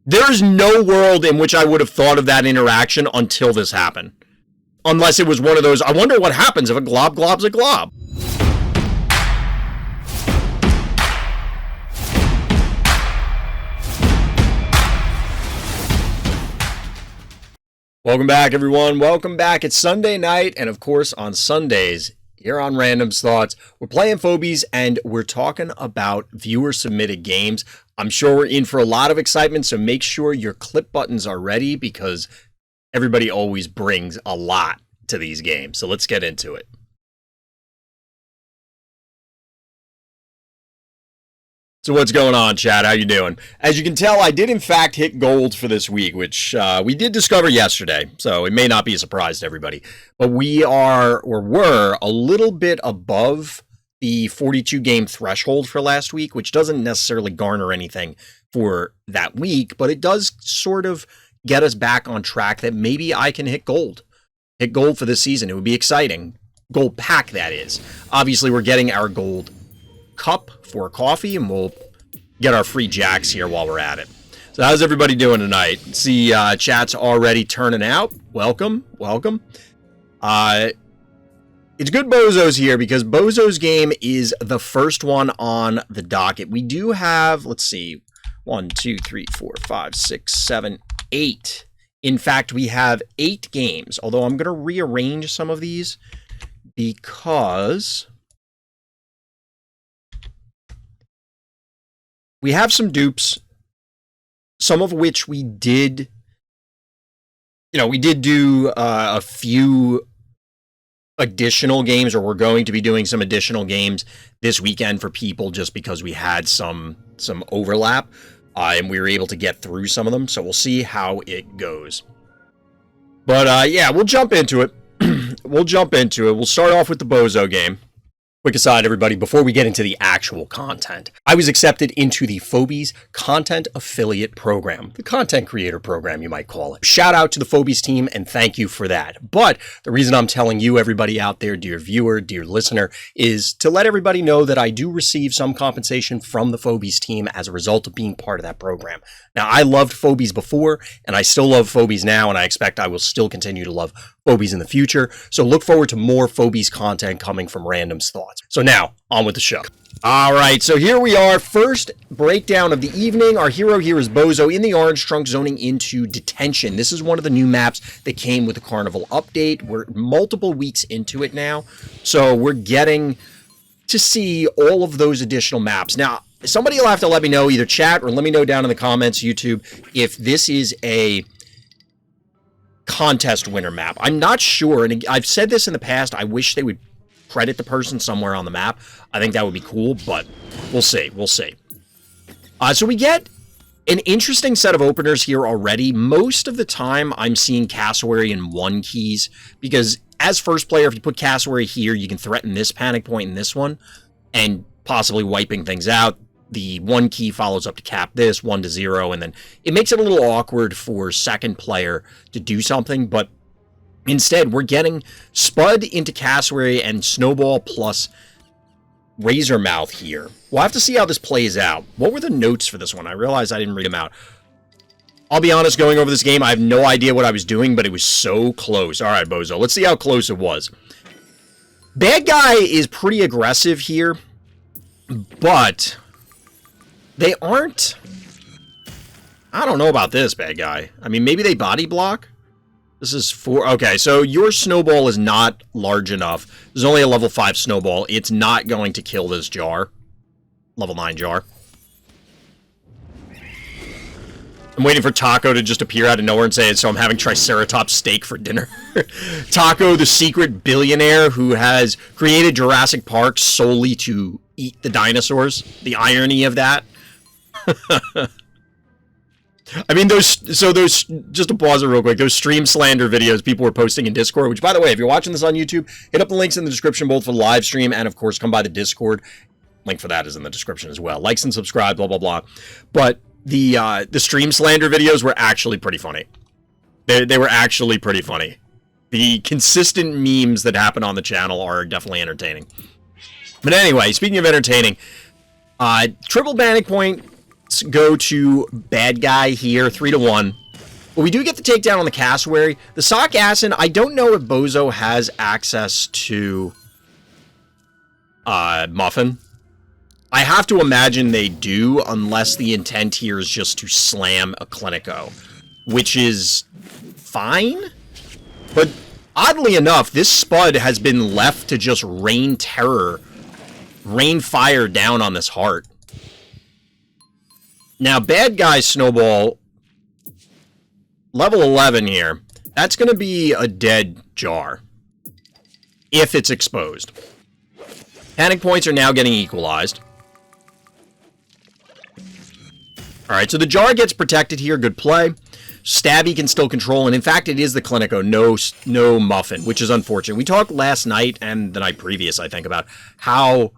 There's no world in which I would have thought of that interaction until this happened. Unless it was one of those, I wonder what happens if a glob globs a glob. Welcome back, everyone. Welcome back. It's Sunday night, and of course, on Sundays, here on Random's Thoughts, we're playing Phobies, and we're talking about viewer-submitted games. I'm sure we're in for a lot of excitement, so make sure your clip buttons are ready, because everybody always brings a lot to these games. So let's get into it. So what's going on, chat? How you doing? As you can tell, I did in fact hit gold for this week, which we did discover yesterday, so it may not be a surprise to everybody. But we are, or were, a little bit above the 42 game threshold for last week, which doesn't necessarily garner anything for that week, but it does sort of get us back on track that maybe I can hit gold. Hit gold for this season. It would be exciting. Gold pack, that is. Obviously, we're getting our gold cup for coffee, and we'll get our free jacks here while we're at it. So how's everybody doing tonight? See, chat's already turning out. Welcome. It's good Bozo's here, because Bozo's game is the first one on the docket. We do have, let's see, 1, 2, 3, 4, 5, 6, 7, 8. In fact, we have 8 games, although I'm going to rearrange some of these because we have some dupes, some of which we did, we did do a few additional games, or we're going to be doing some additional games this weekend for people just because we had some overlap, and we were able to get through some of them, so we'll see how it goes. But yeah, we'll jump into it. We'll start off with the Bozo game. Quick aside, everybody, before we get into the actual content, I was accepted into the Phobies Content Affiliate Program, the content creator program, you might call it. Shout out to the Phobies team, and thank you for that. But the reason I'm telling you, everybody out there, dear viewer, dear listener, is to let everybody know that I do receive some compensation from the Phobies team as a result of being part of that program. Now, I loved Phobies before, and I still love Phobies now, and I expect I will still continue to love Phobies in the future. So look forward to more Phobies content coming from Random's Thoughts. So now, on with the show. All right, so here we are. First breakdown of the evening. Our hero here is Bozo in the orange trunk, zoning into detention. This is one of the new maps that came with the Carnival update. We're multiple weeks into it now, so we're getting to see all of those additional maps. Now, somebody will have to let me know, either chat or let me know down in the comments, YouTube, if this is a contest winner map. I'm not sure, and I've said this in the past, I wish they would credit the person somewhere on the map. I think that would be cool, but we'll see. So we get an interesting set of openers here already. Most of the time, I'm seeing cassowary in 1 keys, because as first player, if you put cassowary here, you can threaten this panic point and this one, and possibly wiping things out. The 1 key follows up to cap this, 1 to 0, and then it makes it a little awkward for second player to do something, but instead, we're getting Spud into Cassowary and Snowball plus Razormouth here. We'll have to see how this plays out. What were the notes for this one? I realized I didn't read them out. I'll be honest, going over this game, I have no idea what I was doing, but it was so close. All right, Bozo, let's see how close it was. Bad guy is pretty aggressive here, but they aren't. I don't know about this, bad guy. I mean, maybe they body block? This is 4. Okay, so your Snowball is not large enough. There's only a level 5 Snowball. It's not going to kill this jar. Level 9 jar. I'm waiting for Taco to just appear out of nowhere and say, so I'm having Triceratops steak for dinner. Taco, the secret billionaire who has created Jurassic Park solely to eat the dinosaurs. The irony of that. I mean, those, just to pause it real quick, those stream slander videos people were posting in Discord, which, by the way, if you're watching this on YouTube, hit up the links in the description, both for the live stream and, of course, come by the Discord. Link for that is in the description as well. Likes and subscribe, blah, blah, blah. But the stream slander videos were actually pretty funny. They were actually pretty funny. The consistent memes that happen on the channel are definitely entertaining. But anyway, speaking of entertaining, triple panic point, Let's go to bad guy here, 3-1. But we do get the takedown on the cassowary. The sock acid, I don't know if Bozo has access to Muffin. I have to imagine they do, unless the intent here is just to slam a Clinico, which is fine. But oddly enough, this Spud has been left to just rain terror, rain fire down on this heart. Now, bad guy Snowball, level 11 here, that's going to be a dead jar if it's exposed. Panic points are now getting equalized. Alright, so the jar gets protected here. Good play. Stabby can still control, and in fact, it is the Clinico, no Muffin, which is unfortunate. We talked last night and the night previous, I think, about how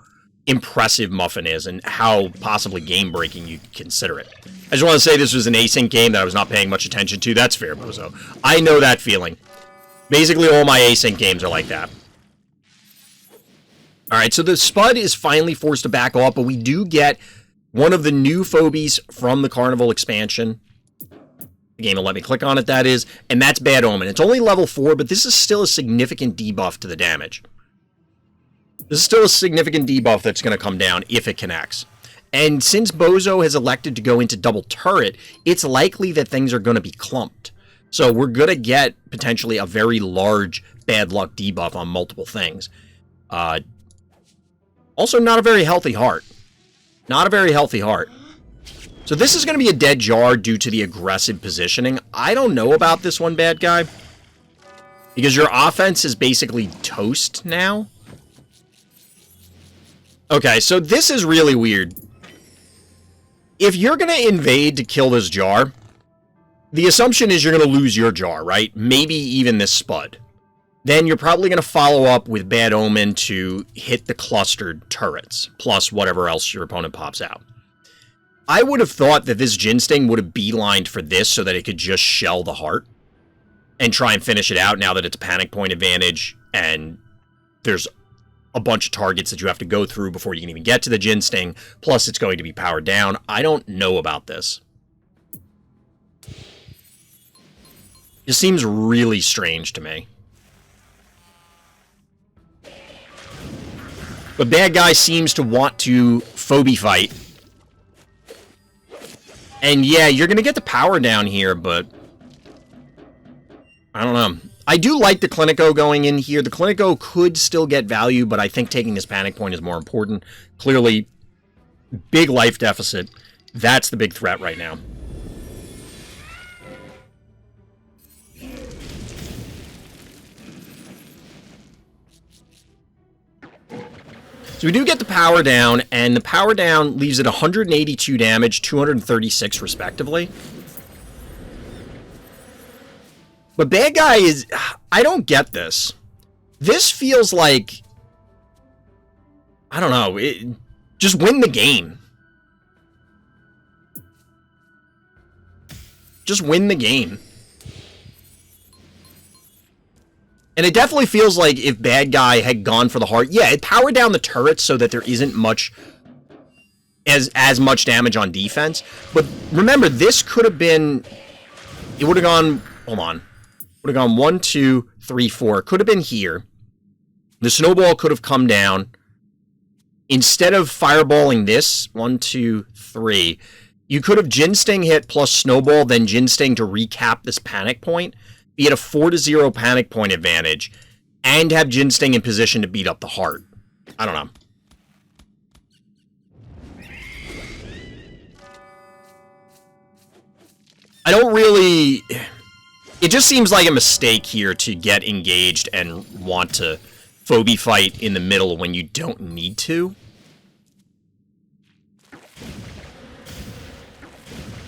impressive Muffin is and how possibly game-breaking you consider it. I just want to say this was an async game that I was not paying much attention to. That's fair, Bozo. I know that feeling. Basically, all my async games are like that. Alright, so the Spud is finally forced to back off, but we do get one of the new Phobies from the Carnival expansion. The game will let me click on it, that is, and that's Bad Omen. It's only level 4, but this is still a significant debuff to the damage. This is still a significant debuff that's going to come down if it connects. And since Bozo has elected to go into double turret, it's likely that things are going to be clumped. So we're going to get potentially a very large bad luck debuff on multiple things. Also, not a very healthy heart. Not a very healthy heart. So this is going to be a dead jar due to the aggressive positioning. I don't know about this one, bad guy. Because your offense is basically toast now. Okay, so this is really weird. If you're going to invade to kill this jar, the assumption is you're going to lose your jar, right? Maybe even this Spud. Then you're probably going to follow up with Bad Omen to hit the clustered turrets, plus whatever else your opponent pops out. I would have thought that this Jin Sting would have beelined for this so that it could just shell the heart and try and finish it out now that it's a panic point advantage and there's a bunch of targets that you have to go through before you can even get to the Jin Sting, plus it's going to be powered down. I don't know about this. It seems really strange to me. But bad guy seems to want to phobie fight. And yeah, you're going to get the power down here, but I don't know. I do like the Clinico going in here. The Clinico could still get value, but I think taking this panic point is more important. Clearly, big life deficit. That's the big threat right now. So we do get the power down, and the power down leaves it 182 damage, 236 respectively. But bad guy is... I don't get this. This feels like... I don't know. Just win the game. Just win the game. And it definitely feels like if bad guy had gone for the heart, yeah, it powered down the turrets so that there isn't much as much damage on defense. But remember, this could have been, it would have gone, hold on, would have gone 1, 2, 3, 4. It could have been here. The snowball could have come down. Instead of fireballing this, 1, 2, 3, you could have Jin Sting hit plus snowball, then Jin Sting to recap this panic point. Be at a 4-0 panic point advantage, and have Jin Sting in position to beat up the heart. I don't know. I don't really... It just seems like a mistake here to get engaged and want to phobie fight in the middle when you don't need to.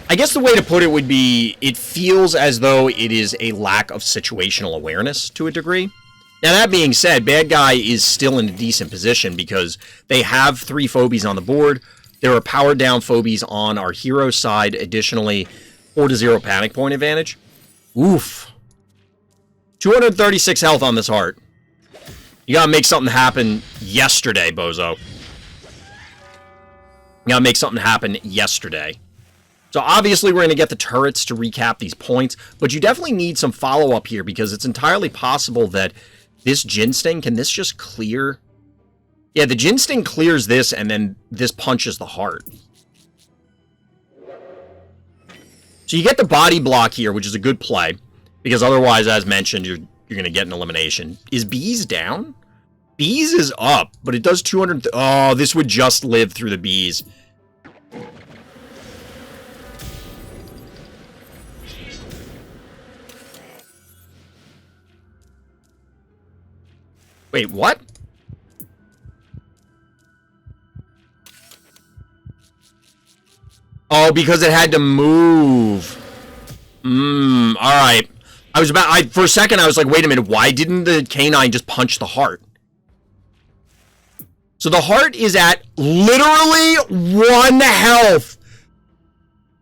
I guess the way to put it would be, it feels as though it is a lack of situational awareness to a degree. Now, that being said, bad guy is still in a decent position because they have 3 phobies on the board. There are powered down phobies on our hero side. Additionally, 4-0 panic point advantage. Oof. 236 health on this heart. You gotta make something happen yesterday, Bozo. You gotta make something happen yesterday. So obviously we're going to get the turrets to recap these points, but you definitely need some follow-up here because it's entirely possible that this Jin Sting, can this just clear? Yeah, the Jin Sting clears this, and then this punches the heart. So you get the body block here, which is a good play, because otherwise, as mentioned, you're going to get an elimination. Is Bees down? Bees is up, but it does 200... Oh, this would just live through the Bees. Wait, what? Oh, because it had to move. Alright. For a second, I was like, wait a minute, why didn't the canine just punch the heart? So the heart is at literally 1 health.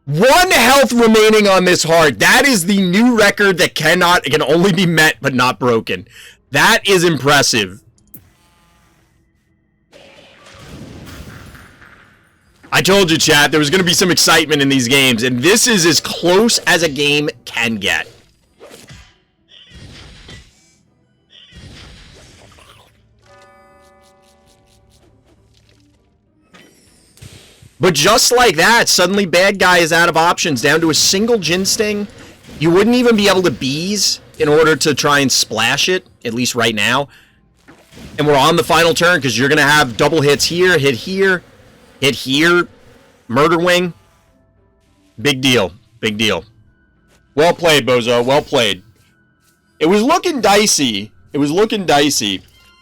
1 health remaining on this heart. That is the new record that can only be met but not broken. That is impressive. I told you, chat, there was going to be some excitement in these games, and this is as close as a game can get. But just like that, suddenly bad guy is out of options, down to a single Jin Sting. You wouldn't even be able to Bees in order to try and splash it, at least right now. And we're on the final turn, because you're going to have double hits here, hit here, Murder Wing. Big deal, big deal. Well played, Bozo, well played. It was looking dicey.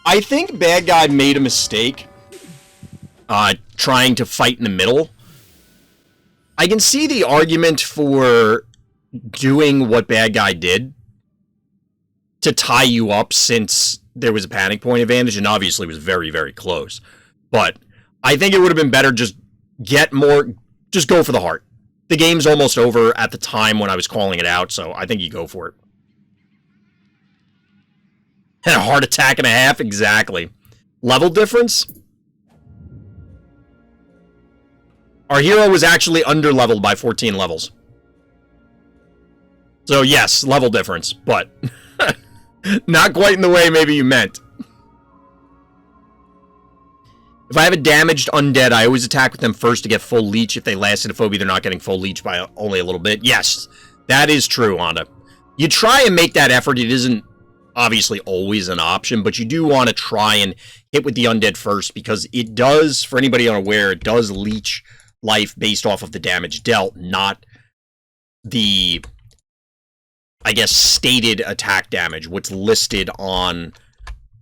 I think bad guy made a mistake. Trying to fight in the middle. I can see the argument for doing what bad guy did to tie you up since there was a panic point advantage, and obviously it was very, very close. But I think it would have been better just just go for the heart. The game's almost over at the time when I was calling it out, so I think you go for it. And a heart attack and a half, exactly. Level difference? Our hero was actually under-leveled by 14 levels. So yes, level difference, but not quite in the way maybe you meant. If I have a damaged undead, I always attack with them first to get full leech. If they lasted a phobia, they're not getting full leech by only a little bit. Yes, that is true, Honda. You try and make that effort. It isn't obviously always an option, but you do want to try and hit with the undead first because it does, for anybody unaware, it does leech life based off of the damage dealt, not the, I guess, stated attack damage, what's listed on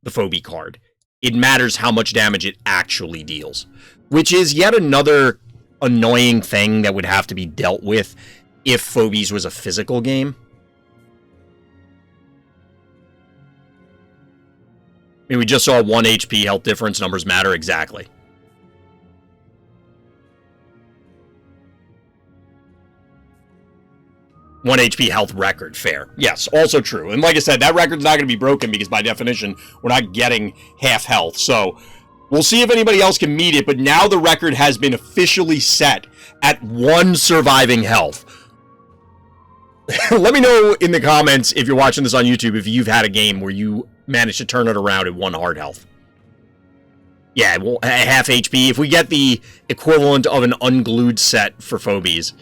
the phobia card. It matters how much damage it actually deals, which is yet another annoying thing that would have to be dealt with if Phobies was a physical game. I mean, we just saw 1 HP health difference. Numbers matter, exactly. One HP health record, fair. Yes, also true. And like I said, that record's not going to be broken because by definition, we're not getting half health. So we'll see if anybody else can meet it, but now the record has been officially set at 1 surviving health. Let me know in the comments if you're watching this on YouTube if you've had a game where you managed to turn it around at 1 hard health. Yeah, well, half HP. If we get the equivalent of an unglued set for Phobies,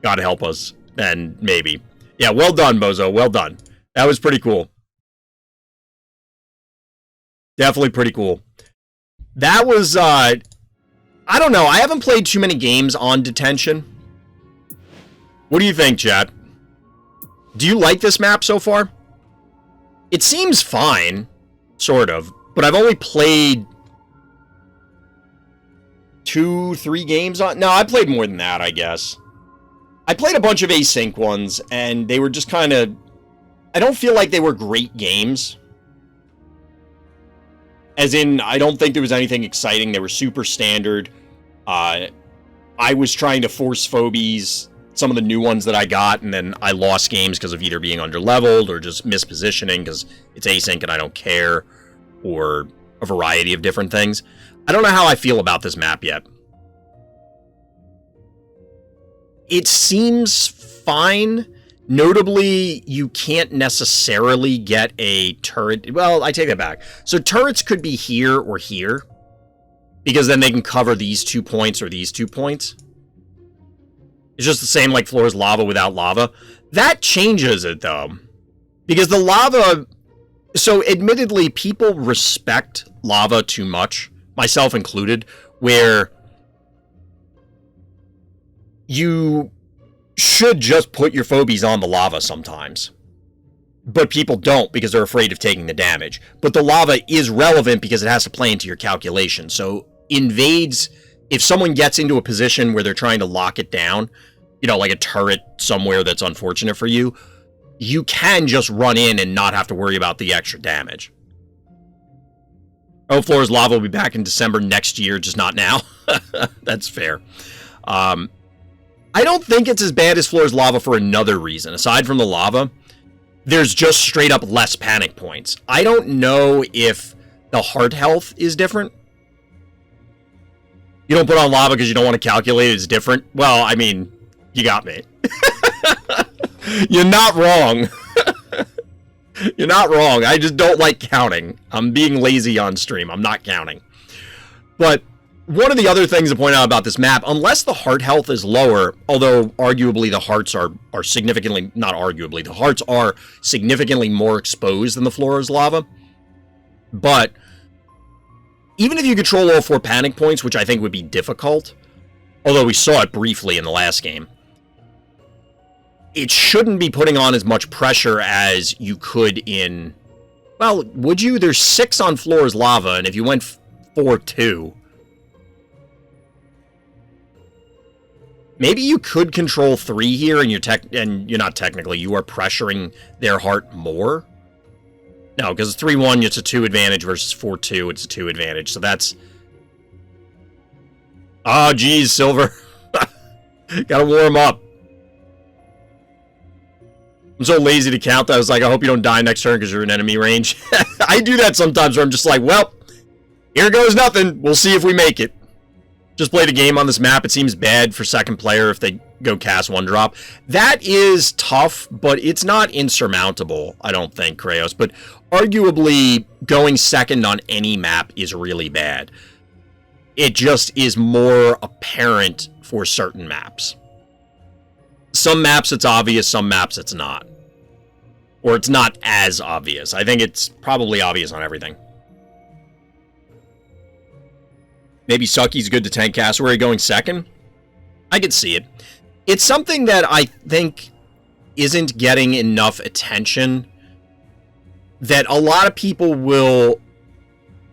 God help us. Then maybe. Yeah, well done, Bozo. Well done. That was pretty cool. Definitely pretty cool. That was, I don't know. I haven't played too many games on detention. What do you think, chat? Do you like this map so far? It seems fine, sort of. But I've only played 2-3 games on... No, I played more than that, I guess. I played a bunch of async ones, and they were just kind of... I don't feel like they were great games. As in, I don't think there was anything exciting. They were super standard. I was trying to force Phobies, some of the new ones that I got, and then I lost games because of either being underleveled or just mispositioning because it's async and I don't care, or a variety of different things. I don't know how I feel about this map yet. it seems fine. Notably, you can't necessarily get a turret. Well, I take that back. So turrets could be here or here, because then they can cover these 2 points or these 2 points. It's just the same like floor is lava without lava. That changes it, though. Because the lava... So, admittedly, people respect lava too much, myself included, where you should just put your phobies on the lava sometimes. But people don't because they're afraid of taking the damage. But the lava is relevant because it has to play into your calculation. So invades, if someone gets into a position where they're trying to lock it down, you know, like a turret somewhere that's unfortunate for you, you can just run in and not have to worry about the extra damage. Oh, Floor's Lava will be back in December next year, just not now. That's fair. I don't think it's as bad as Floor's Lava for another reason. Aside from the lava, there's just straight up less panic points. I don't know if the heart health is different. You don't put on lava because you don't want to calculate it's different. Well, I mean, you got me. You're not wrong. You're not wrong. I just don't like counting. I'm being lazy on stream. I'm not counting. But one of the other things to point out about this map, unless the heart health is lower, although arguably the hearts are significantly, not arguably, the hearts are significantly more exposed than the floor is lava. But even if you control all 4 panic points, which I think would be difficult, although we saw it briefly in the last game, it shouldn't be putting on as much pressure as you could in... Well, would you? There's 6 on floor's lava, and if you went 4-2... Maybe you could control 3 here, and you're not technically, you are pressuring their heart more? No, because 3-1, it's a 2 advantage versus 4-2, it's a 2 advantage, so that's... Oh, geez, Silver. Gotta warm up. I'm so lazy to count that I was like, I hope you don't die next turn because you're in enemy range. I do that sometimes where I'm just like, well, here goes nothing. We'll see if we make it. Just played a game on this map. It seems bad for second player if they go cast 1-drop. That is tough, but it's not insurmountable, I don't think, Kratosss. But arguably, going second on any map is really bad. It just is more apparent for certain maps. Some maps it's obvious, some maps it's not. Or it's not as obvious. I think it's probably obvious on everything. Maybe Sucky's good to tank Cassowary going second? I could see it. It's something that I think isn't getting enough attention, that a lot of people will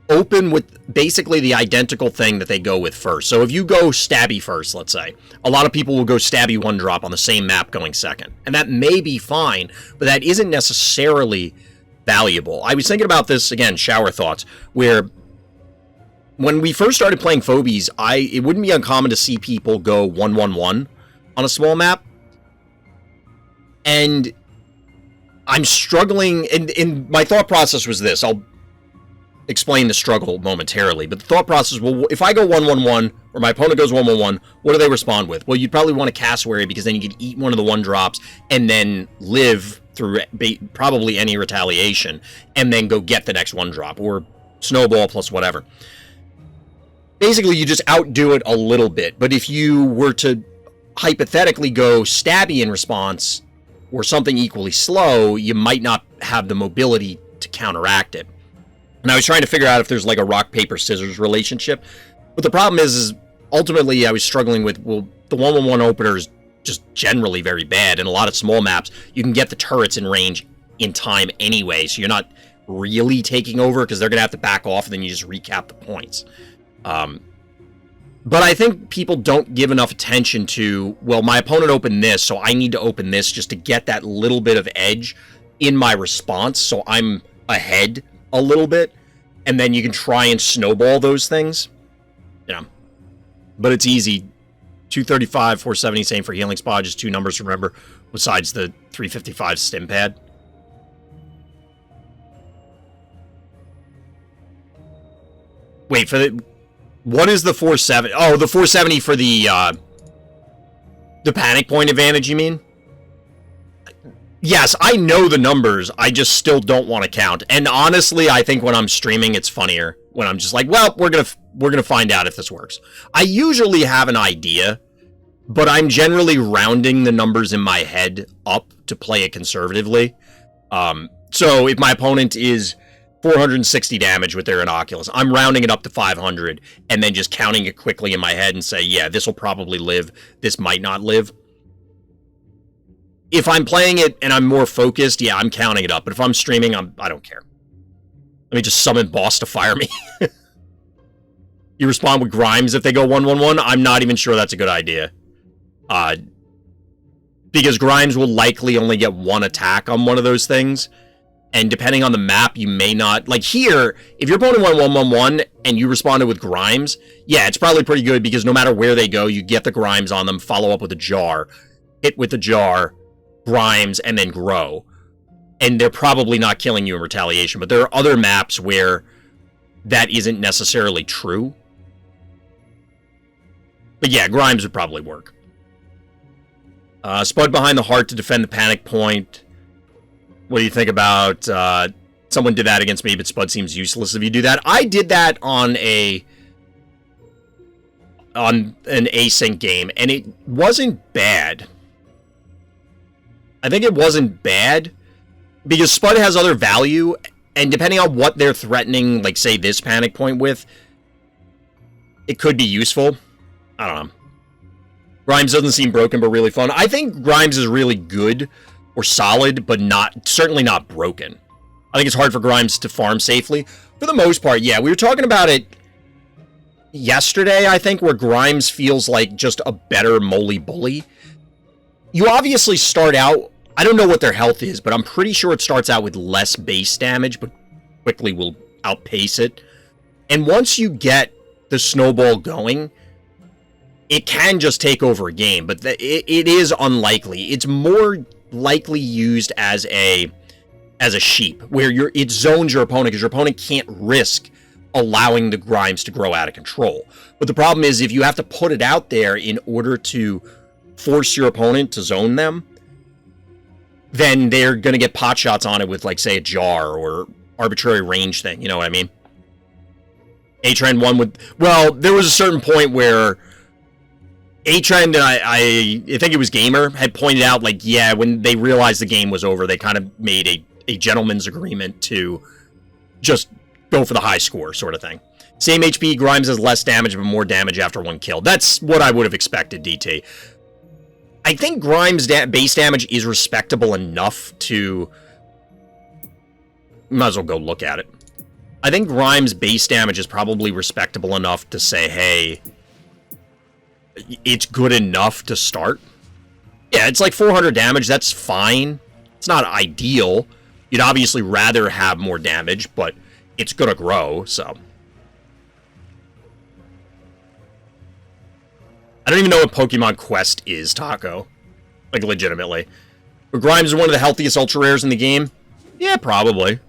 open with basically the identical thing that they go with first. So if you go Stabby first, let's say, a lot of people will go Stabby 1-drop on the same map going second. And that may be fine, but that isn't necessarily valuable. I was thinking about this, again, shower thoughts, where when we first started playing Phobies, it wouldn't be uncommon to see people go 1-1-1 on a small map. And I'm struggling, and my thought process was this. I'll explain the struggle momentarily, but the thought process, well, if I go 1-1-1, or my opponent goes 1-1-1, what do they respond with? Well, you'd probably want a Cassowary, because then you could eat one of the 1-drops, and then live through probably any retaliation, and then go get the next 1-drop, or Snowball plus whatever. Basically, you just outdo it a little bit, but if you were to hypothetically go Stabby in response, or something equally slow, you might not have the mobility to counteract it. And I was trying to figure out if there's like a rock, paper, scissors relationship. But the problem is ultimately I was struggling with, well, the 1-1-1 opener is just generally very bad. In a lot of small maps, you can get the turrets in range in time anyway, so you're not really taking over because they're going to have to back off, and then you just recap the points. But I think people don't give enough attention to, well, my opponent opened this, so I need to open this just to get that little bit of edge in my response, so I'm ahead a little bit, and then you can try and snowball those things. Yeah. But it's easy. 235, 470, same for Healing Spa, just 2 numbers to remember, besides the 355 stim pad. Wait, for the... What is the 470? Oh, the 470 for the The panic point advantage, you mean? Yes, I know the numbers. I just still don't want to count. And honestly, I think when I'm streaming, it's funnier when I'm just like, well, we're gonna find out if this works. I usually have an idea, but I'm generally rounding the numbers in my head up to play it conservatively. So if my opponent is 460 damage with their Inoculus, I'm rounding it up to 500 and then just counting it quickly in my head and say, yeah, this will probably live. This might not live. If I'm playing it and I'm more focused, yeah, I'm counting it up. But if I'm streaming, I don't care. Let me just summon boss to fire me. You respond with Grimes if they go 1-1-1? I'm not even sure that's a good idea. Because Grimes will likely only get one attack on one of those things. And depending on the map, you may not... Like here, if your opponent went 1-1-1 and you responded with Grimes, yeah, it's probably pretty good because no matter where they go, you get the Grimes on them, follow up with a jar, hit with the jar, Grimes, and then grow. And they're probably not killing you in retaliation. But there are other maps where that isn't necessarily true. But yeah, Grimes would probably work. Spud behind the heart to defend the panic point. What do you think about... someone did that against me, but Spud seems useless if you do that. I did that on an async game, and it wasn't bad. I think it wasn't bad, because Spud has other value, and depending on what they're threatening, like, say, this panic point with, it could be useful. I don't know. Grimes doesn't seem broken, but really fun. I think Grimes is really good or solid, but certainly not broken. I think it's hard for Grimes to farm safely. For the most part, yeah. We were talking about it yesterday, I think, where Grimes feels like just a better Moly Bully. You obviously start out... I don't know what their health is, but I'm pretty sure it starts out with less base damage, but quickly will outpace it. And once you get the snowball going, it can just take over a game, but it is unlikely. It's more likely used as a sheep, where it zones your opponent, because your opponent can't risk allowing the Grimes to grow out of control. But the problem is, if you have to put it out there in order to force your opponent to zone them, then they're going to get pot shots on it with, like, say, a jar or arbitrary range thing. You know what I mean? A-Trend won with... Well, there was a certain point where A-Trend and I think it was Gamer, had pointed out, like, yeah, when they realized the game was over, they kind of made a gentleman's agreement to just go for the high score sort of thing. Same HP, Grimes has less damage, but more damage after one kill. That's what I would have expected, DT. I think Grimes' base damage is respectable enough to... Might as well go look at it. I think Grimes' base damage is probably respectable enough to say, hey, it's good enough to start. Yeah, it's like 400 damage. That's fine. It's not ideal. You'd obviously rather have more damage, but it's gonna grow, so... I don't even know what Pokemon Quest is, Taco. Like, legitimately. But Grimes is one of the healthiest ultra rares in the game? Yeah, probably.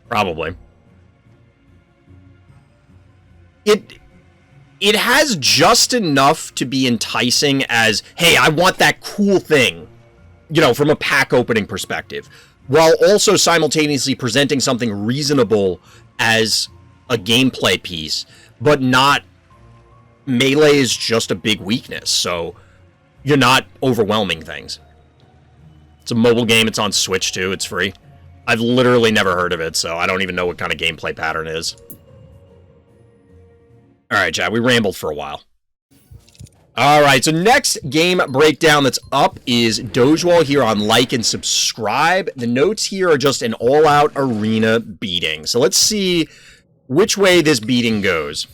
Probably. It has just enough to be enticing as, hey, I want that cool thing, you know, from a pack opening perspective, while also simultaneously presenting something reasonable as a gameplay piece, but not... Melee is just a big weakness, so you're not overwhelming things. It's a mobile game, it's on Switch too, it's free. I've literally never heard of it, so I don't even know what kind of gameplay pattern it is. Alright, Chad, we rambled for a while. Alright, so next game breakdown that's up is Dogewhal here on like and subscribe. The notes here are just an all-out arena beating. So let's see which way this beating goes.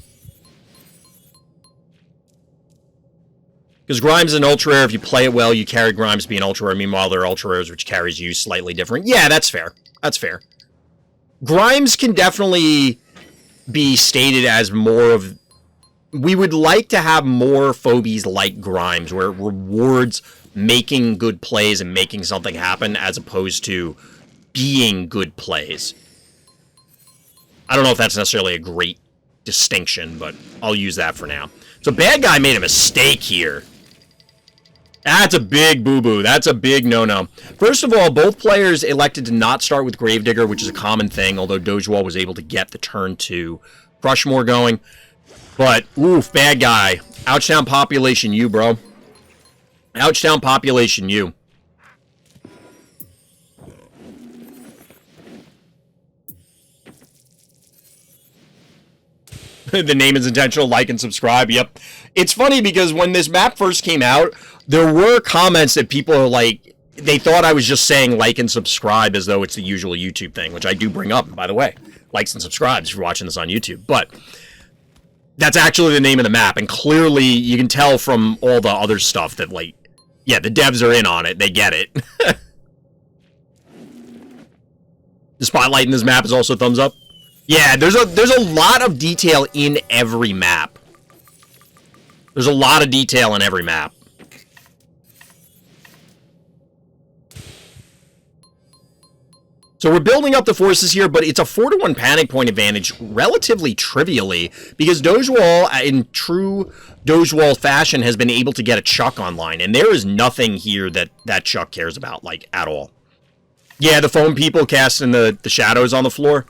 Because Grimes is an ultra rare. If you play it well, you carry Grimes being ultra rare. Meanwhile, there are ultra rares which carries you slightly different. Yeah, that's fair. That's fair. Grimes can definitely be stated as more of... We would like to have more Phobies like Grimes, where it rewards making good plays and making something happen, as opposed to being good plays. I don't know if that's necessarily a great distinction, but I'll use that for now. So bad guy made a mistake here. That's a big boo-boo. That's a big no-no. First of all, both players elected to not start with Gravedigger, which is a common thing, although Dogewhal was able to get the turn to Crushmore going. But, oof, bad guy. Ouchtown population you, bro. Ouchtown population you. The name is intentional, like and subscribe, yep. It's funny because when this map first came out, there were comments that people are like, they thought I was just saying like and subscribe as though it's the usual YouTube thing, which I do bring up, by the way. Likes and subscribes if you're watching this on YouTube. But that's actually the name of the map, and clearly you can tell from all the other stuff that, like, yeah, the devs are in on it. They get it. The spotlight in this map is also thumbs up. Yeah, there's a lot of detail in every map. There's a lot of detail in every map. So we're building up the forces here, but it's a 4-to-1 panic point advantage relatively trivially, because Dogewhal, in true Dogewhal fashion, has been able to get a Chuck online, and there is nothing here that Chuck cares about, like, at all. Yeah, the foam people casting the shadows on the floor.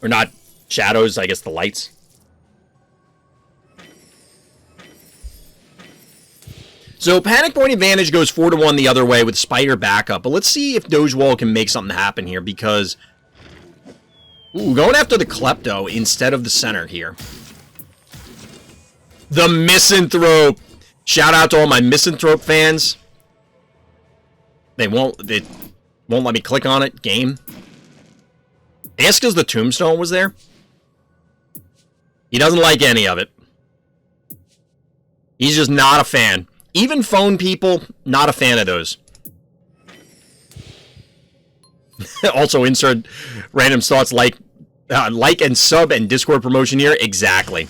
Or not shadows, I guess the lights. So panic point advantage goes 4-to-1 the other way with Spider backup. But let's see if Dogewhal can make something happen here, because... Ooh, going after the Klepto instead of the center here. The Misanthrope! Shout out to all my Misanthrope fans. They won't let me click on it. Game. I guess because the tombstone was there. He doesn't like any of it. He's just not a fan. Even phone people, not a fan of those. Also, insert random thoughts like and sub and Discord promotion here. Exactly.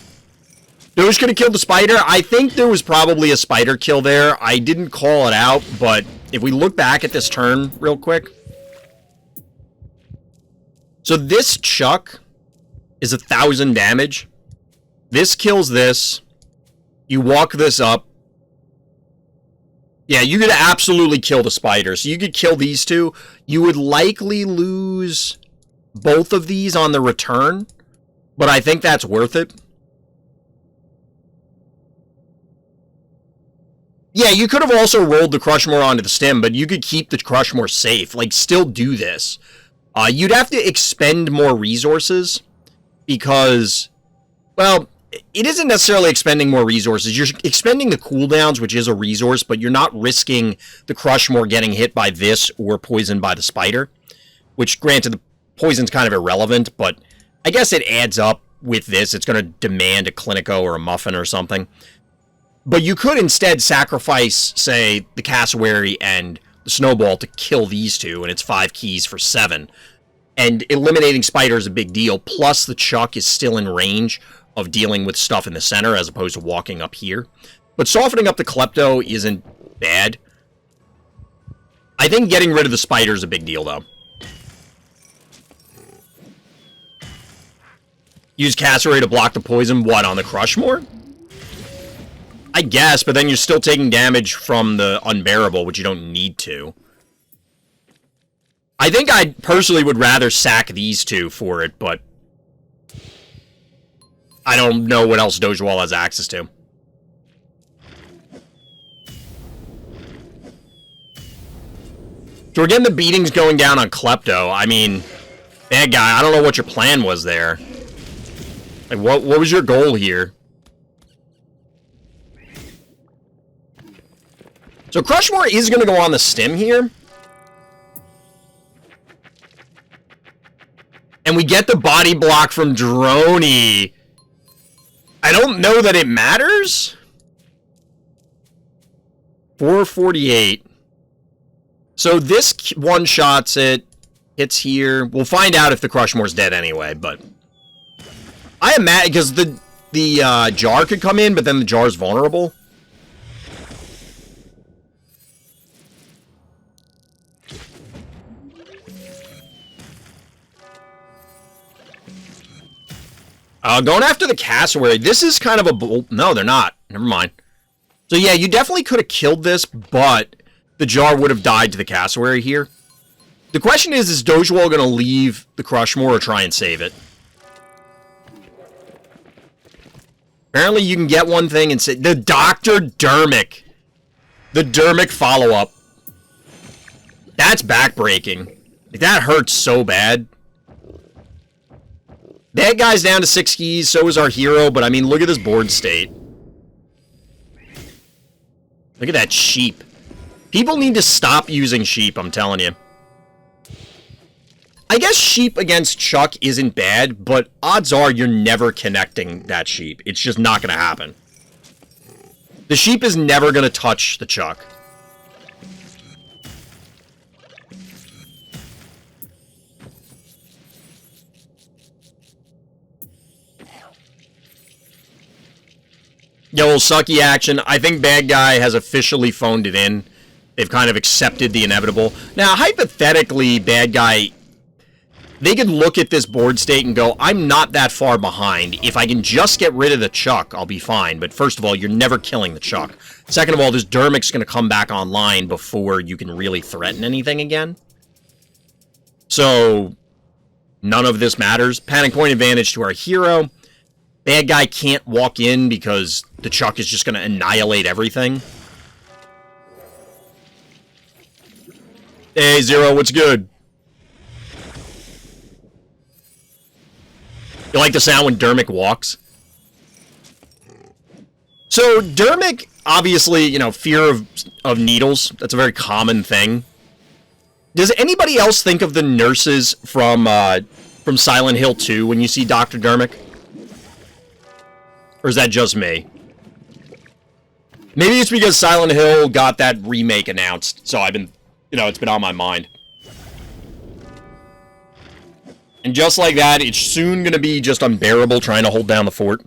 Doge could have killed the spider. I think there was probably a spider kill there. I didn't call it out, but if we look back at this turn real quick. So this Chuck is 1,000 damage. This kills this. You walk this up. Yeah, you could absolutely kill the spider. So you could kill these two. You would likely lose both of these on the return, but I think that's worth it. Yeah, you could have also rolled the Crushmore onto the stem, but you could keep the Crushmore safe. Like, still do this. You'd have to expend more resources because, well, it isn't necessarily expending more resources. You're expending the cooldowns, which is a resource, but you're not risking the Crushmore getting hit by this or poisoned by the spider, which, granted, the poison's kind of irrelevant, but I guess it adds up with this. It's going to demand a Clinico or a Muffin or something. But you could instead sacrifice, say, the Cassowary and the Snowball to kill these two, and it's 5 keys for 7. And eliminating Spider is a big deal, plus the Chuck is still in range of dealing with stuff in the center as opposed to walking up here. But softening up the Klepto isn't bad. I think getting rid of the Spider is a big deal, though. Use Cassowary to block the poison, what, on the Crushmore? I guess, but then you're still taking damage from the Unbearable, which you don't need to. I think I personally would rather sack these two for it, but I don't know what else Dogewhal has access to. So we're getting the beatings going down on Klepto. I mean, bad guy, I don't know what your plan was there. Like, what was your goal here? So Crushmore is going to go on the stem here. And we get the body block from Droney. I don't know that it matters. 448. So this one-shots it. Hits here. We'll find out if the Crushmore's dead anyway, but... I imagine, because the jar could come in, but then the jar's vulnerable. Going after the cassowary. This is kind of a bold... No, they're not. Never mind. So yeah, you definitely could have killed this, but the jar would have died to the cassowary here. The question is Dogewhal going to leave the Crushmore or try and save it? Apparently you can get one thing and say... The Dr. Dermic. The Dermic follow-up. That's backbreaking. Like, that hurts so bad. That guy's down to 6 keys, so is our hero, but I mean, look at this board state. Look at that sheep. People need to stop using sheep, I'm telling you. I guess sheep against Chuck isn't bad, but odds are you're never connecting that sheep. It's just not going to happen. The sheep is never going to touch the Chuck. Yo, little sucky action. I think bad guy has officially phoned it in. They've kind of accepted the inevitable. Now, hypothetically, bad guy, they could look at this board state and go, I'm not that far behind. If I can just get rid of the Chuck, I'll be fine. But first of all, you're never killing the Chuck. Second of all, this Dermic's going to come back online before you can really threaten anything again. So, none of this matters. Panic point advantage to our hero. Bad guy can't walk in because the Chuck is just going to annihilate everything. Hey, Zero, what's good? You like the sound when Dermic walks? So, Dermic, obviously, you know, fear of needles. That's a very common thing. Does anybody else think of the nurses from Silent Hill 2 when you see Dr. Dermic? Or is that just me? Maybe it's because Silent Hill got that remake announced, so I've been, you know, it's been on my mind. And just like that, it's soon going to be just unbearable trying to hold down the fort.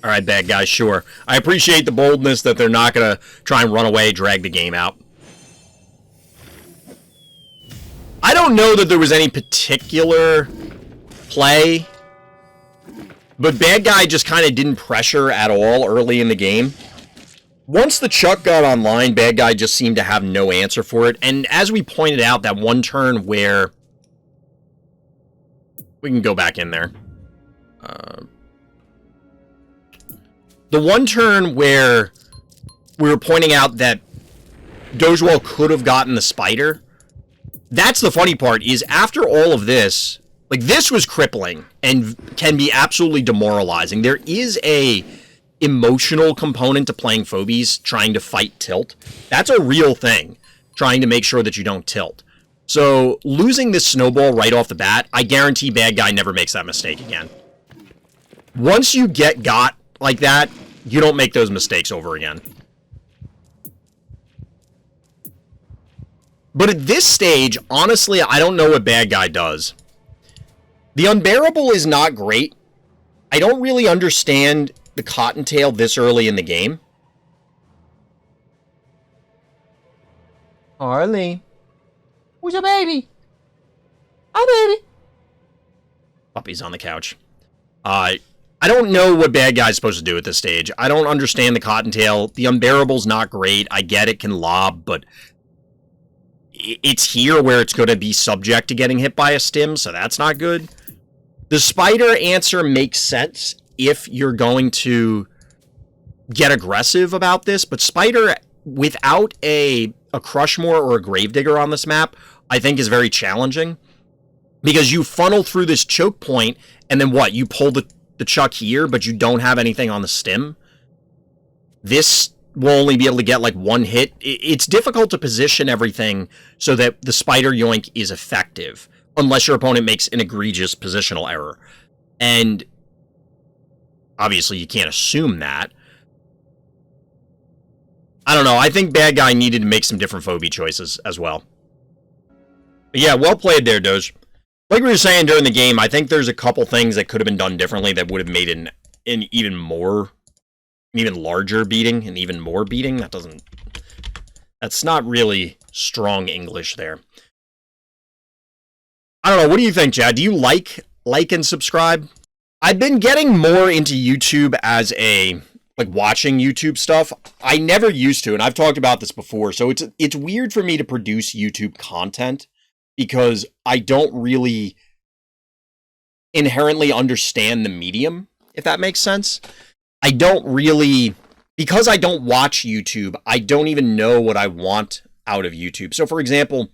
Alright, bad guys, sure. I appreciate the boldness that they're not going to try and run away, drag the game out. I don't know that there was any particular play, but bad guy just kind of didn't pressure at all early in the game. Once the Chuck got online, bad guy just seemed to have no answer for it. And as we pointed out, that one turn where... We can go back in there. The one turn where we were pointing out that Dogewhal could have gotten the spider... That's the funny part, is after all of this, like, this was crippling and can be absolutely demoralizing. There is a emotional component to playing Phobies, trying to fight tilt. That's a real thing, trying to make sure that you don't tilt. So, losing this snowball right off the bat, I guarantee bad guy never makes that mistake again. Once you get got like that, you don't make those mistakes over again. But at this stage, honestly, I don't know what bad guy does. The unbearable is not great. I don't really understand the Cottontail this early in the game. Harley. Who's your baby? Hi, baby. Puppy's on the couch. I don't know what bad guy's supposed to do at this stage. I don't understand the Cottontail. The unbearable's not great. I get it can lob, but... It's here where it's going to be subject to getting hit by a stim, so that's not good. The spider answer makes sense if you're going to get aggressive about this, but spider, without a Crushmore or a Gravedigger on this map, I think is very challenging. Because you funnel through this choke point, and then what? You pull the Chuck here, but you don't have anything on the stim. This... will only be able to get like one hit. It's difficult to position everything so that the spider yoink is effective, unless your opponent makes an egregious positional error. And obviously you can't assume that. I don't know. I think bad guy needed to make some different phobie choices as well. But yeah, well played there, Doge. Like we were saying during the game, I think there's a couple things that could have been done differently that would have made an even larger beating, and even more beating. That doesn't... That's not really strong English there. I don't know. What do you think, Chad? Do you like and subscribe? I've been getting more into YouTube as a, like, watching YouTube stuff. I never used to, and I've talked about this before, so it's weird for me to produce YouTube content because I don't really inherently understand the medium, if that makes sense. I don't really, because I don't watch YouTube, I don't even know what I want out of YouTube. So, for example,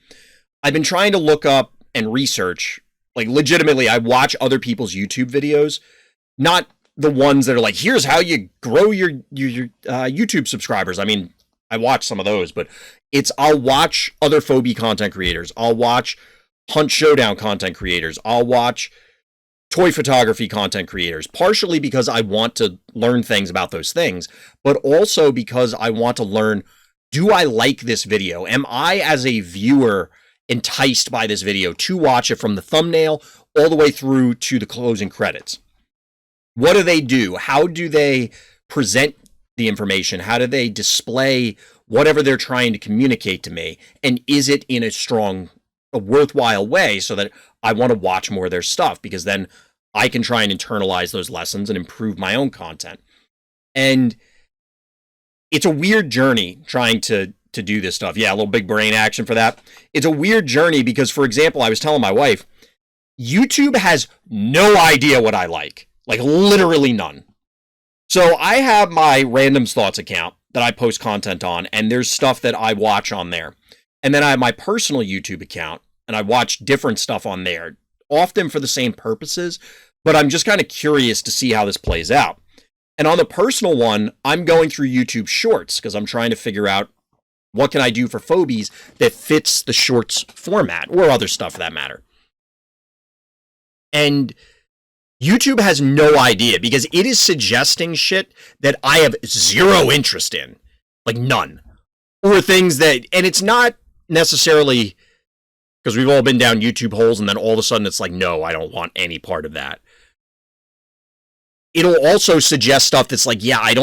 I've been trying to look up and research, like, legitimately, I watch other people's YouTube videos, not the ones that are like, here's how you grow your YouTube subscribers. I mean, I watch some of those, but I'll watch other Phobie content creators. I'll watch Hunt Showdown content creators. I'll watch toy photography content creators, partially because I want to learn things about those things, but also because I want to learn, do I like this video? Am I, as a viewer, enticed by this video to watch it from the thumbnail all the way through to the closing credits? What do they do? How do they present the information? How do they display whatever they're trying to communicate to me? And is it in a worthwhile way so that I want to watch more of their stuff? Because then I can try and internalize those lessons and improve my own content. And it's a weird journey trying to do this stuff. Yeah, a little big brain action for that. It's a weird journey because, for example, I was telling my wife, YouTube has no idea what I like literally none. So I have my Randoms Thoughts account that I post content on, and there's stuff that I watch on there. And then I have my personal YouTube account, and I watch different stuff on there, often for the same purposes, but I'm just kind of curious to see how this plays out. And on the personal one, I'm going through YouTube Shorts because I'm trying to figure out what can I do for Phobies that fits the Shorts format, or other stuff for that matter. And YouTube has no idea because it is suggesting shit that I have zero interest in. Like, none. Or things that, and it's not necessarily because we've all been down YouTube holes and then all of a sudden it's like, no, I don't want any part of that. It'll also suggest stuff that's like, yeah, I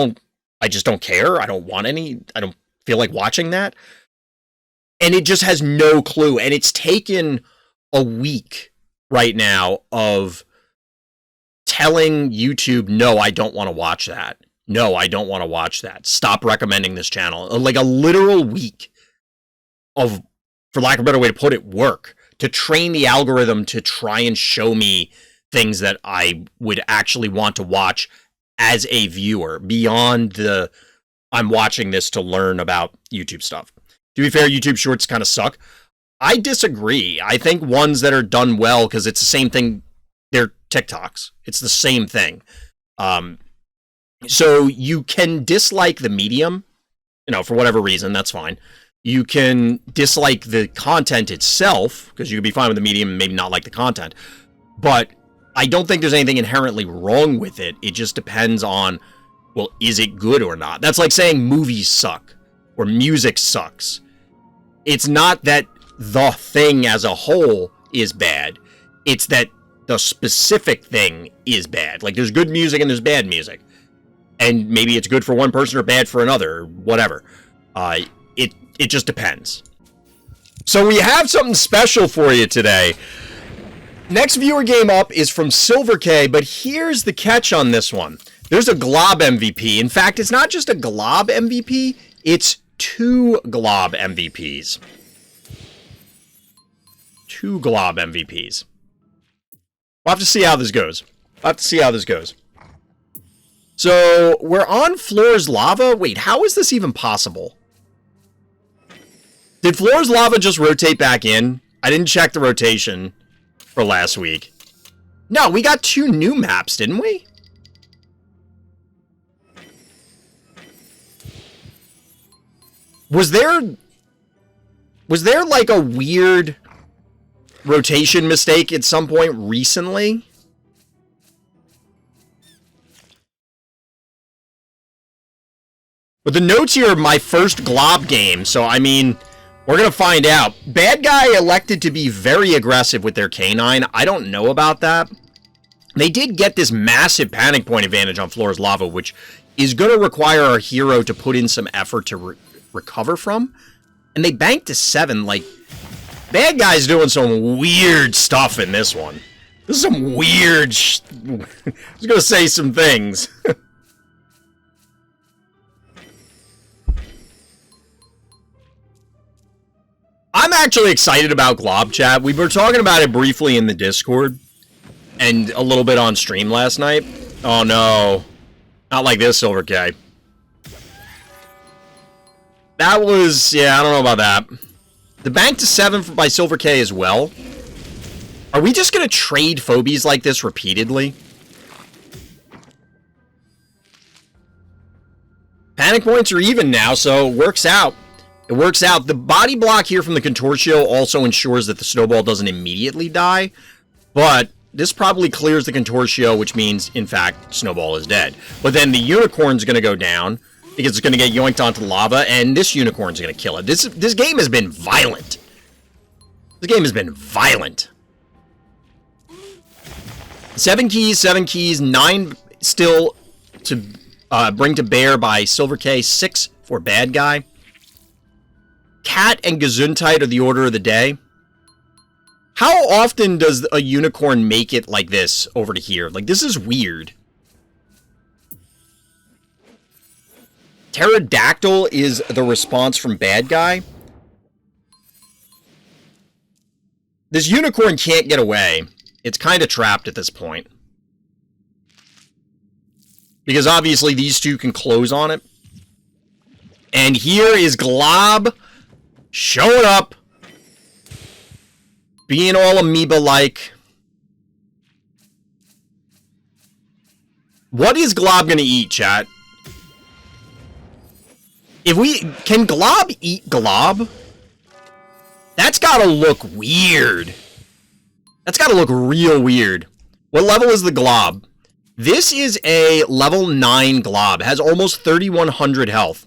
just don't care. I don't want any, I don't feel like watching that. And it just has no clue. And it's taken a week right now of telling YouTube, no, I don't want to watch that. No, I don't want to watch that. Stop recommending this channel. Like a literal week of, for lack of a better way to put it, work to train the algorithm to try and show me things that I would actually want to watch as a viewer beyond the, I'm watching this to learn about YouTube stuff. To be fair, YouTube Shorts kind of suck. I disagree. I think ones that are done well, because it's the same thing, they're TikToks. It's the same thing. So you can dislike the medium, for whatever reason, that's fine. You can dislike the content itself, because you could be fine with the medium and maybe not like the content. But I don't think there's anything inherently wrong with it. It just depends on, well, is it good or not? That's like saying movies suck or music sucks. It's not that the thing as a whole is bad. It's that the specific thing is bad. Like, there's good music and there's bad music. And maybe it's good for one person or bad for another, or whatever. It just depends. So we have something special for you today. Next viewer game up is from SilverK, but here's the catch on this one. There's a glob MVP. In fact, it's not just a glob MVP, it's 2 glob MVPs. 2 glob MVPs. We'll have to see how this goes. So, we're on Floor's Lava. Wait, how is this even possible? Did Floor's Lava just rotate back in? I didn't check the rotation for last week. No, we got 2 new maps, didn't we? Was there like a weird rotation mistake at some point recently? But the notes here are my first glob game, so I mean, we're gonna find out. Bad guy elected to be very aggressive with their canine. I don't know about that. They did get this massive panic point advantage on Floor's Lava, which is gonna require our hero to put in some effort to recover from. And they banked to 7. Like, bad guy's doing some weird stuff in this one. This is some weird I was gonna say some things. I'm actually excited about Glob, chat. We were talking about it briefly in the Discord. And a little bit on stream last night. Oh no. Not like this, SilverK. That was... yeah, I don't know about that. The bank to 7 by SilverK as well. Are we just going to trade Phobies like this repeatedly? Panic points are even now, so it works out. It works out. The body block here from the Contortio also ensures that the Snowball doesn't immediately die. But this probably clears the Contortio, which means, in fact, Snowball is dead. But then the Unicorn's going to go down, because it's going to get yoinked onto lava, and this Unicorn's going to kill it. This game has been violent. This game has been violent. 7 keys, 9 still to bring to bear by SilverK, 6 for bad guy. Cat and Gesundheit are the order of the day. How often does a unicorn make it like this over to here? Like, this is weird. Pterodactyl is the response from bad guy. This unicorn can't get away. It's kind of trapped at this point. Because obviously these two can close on it. And here is Glob showing up. Being all amoeba-like. What is Glob gonna eat, chat? Can Glob eat Glob? That's gotta look weird. That's gotta look real weird. What level is the Glob? This is a level 9 Glob. It has almost 3,100 health.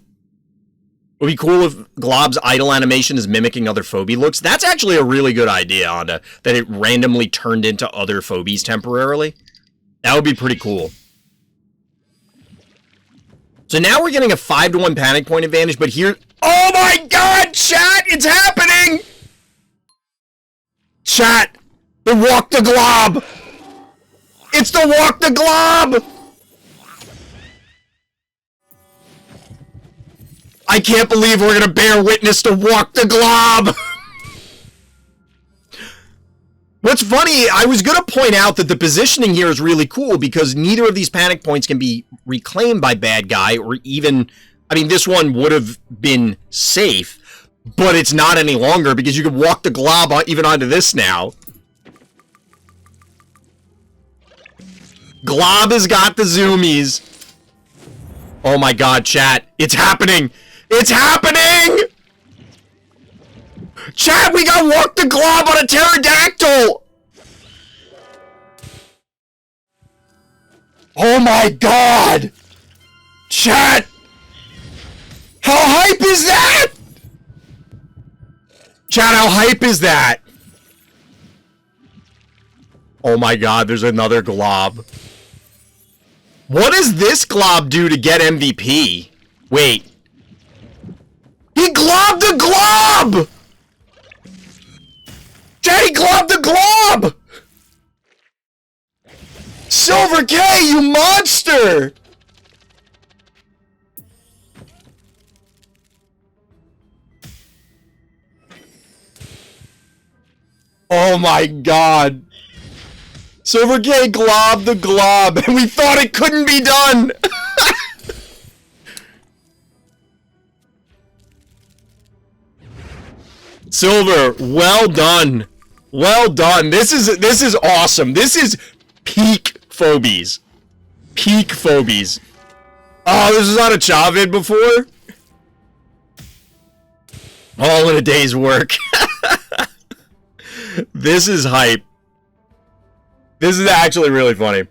It would be cool if Glob's idle animation is mimicking other Phobie looks. That's actually a really good idea, Honda, that it randomly turned into other Phobies temporarily. That would be pretty cool. So now we're getting a 5-to-1 panic point advantage, but here... oh my god, chat! It's happening! Chat! The Walk the Glob! It's the Walk the Glob! I can't believe we're gonna bear witness to Walk the Glob! What's funny, I was gonna point out that the positioning here is really cool because neither of these panic points can be reclaimed by bad guy or even... I mean, this one would have been safe, but it's not any longer because you can Walk the Glob even onto this now. Glob has got the zoomies. Oh my god, chat. It's happening! It's happening! Chat, we got Walk the Glob on a pterodactyl! Oh my god! Chat! How hype is that? Chat, how hype is that? Oh my god, there's another Glob. What does this Glob do to get MVP? Wait. He globbed the Glob! Chat, he globbed the Glob! SilverK, you monster! Oh my god. SilverK globbed the Glob, and we thought it couldn't be done! Silver, well done. Well done. This is awesome. This is peak Phobies. Peak Phobies. Oh, this was on a Chavid before? All in a day's work. This is hype. This is actually really funny.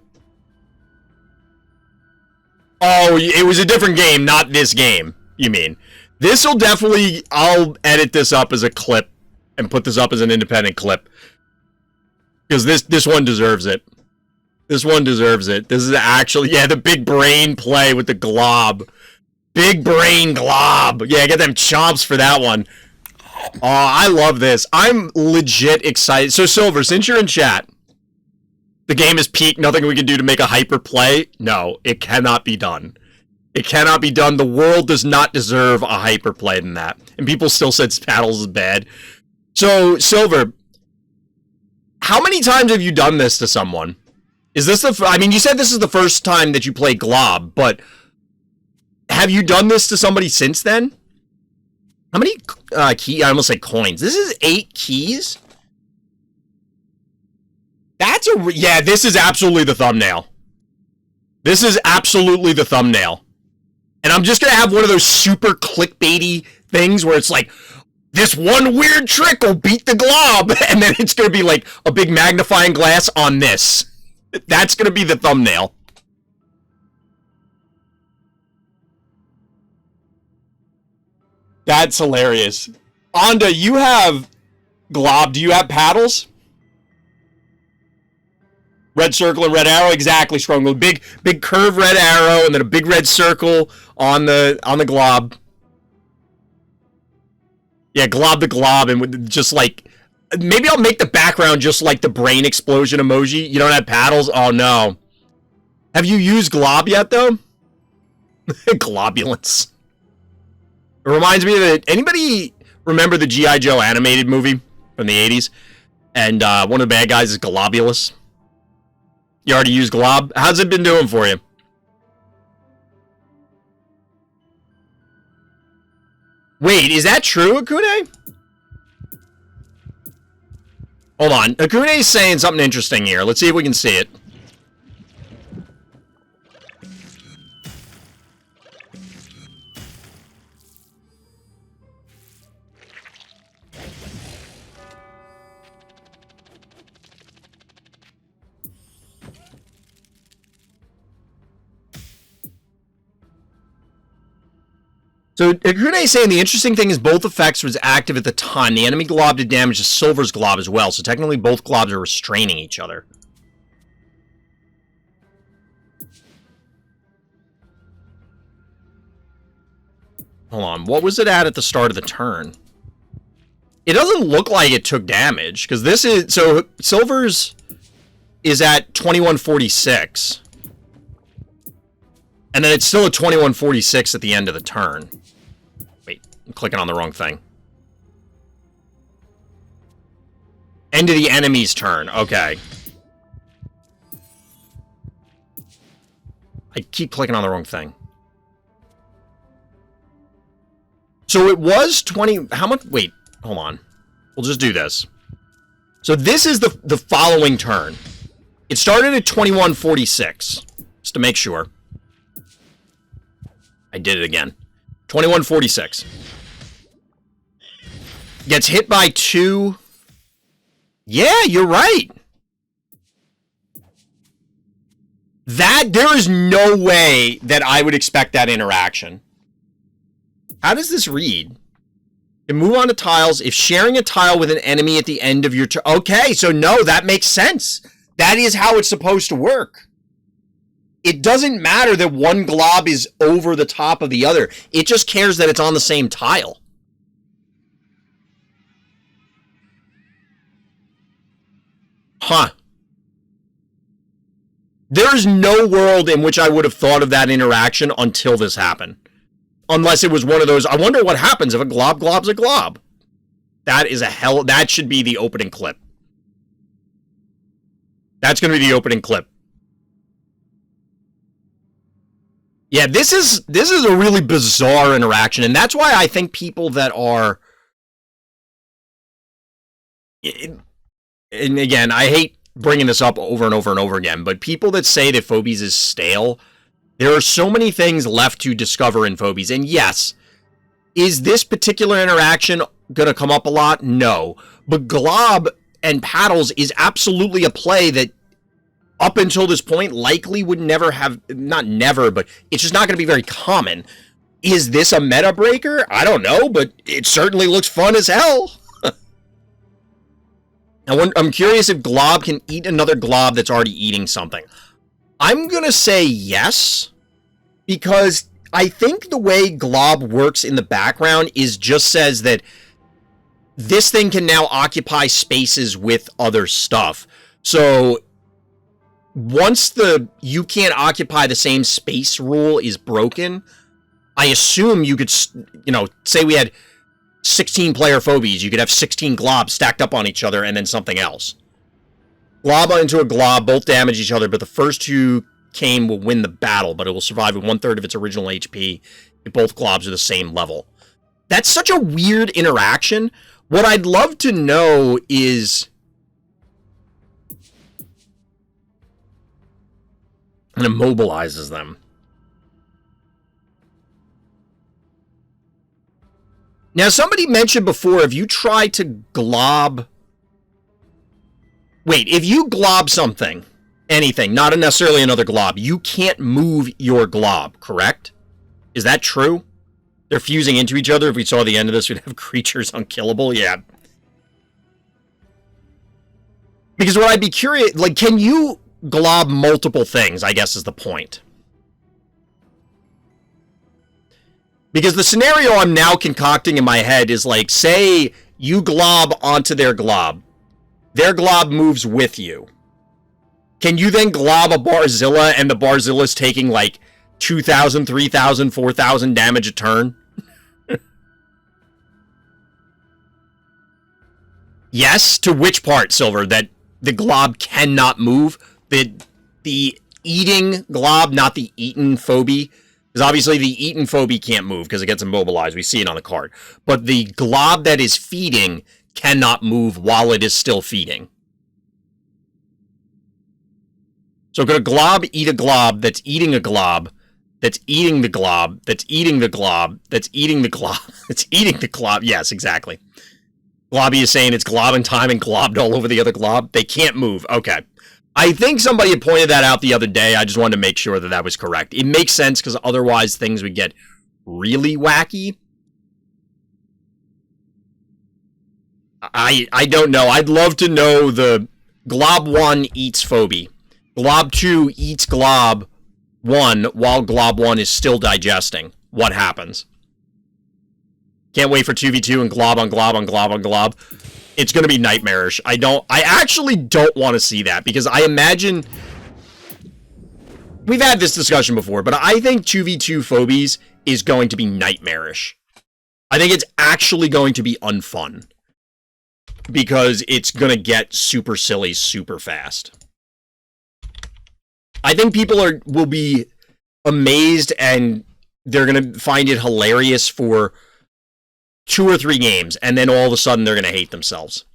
Oh, it was a different game, not this game, you mean. This'll definitely... I'll edit this up as a clip and put this up as an independent clip. Because this one deserves it. This one deserves it. This is actually... yeah, the big brain play with the Glob. Big brain Glob. Yeah, get them chomps for that one. Oh, I love this. I'm legit excited. So, Silver, since you're in chat, the game is peaked. Nothing we can do to make a hyper play. No, it cannot be done. It cannot be done. The world does not deserve a hyper play than that. And people still said Paddles is bad. So, Silver, how many times have you done this to someone? Is this the... I mean, you said this is the first time that you play Glob, but have you done this to somebody since then? How many keys? I almost said coins. This is 8 keys? That's a... Yeah, this is absolutely the thumbnail. This is absolutely the thumbnail. And I'm just going to have one of those super clickbaity things where it's like, this one weird trick will beat the Glob. And then it's going to be like a big magnifying glass on this. That's going to be the thumbnail. That's hilarious. Onda, you have Glob. Do you have paddles? Red circle and red arrow, exactly, Strong. Big curved red arrow and then a big red circle on the Glob. Yeah, Glob the Glob, and just like, maybe I'll make the background just like the brain explosion emoji. You don't have paddles? Oh no. Have you used Glob yet though? Globulance. It reminds me that anybody remember the G.I. Joe animated movie from the 80s? And one of the bad guys is Globulus. You already used Glob? How's it been doing for you? Wait, is that true, Akune? Hold on. Akune's saying something interesting here. Let's see if we can see it. So, Akune is saying the interesting thing is both effects was active at the time. The enemy Glob did damage to Silver's Glob as well, so technically both Globs are restraining each other. Hold on, what was it at the start of the turn? It doesn't look like it took damage, because this is... So, Silver's is at 2146. And then it's still at 2146 at the end of the turn. Wait, I'm clicking on the wrong thing. End of the enemy's turn. Okay. I keep clicking on the wrong thing. So it was 20... How much... Wait, hold on. We'll just do this. So this is the following turn. It started at 2146. Just to make sure. I did it again. 2146. Gets hit by 2. Yeah, you're right. There is no way that I would expect that interaction. How does this read? You move on to tiles. If sharing a tile with an enemy at the end of your turn. Okay, so no, that makes sense. That is how it's supposed to work. It doesn't matter that one Glob is over the top of the other. It just cares that it's on the same tile. Huh. There's no world in which I would have thought of that interaction until this happened. Unless it was one of those, I wonder what happens if a Glob globs a Glob. That is that should be the opening clip. That's going to be the opening clip. Yeah, this is a really bizarre interaction, and that's why I think people that are... And again, I hate bringing this up over and over and over again, but people that say that Phobies is stale, there are so many things left to discover in Phobies. And yes, is this particular interaction going to come up a lot? No. But Glob and Paddles is absolutely a play that up until this point likely would never have, not never, but it's just not going to be very common. Is this a meta breaker? I don't know, but it certainly looks fun as hell. I'm curious if Glob can eat another Glob that's already eating something. I'm going to say yes, because I think the way Glob works in the background is just says that this thing can now occupy spaces with other stuff. So once the you can't occupy the same space rule is broken, I assume you could, you know, say we had 16 player Phobies, you could have 16 globs stacked up on each other and then something else. Glob into a glob, both damage each other, but the first two came will win the battle, but it will survive with 1/3 of its original HP if both globs are the same level. That's such a weird interaction. What I'd love to know is... and immobilizes them. Now, somebody mentioned before, if you try to glob... wait, if you glob something, anything, not necessarily another glob, you can't move your glob, correct? Is that true? They're fusing into each other. If we saw the end of this, we'd have creatures unkillable. Yeah. Because what I'd be curious, like, can you glob multiple things, I guess is the point. Because the scenario I'm now concocting in my head is like, say you glob onto their glob. Their glob moves with you. Can you then glob a Barzilla and the Barzilla's taking like 2,000, 3,000, 4,000 damage a turn? Yes? To which part, Silver? That the glob cannot move? The eating glob, not the eaten phobie? Because obviously the eaten phobie can't move because it gets immobilized. We see it on the card. But the glob that is feeding cannot move while it is still feeding. So could a glob eat a glob that's eating a glob that's eating the glob that's eating the glob that's eating the glob that's eating the glob? Yes, exactly. Globby is saying it's globbing time and globbed all over the other glob. They can't move. Okay. I think somebody had pointed that out the other day. I just wanted to make sure that that was correct. It makes sense because otherwise things would get really wacky. I don't know. I'd love to know the Glob 1 eats Phobie. Glob 2 eats Glob 1 while Glob 1 is still digesting. What happens? Can't wait for 2v2 and glob on glob on glob on glob. It's going to be nightmarish. I actually don't want to see that because I imagine... we've had this discussion before, but I think 2v2 Phobies is going to be nightmarish. I think it's actually going to be unfun. Because it's going to get super silly super fast. I think people will be amazed and they're going to find it hilarious for 2 or 3 games, and then all of a sudden they're going to hate themselves.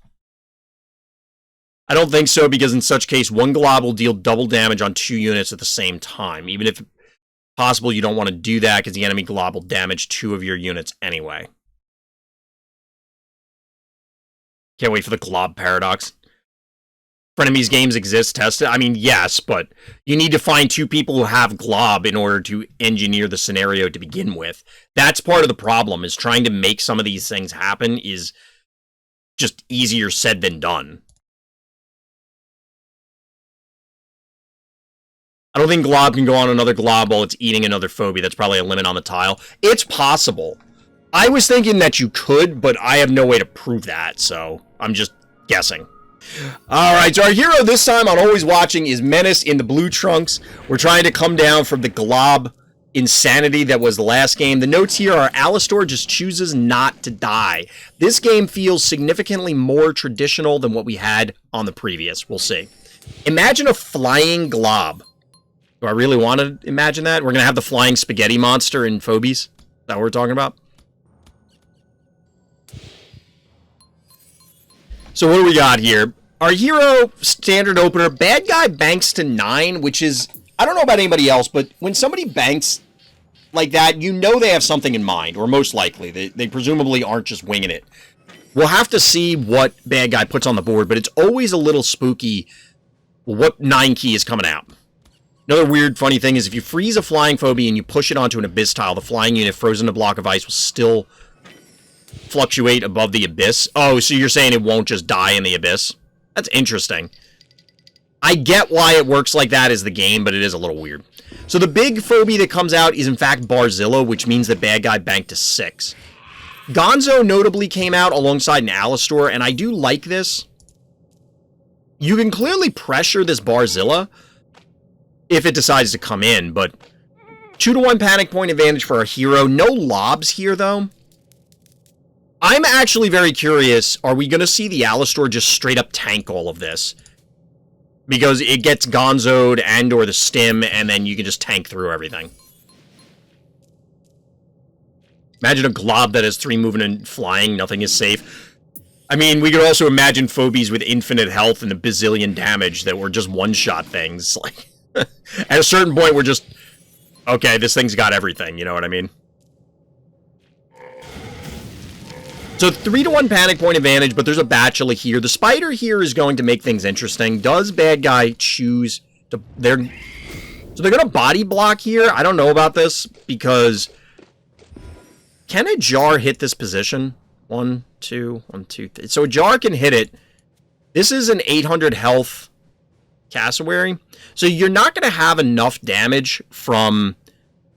I don't think so, because in such case, one glob will deal double damage on 2 units at the same time. Even if possible, you don't want to do that, because the enemy glob will damage 2 of your units anyway. Can't wait for the glob paradox. Frenemies games exist, test it. I mean, yes, but you need to find 2 people who have glob in order to engineer the scenario to begin with. That's part of the problem, is trying to make some of these things happen is just easier said than done. I don't think glob can go on another glob while it's eating another phobie. That's probably a limit on the tile. It's possible. I was thinking that you could, but I have no way to prove that, so I'm just guessing. Alright, so our hero this time on Always Watching is Menace in the blue trunks. We're trying to come down from the glob insanity that was the last game. The notes here are Alistor just chooses not to die. This game feels significantly more traditional than what we had on the previous. We'll see. Imagine a flying glob. Do I really want to imagine that? We're going to have the flying spaghetti monster in Phobies? Is that what we're talking about? So what do we got here? Our hero, standard opener, bad guy banks to 9, which is, I don't know about anybody else, but when somebody banks like that, you know they have something in mind, or most likely. They presumably aren't just winging it. We'll have to see what bad guy puts on the board, but it's always a little spooky what 9 key is coming out. Another weird, funny thing is if you freeze a flying phobie and you push it onto an abyss tile, the flying unit frozen in a block of ice will still fluctuate above the abyss. Oh, so you're saying it won't just die in the abyss? That's interesting. I get why it works like that as the game, but it is a little weird. So the big phobie that comes out is in fact Barzilla, which means that bad guy banked to 6. Gonzo notably came out alongside an Alistor, and I do like this. You can clearly pressure this Barzilla if it decides to come in, but 2-to-1 panic point advantage for our hero. No lobs here, though. I'm actually very curious, are we going to see the Alistor just straight up tank all of this? Because it gets Gonzo'd and or the stim, and then you can just tank through everything. Imagine a glob that has 3 moving and flying, nothing is safe. I mean, we could also imagine Phobies with infinite health and a bazillion damage that were just one-shot things. Like, at a certain point, we're just... Okay, this thing's got everything, you know what I mean? So 3-to-1 panic point advantage, but there's a Bachelor here. The Spider here is going to make things interesting. Does bad guy choose to... So they're going to body block here. I don't know about this, because... Can a Jar hit this position? 1, 2, 1, 2, 3. So a Jar can hit it. This is an 800 health Cassowary. So you're not going to have enough damage from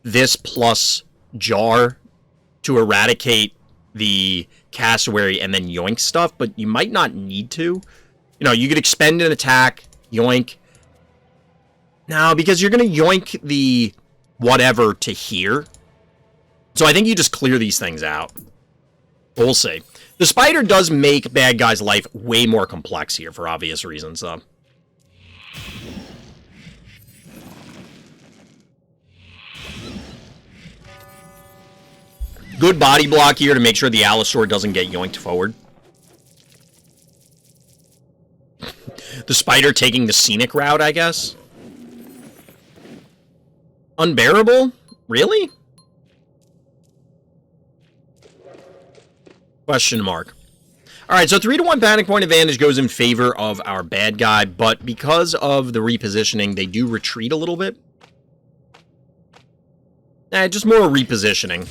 this plus Jar to eradicate the Cassowary and then yoink stuff, but you might not need to. You know, you could expend an attack, yoink. No, because you're going to yoink the whatever to here. So I think you just clear these things out. We'll see. The Spider does make bad guy's life way more complex here for obvious reasons, though. Good body block here to make sure the Alistor doesn't get yoinked forward. The Spider taking the scenic route, I guess. Unbearable? Really? Question mark. Alright, so 3-to-1 panic point advantage goes in favor of our bad guy, but because of the repositioning, they do retreat a little bit. Just more repositioning.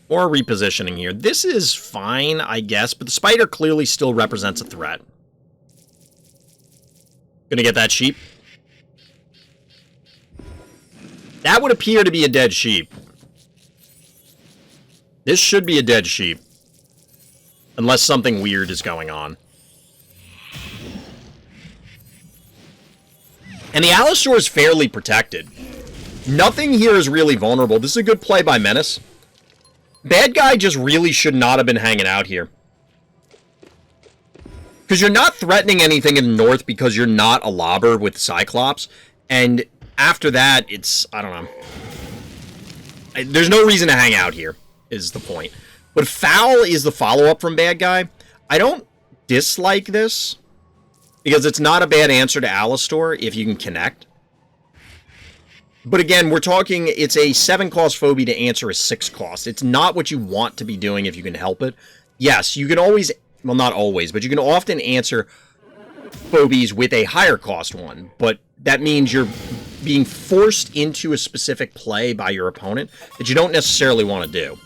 More repositioning here. This is fine, I guess, but the Spider clearly still represents a threat. Gonna get that sheep. That would appear to be a dead sheep. This should be a dead sheep. Unless something weird is going on. And the Alistor is fairly protected. Nothing here is really vulnerable. This is a good play by Menace. Bad guy just really should not have been hanging out here. Because you're not threatening anything in the north because you're not a lobber with Cyclops. And after that, it's... I don't know. There's no reason to hang out here, is the point. But Foul is the follow-up from bad guy. I don't dislike this. Because it's not a bad answer to Alistor if you can connect. But again, we're talking, it's a 7-cost Phobie to answer a 6-cost. It's not what you want to be doing if you can help it. Yes, you can always, well, not always, but you can often answer Phobies with a higher cost one. But that means you're being forced into a specific play by your opponent that you don't necessarily want to do.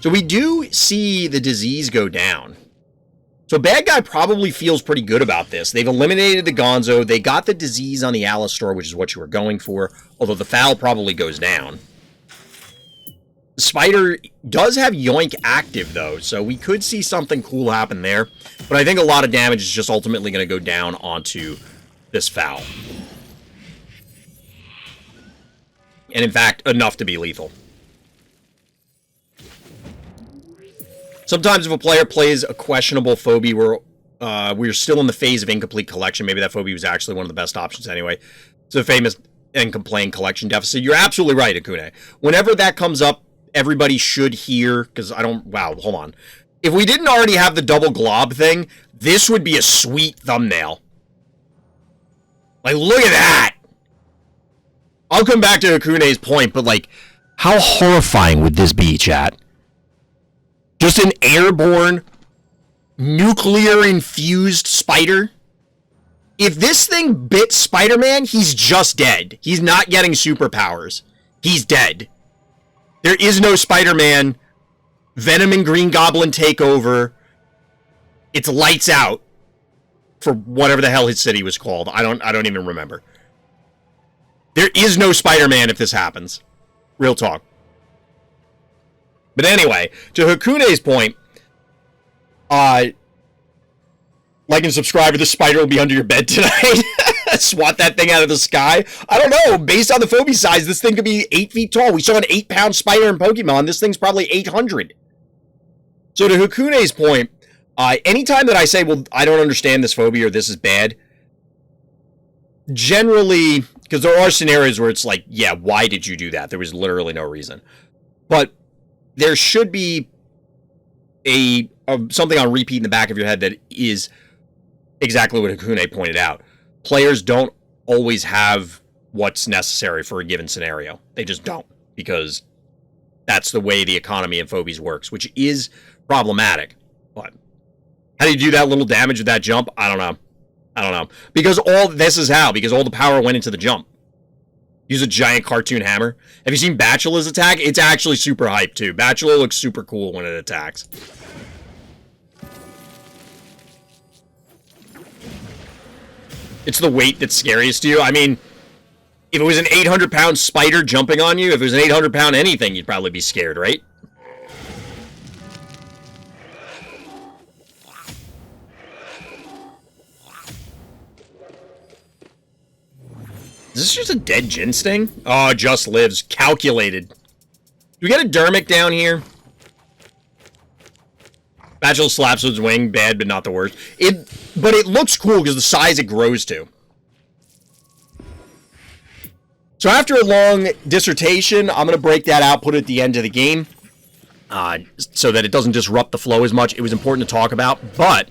So we do see the disease go down. So bad guy probably feels pretty good about this. They've eliminated the Gonzo. They got the disease on the Alistor, which is what you were going for. Although the Foul probably goes down. The Spider does have Yoink active, though. So we could see something cool happen there. But I think a lot of damage is just ultimately going to go down onto this Foul. And in fact, enough to be lethal. Sometimes if a player plays a questionable Phobie, we're still in the phase of incomplete collection. Maybe that Phobie was actually one of the best options anyway. It's a famous and complain collection deficit. You're absolutely right, Akune. Whenever that comes up, everybody should hear, because I don't... Wow, hold on. If we didn't already have the double glob thing, this would be a sweet thumbnail. Like, look at that! I'll come back to Akune's point, but, like, how horrifying would this be, chat? Just an airborne, nuclear-infused spider? If this thing bit Spider-Man, he's just dead. He's not getting superpowers. He's dead. There is no Spider-Man. Venom and Green Goblin take over. It's lights out. For whatever the hell his city was called. I don't even remember. There is no Spider-Man if this happens. Real talk. But anyway, to Hakune's point, like and subscribe, or the spider will be under your bed tonight. Swat that thing out of the sky. I don't know. Based on the phobia size, this thing could be 8 feet tall. We saw an 8-pound spider in Pokemon. This thing's probably 800. So to Hakune's point, anytime that I say, well, I don't understand this phobia or this is bad, generally, because there are scenarios where it's like, yeah, why did you do that? There was literally no reason. But there should be something on repeat in the back of your head that is exactly what Hakune pointed out. Players don't always have what's necessary for a given scenario. They just don't, because that's the way the economy in Phobies works, which is problematic. But how do you do that little damage with that jump? I don't know. Because all the power went into the jump. Use a giant cartoon hammer. Have you seen Bachelor's attack? It's actually super hype too. Bachelor looks super cool when it attacks. It's the weight that's scariest to you. I mean, if it was an 800-pound spider jumping on you, if it was an 800-pound anything, you'd probably be scared, right? Is this just a dead Jin sting? Oh, just lives. Calculated. Do we get a Dermic down here? Bachelor slaps with his wing. Bad, but not the worst. But it looks cool because the size it grows to. So after a long dissertation, I'm going to break that out, put it at the end of the game. So that it doesn't disrupt the flow as much. It was important to talk about. But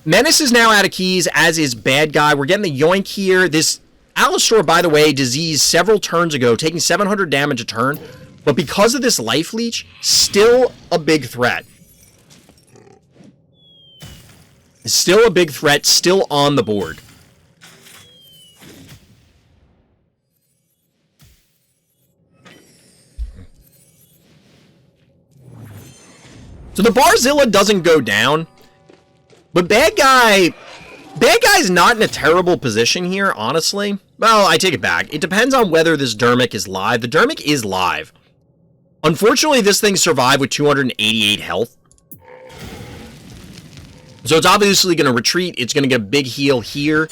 Menace is now out of keys, as is Bad Guy. We're getting the Yoink here. This Alistar, by the way, diseased several turns ago, taking 700 damage a turn. But because of this Life Leech, still a big threat. Still a big threat, still on the board. So the Barzilla doesn't go down, but Bad Guy's not in a terrible position here, honestly. Well, I take it back. It depends on whether this Dermic is live. The Dermic is live. Unfortunately, this thing survived with 288 health. So it's obviously going to retreat. It's going to get a big heal here.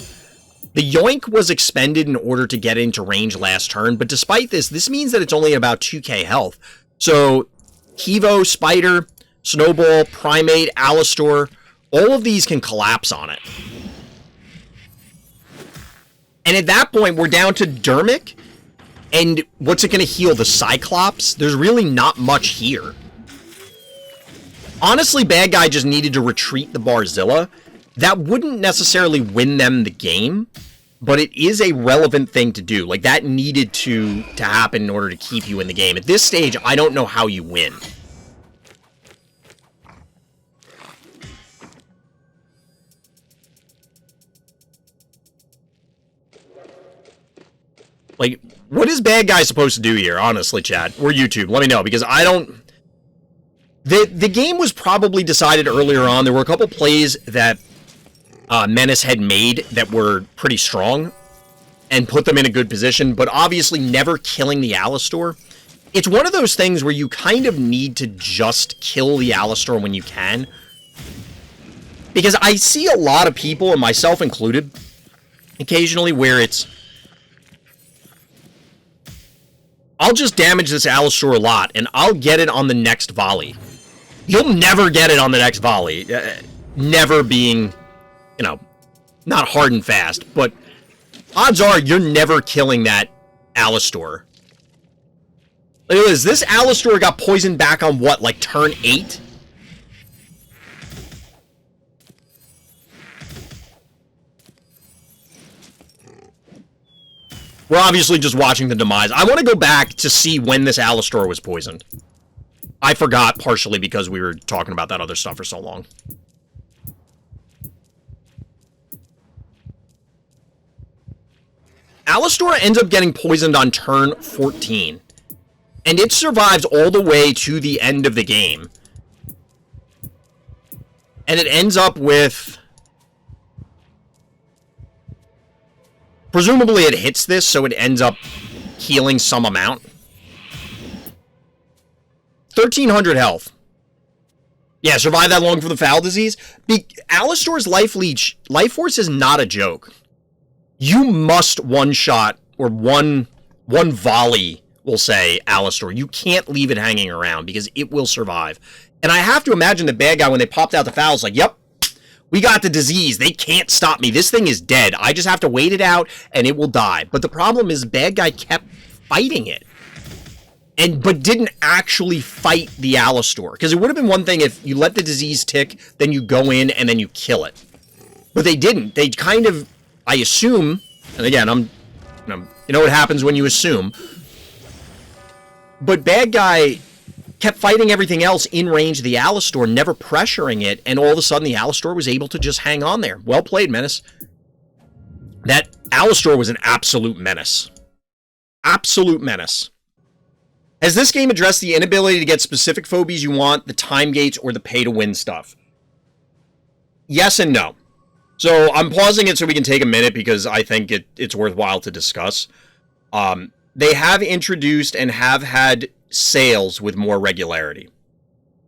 The Yoink was expended in order to get into range last turn, but despite this means that it's only about 2k health. So Hevo, Spider, Snowball, Primate, Alistar, all of these can collapse on it. And at that point, we're down to Dermic, and what's it going to heal? The Cyclops? There's really not much here. Honestly, Bad Guy just needed to retreat the Barzilla. That wouldn't necessarily win them the game, but it is a relevant thing to do. Like, that needed to happen in order to keep you in the game. At this stage, I don't know how you win. Like, what is Bad Guy supposed to do here, honestly, chat? Or YouTube, let me know, because I don't... The game was probably decided earlier on. There were a couple plays that Menace had made that were pretty strong and put them in a good position, but obviously never killing the Alistar. It's one of those things where you kind of need to just kill the Alistar when you can. Because I see a lot of people, and myself included, occasionally where it's... I'll just damage this Alistar a lot, and I'll get it on the next volley. You'll never get it on the next volley. Never being, you know, not hard and fast, but odds are you're never killing that Alistar. Look at this. This Alistar got poisoned back on what, like turn 8? We're obviously just watching the demise. I want to go back to see when this Alistar was poisoned. I forgot, partially because we were talking about that other stuff for so long. Alistar ends up getting poisoned on turn 14. And it survives all the way to the end of the game. And it ends up with... Presumably it hits this, so it ends up healing some amount. 1,300 health. Yeah, survive that long from the foul disease. Alistor's life force is not a joke. You must one-shot or one volley, we'll say, Alistor. You can't leave it hanging around because it will survive. And I have to imagine the bad guy, when they popped out the fouls, like, yep, we got the disease. They can't stop me. This thing is dead. I just have to wait it out, and it will die. But the problem is the bad guy kept fighting it. But didn't actually fight the Alistor. Because it would have been one thing if you let the disease tick, then you go in, and then you kill it. But they didn't. They kind of, I assume, and again, you know what happens when you assume. But bad guy kept fighting everything else in range of the Alistor, never pressuring it, and all of a sudden the Alistor was able to just hang on there. Well played, Menace. That Alistor was an absolute menace. Absolute menace. Has this game addressed the inability to get specific phobies you want, the time gates, or the pay-to-win stuff? Yes and no. So I'm pausing it so we can take a minute because I think it's worthwhile to discuss. They have introduced and have had sales with more regularity.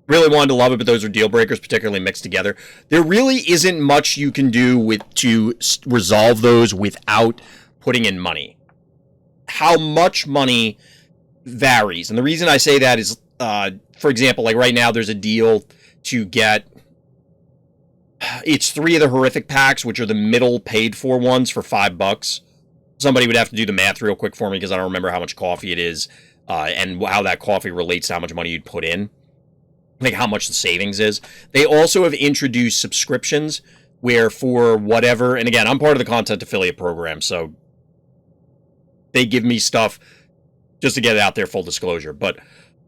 Really wanted to love it, but those are deal breakers, particularly mixed together. There really isn't much you can do to resolve those without putting in money. How much money varies. And the reason I say that is, for example, like right now there's a deal to get, it's 3 of the horrific packs, which are the middle paid for ones for $5. Somebody would have to do the math real quick for me because I don't remember how much coffee it is and how that coffee relates to how much money you'd put in. Like how much the savings is. They also have introduced subscriptions where for whatever, and again, I'm part of the content affiliate program, so they give me stuff just to get it out there, full disclosure. But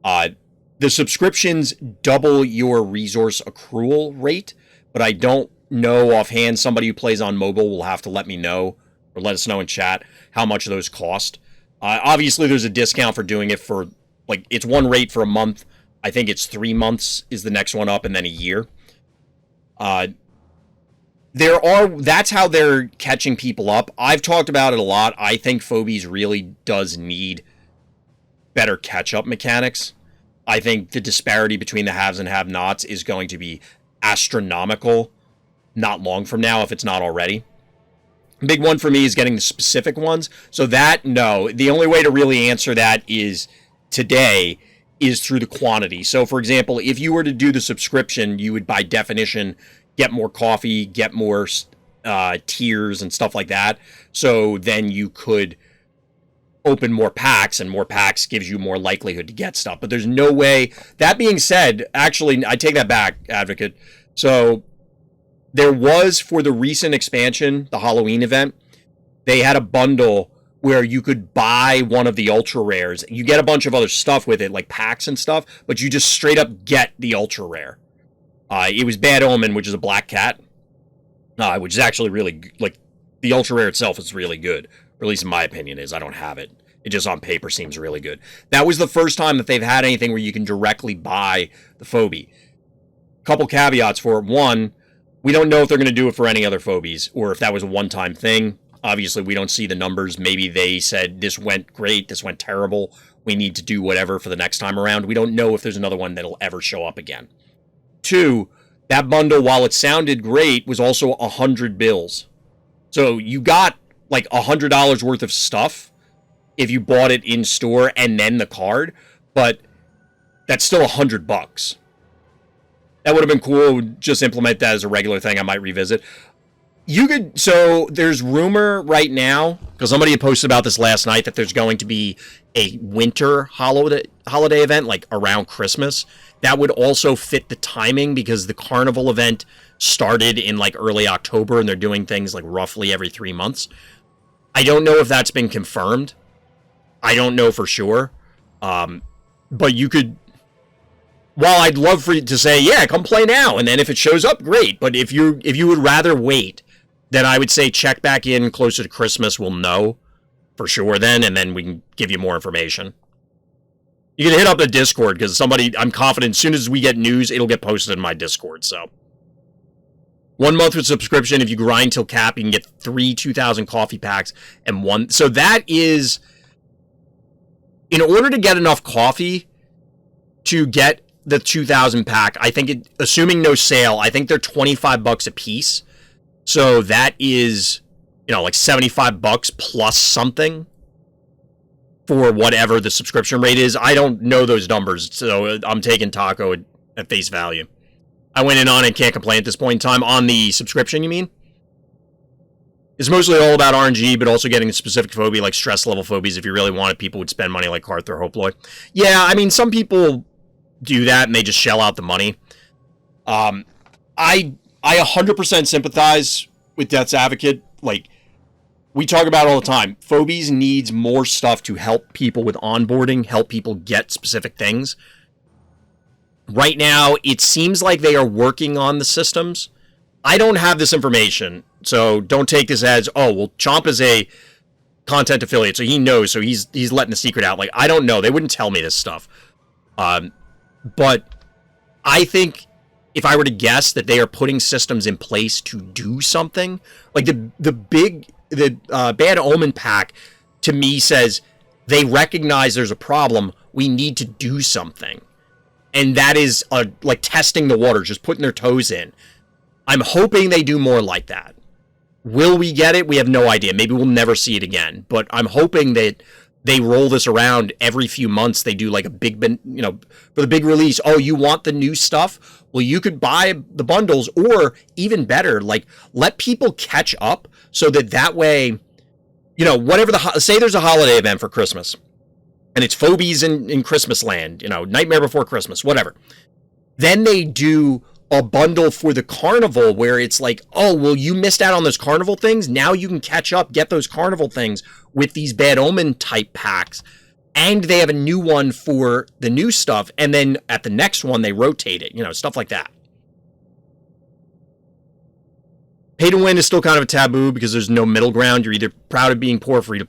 the subscriptions double your resource accrual rate, but I don't know offhand. Somebody who plays on mobile will have to let me know, or let us know in chat, how much those cost. Obviously, there's a discount for doing it for, like, it's one rate for a month. I think it's 3 months is the next one up, and then a year. That's how they're catching people up. I've talked about it a lot. I think Phobies really does need better catch-up mechanics. I think the disparity between the haves and have-nots is going to be astronomical not long from now, if it's not already. Big one for me is getting the specific ones. So that, no. The only way to really answer that is today is through the quantity. So, for example, if you were to do the subscription, you would, by definition, get more coffee, get more tiers and stuff like that. So then you could open more packs, and more packs gives you more likelihood to get stuff. But there's no way. That being said, actually, I take that back, Advocate. So there was, for the recent expansion, the Halloween event, they had a bundle where you could buy one of the ultra rares. You get a bunch of other stuff with it, like packs and stuff, but you just straight up get the ultra rare. It was Bad Omen, which is a black cat, which is actually really, like, the ultra rare itself is really good. Or at least in my opinion is. I don't have it. It just on paper seems really good. That was the first time that they've had anything where you can directly buy the Phobie. Couple caveats for it. One, we don't know if they're going to do it for any other Phobies, or if that was a one-time thing. Obviously, we don't see the numbers. Maybe they said, this went great, this went terrible, we need to do whatever for the next time around. We don't know if there's another one that'll ever show up again. Two, that bundle, while it sounded great, was also 100 bills. So you got like $100 worth of stuff if you bought it in store and then the card, but that's still $100. That would have been cool. Just implement that as a regular thing. I might revisit. You could, so there's rumor right now, because somebody had posted about this last night, that there's going to be a winter holiday event, like around Christmas. That would also fit the timing, because the carnival event started in like early October, and they're doing things like roughly every 3 months. I don't know if that's been confirmed. I don't know for sure. But you could, while I'd love for you to say, yeah, come play now, and then if it shows up, great. But if you would rather wait, then I would say check back in closer to Christmas. We'll know for sure then, and then we can give you more information. You can hit up the Discord, because I'm confident as soon as we get news, it'll get posted in my Discord. So 1 month with subscription. If you grind till cap, you can get 3 2,000 coffee packs and one. So that is, in order to get enough coffee, to get the 2,000 pack. I think, assuming no sale, I think they're $25 a piece. So that is, like $75 plus something for whatever the subscription rate is. I don't know those numbers, so I'm taking Taco at face value. I went in on it and can't complain at this point in time. On the subscription, you mean? It's mostly all about RNG, but also getting a specific phobia, like stress level phobies. If you really wanted, people would spend money like Carther or Hoploy. Yeah, I mean, some people do that and they just shell out the money. I 100% sympathize with Death's Advocate. Like, we talk about it all the time. Phobies needs more stuff to help people with onboarding, help people get specific things. Right now, it seems like they are working on the systems. I don't have this information, so don't take this as, oh, well, Chomp is a content affiliate, so he knows, so he's letting the secret out. Like, I don't know. They wouldn't tell me this stuff. But I think if I were to guess that they are putting systems in place to do something, like the Bad Omen pack, to me, says they recognize there's a problem. We need to do something. And that is like testing the water, just putting their toes in. I'm hoping they do more like that. Will we get it? We have no idea. Maybe we'll never see it again. But I'm hoping that they roll this around every few months. They do like a big, for the big release. Oh, you want the new stuff? Well, you could buy the bundles, or even better, like let people catch up so that way, whatever say there's a holiday event for Christmas and it's Phobies in Christmas Land, Nightmare Before Christmas, whatever. Then they do a bundle for the carnival where it's like, oh, well, you missed out on those carnival things. Now you can catch up, get those carnival things with these Bad Omen type packs. And they have a new one for the new stuff. And then at the next one, they rotate it, stuff like that. Pay to win is still kind of a taboo because there's no middle ground. You're either proud of being poor, free to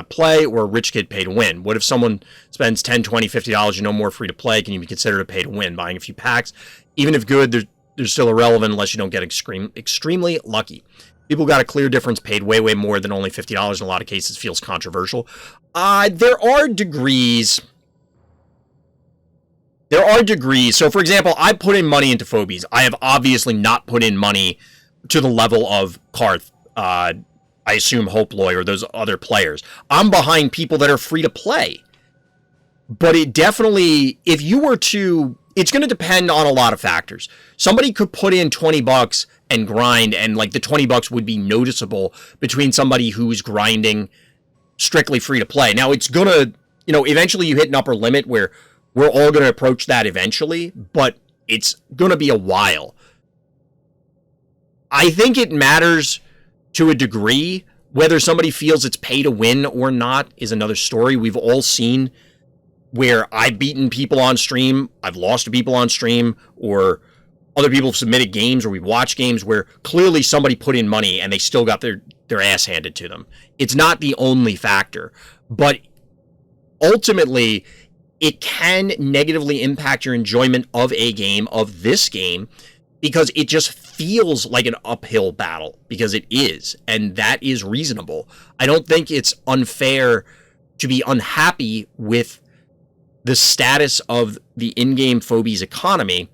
play, or a rich kid pay to win. What if someone spends $10, $20, $50, more free to play? Can you be considered a pay to win? Buying a few packs, even if good, they're still irrelevant unless you don't get extremely lucky. People got a clear difference, paid way, way more than only $50 in a lot of cases, feels controversial. There are degrees. So, for example, I put in money into Phobies. I have obviously not put in money to the level of Karth, I assume Hoploy, or those other players. I'm behind people that are free to play. But it definitely, if you were to, it's going to depend on a lot of factors. Somebody could put in $20 and grind, and like the $20 would be noticeable between somebody who's grinding strictly free to play. Now it's going to, eventually you hit an upper limit where we're all going to approach that eventually, but it's going to be a while. I think it matters to a degree. Whether somebody feels it's pay to win or not is another story. We've all seen where I've beaten people on stream, I've lost to people on stream, or other people have submitted games, or we've watched games where clearly somebody put in money and they still got their ass handed to them. It's not the only factor, but ultimately it can negatively impact your enjoyment of a game, of this game, because it just feels like an uphill battle, because it is, and that is reasonable. I don't think it's unfair to be unhappy with the status of the in-game Phobies economy,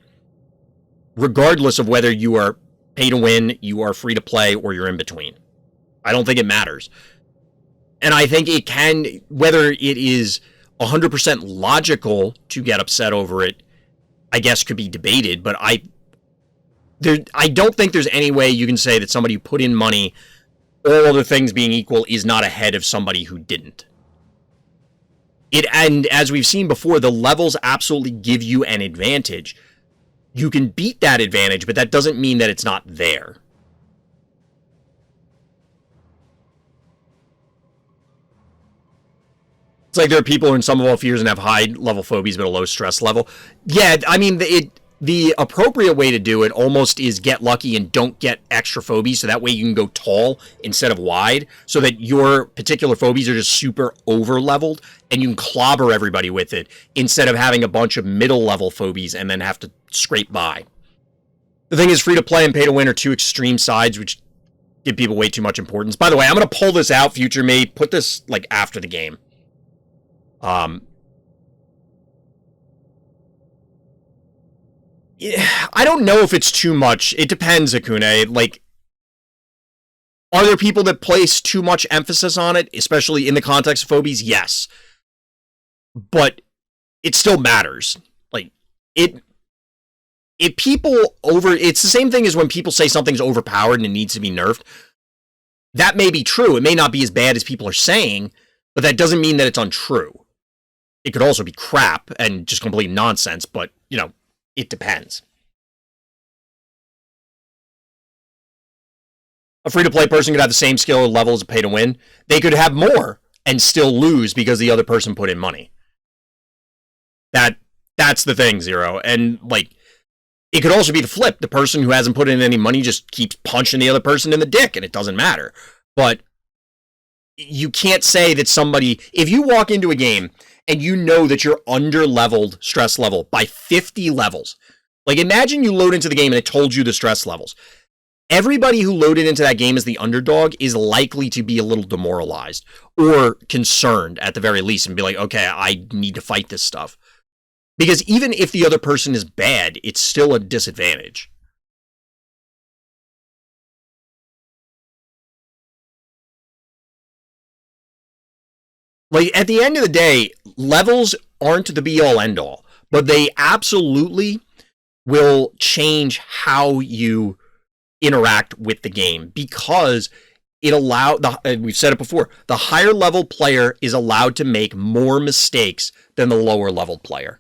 regardless of whether you are pay to win, you are free to play, or you're in between. I don't think it matters. And I think it can, whether it is 100% logical to get upset over it, I guess could be debated, but I don't think there's any way you can say that somebody who put in money, all other things being equal, is not ahead of somebody who didn't. And as we've seen before, the levels absolutely give you an advantage. You can beat that advantage, but that doesn't mean that it's not there. It's like there are people who are in some of fears and have high level phobies but a low stress level. Yeah, I mean, the appropriate way to do it almost is get lucky and don't get extra phobies, so that way you can go tall instead of wide, so that your particular phobies are just super over leveled and you can clobber everybody with it instead of having a bunch of middle level phobies and then have to scrape by. The thing is, free to play and pay to win are two extreme sides which give people way too much importance. By the way, I'm going to pull this out, future me, put this like after the game. I don't know if it's too much. It depends, Akune. Like, are there people that place too much emphasis on it, especially in the context of Phobies? Yes. But it still matters. Like, if people it's the same thing as when people say something's overpowered and it needs to be nerfed. That may be true. It may not be as bad as people are saying, but that doesn't mean that it's untrue. It could also be crap and just complete nonsense, but, you know, it depends. A free-to-play person could have the same skill or level as a pay-to-win. They could have more and still lose because the other person put in money. That's the thing, Zero. And, like, it could also be the flip. The person who hasn't put in any money just keeps punching the other person in the dick, and it doesn't matter. But you can't say that somebody... If you walk into a game and you know that you're under-leveled stress level by 50 levels... Like, imagine you load into the game and it told you the stress levels. Everybody who loaded into that game as the underdog is likely to be a little demoralized or concerned at the very least and be like, okay, I need to fight this stuff. Because even if the other person is bad, it's still a disadvantage. Like, at the end of the day, levels aren't the be-all, end-all, but they absolutely will change how you interact with the game because it we've said it before, the higher level player is allowed to make more mistakes than the lower level player.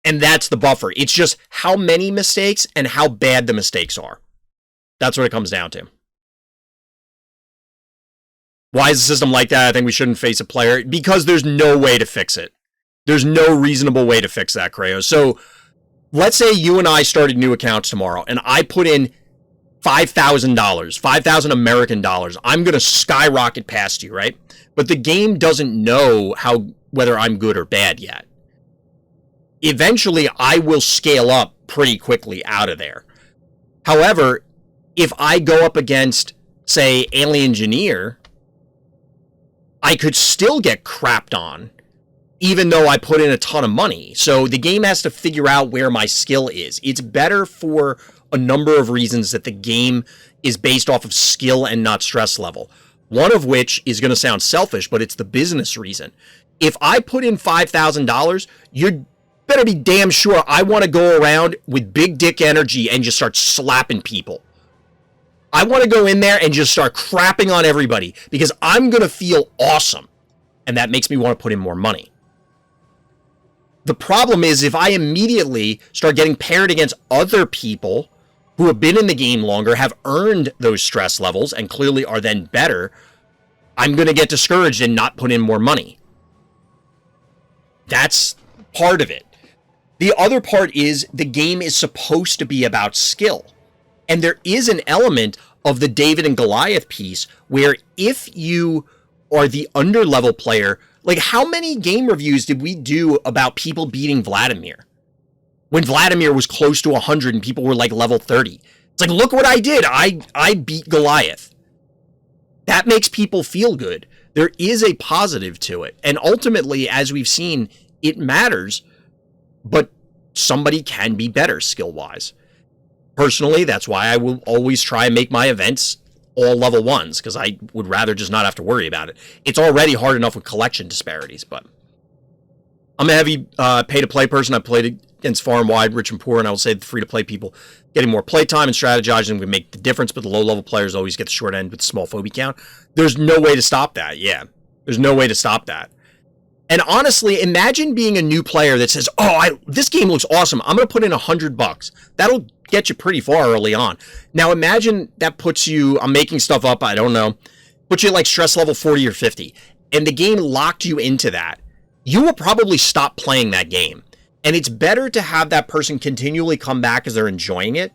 And that's the buffer. It's just how many mistakes and how bad the mistakes are. That's what it comes down to. Why is the system like that? I think we shouldn't face a player. Because there's no way to fix it. There's no reasonable way to fix that, Kratosss. So, let's say you and I started new accounts tomorrow, and I put in $5,000, 5,000 American dollars. I'm going to skyrocket past you, right? But the game doesn't know whether I'm good or bad yet. Eventually, I will scale up pretty quickly out of there. However, if I go up against, say, Alien Engineer, I could still get crapped on, even though I put in a ton of money. So the game has to figure out where my skill is. It's better for a number of reasons that the game is based off of skill and not stress level. One of which is going to sound selfish, but it's the business reason. If I put in $5,000, you're better be damn sure I want to go around with big dick energy and just start slapping people. I want to go in there and just start crapping on everybody because I'm going to feel awesome. And that makes me want to put in more money. The problem is if I immediately start getting paired against other people who have been in the game longer, have earned those stress levels, and clearly are then better, I'm going to get discouraged and not put in more money. That's part of it. The other part is the game is supposed to be about skill. And there is an element of the David and Goliath piece where if you are the under-level player, like how many game reviews did we do about people beating Vladimir? When Vladimir was close to 100 and people were like level 30. It's like, look what I did. I beat Goliath. That makes people feel good. There is a positive to it. And ultimately, as we've seen, it matters. But somebody can be better skill-wise. Personally, that's why I will always try and make my events all level 1s, because I would rather just not have to worry about it. It's already hard enough with collection disparities, but I'm a heavy pay-to-play person. I played against far and wide, rich and poor, and I will say the free-to-play people getting more playtime and strategizing would make the difference, but the low-level players always get the short end with the small phobie count. There's no way to stop that, yeah. There's no way to stop that. And honestly, imagine being a new player that says, this game looks awesome. I'm going to put in $100. That'll get you pretty far early on. Now imagine that puts you, I'm making stuff up, I don't know, puts you at like stress level 40 or 50, and the game locked you into that. You will probably stop playing that game. And it's better to have that person continually come back as they're enjoying it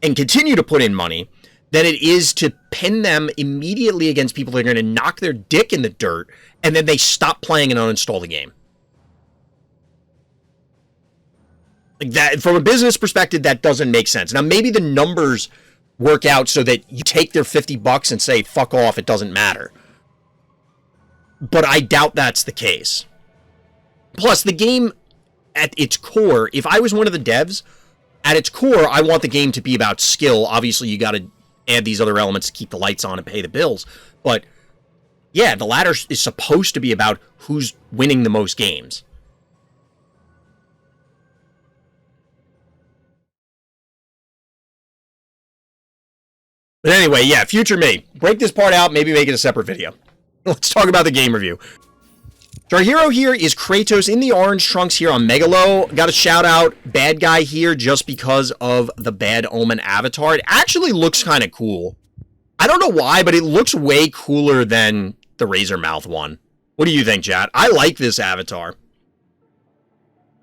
and continue to put in money than it is to pin them immediately against people that are going to knock their dick in the dirt and then they stop playing and uninstall the game. Like that, from a business perspective, that doesn't make sense. Now, maybe the numbers work out so that you take their $50 and say, fuck off, it doesn't matter. But I doubt that's the case. Plus, the game at its core, if I was one of the devs, at its core, I want the game to be about skill. Obviously, you got to add these other elements to keep the lights on and pay the bills. But yeah, the ladder is supposed to be about who's winning the most games. But anyway, yeah, future me. Break this part out, maybe make it a separate video. Let's talk about the game review. So our hero here is Kratosss in the orange trunks here on Megalo. Got a shout out, bad guy here just because of the Bad Omen avatar. It actually looks kind of cool. I don't know why, but it looks way cooler than the Razormouth one. What do you think, chat? I like this avatar.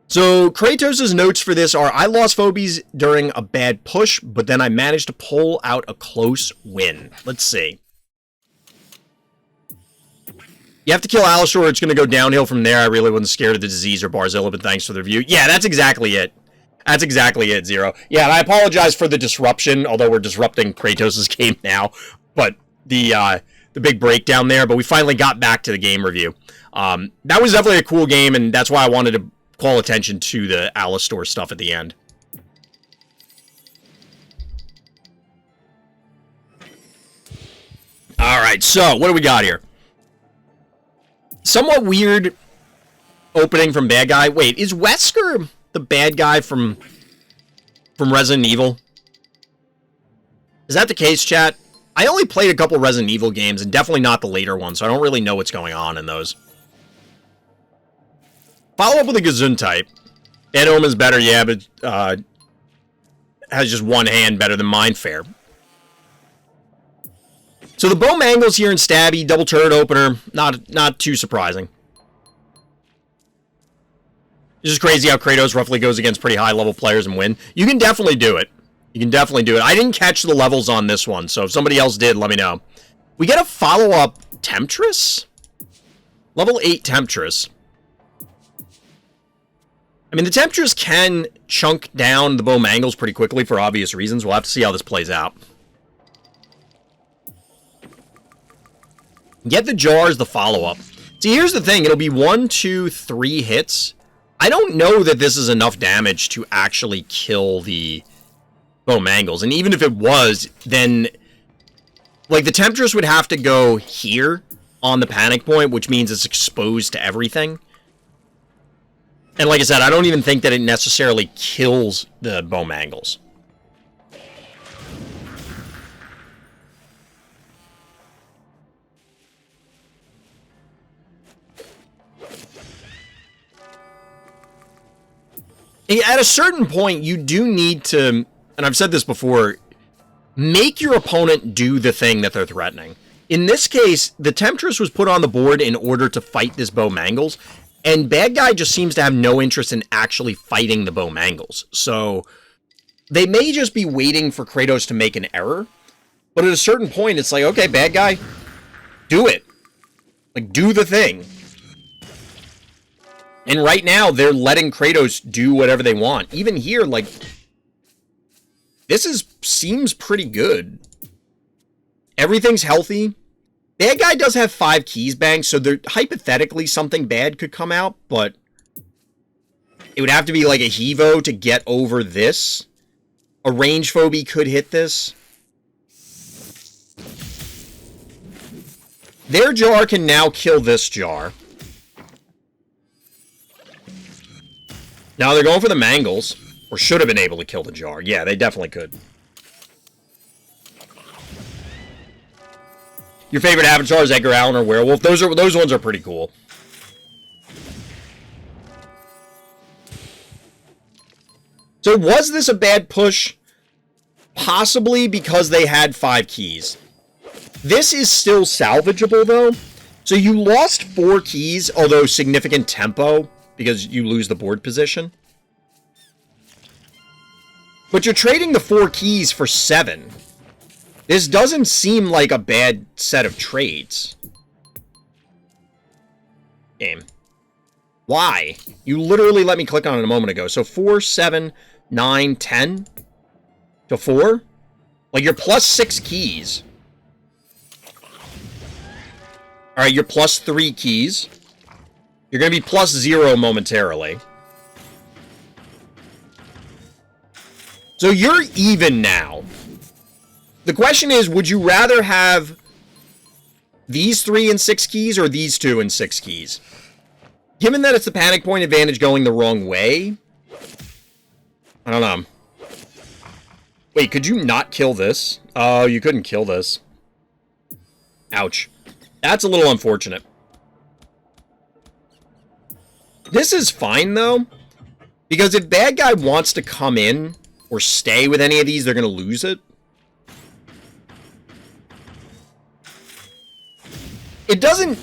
So Kratosss' notes for this are, I lost Phobies during a bad push, but then I managed to pull out a close win. Let's see. You have to kill Alistar, it's going to go downhill from there. I really wasn't scared of the disease or Barzilla, but thanks for the review. Yeah, that's exactly it. That's exactly it, Zero. Yeah, and I apologize for the disruption, although we're disrupting Kratosss' game now. But the big breakdown there, but we finally got back to the game review. That was definitely a cool game, and that's why I wanted to call attention to the Alistar stuff at the end. Alright, so what do we got here? Somewhat weird opening from bad guy. Wait, is Wesker the bad guy from Resident Evil? Is that the case, chat? I only played a couple Resident Evil games, and definitely not the later ones, so I don't really know what's going on in those. Follow up with a Gesundheit. Bad Omen's better, yeah, but has just one hand better than mine, fair. So the bow mangles here in Stabby, double turret opener, not too surprising. It's just crazy how Kratosss roughly goes against pretty high-level players and win. You can definitely do it. You can definitely do it. I didn't catch the levels on this one, so if somebody else did, let me know. We get a follow-up Temptress? Level 8 Temptress. I mean, the Temptress can chunk down the bow mangles pretty quickly for obvious reasons. We'll have to see how this plays out. Get the jars, the follow-up. See, here's the thing. It'll be 1, 2, 3 hits. I don't know that this is enough damage to actually kill the bow mangles. And even if it was, then like the Temptress would have to go here on the panic point, which means it's exposed to everything. And like I said, I don't even think that it necessarily kills the bow mangles. At a certain point, you do need to, and I've said this before, make your opponent do the thing that they're threatening. In this case, the Temptress was put on the board in order to fight this bow mangles, and bad guy just seems to have no interest in actually fighting the bow mangles. So they may just be waiting for Kratosss to make an error, but at a certain point, it's like, okay, bad guy, do it. Like, do the thing. And right now, they're letting Kratosss do whatever they want. Even here, like, this seems pretty good. Everything's healthy. Bad guy does have 5 keys banked, so there hypothetically something bad could come out, but it would have to be like a Hevo to get over this. A range phobie could hit this. Their jar can now kill this jar. Now they're going for the mangles, or should have been able to kill the jar. Yeah, they definitely could. Your favorite avatar is Edgar Allan or Werewolf. Those ones are pretty cool. So was this a bad push? Possibly because they had 5 keys. This is still salvageable though. So you lost 4 keys, although significant tempo, because you lose the board position. But you're trading the 4 keys for 7. This doesn't seem like a bad set of trades. Game. Why? You literally let me click on it a moment ago. So 4, 7, 9, 10 to 4? Like, you're plus 6 keys. Alright, you're plus 3 keys. You're going to be plus 0 momentarily. So you're even now. The question is, would you rather have these 3 and 6 keys or these 2 and 6 keys? Given that it's the panic point advantage going the wrong way, I don't know. Wait, could you not kill this? Oh, you couldn't kill this. Ouch. That's a little unfortunate. This is fine, though, because if bad guy wants to come in or stay with any of these, they're going to lose it. It doesn't...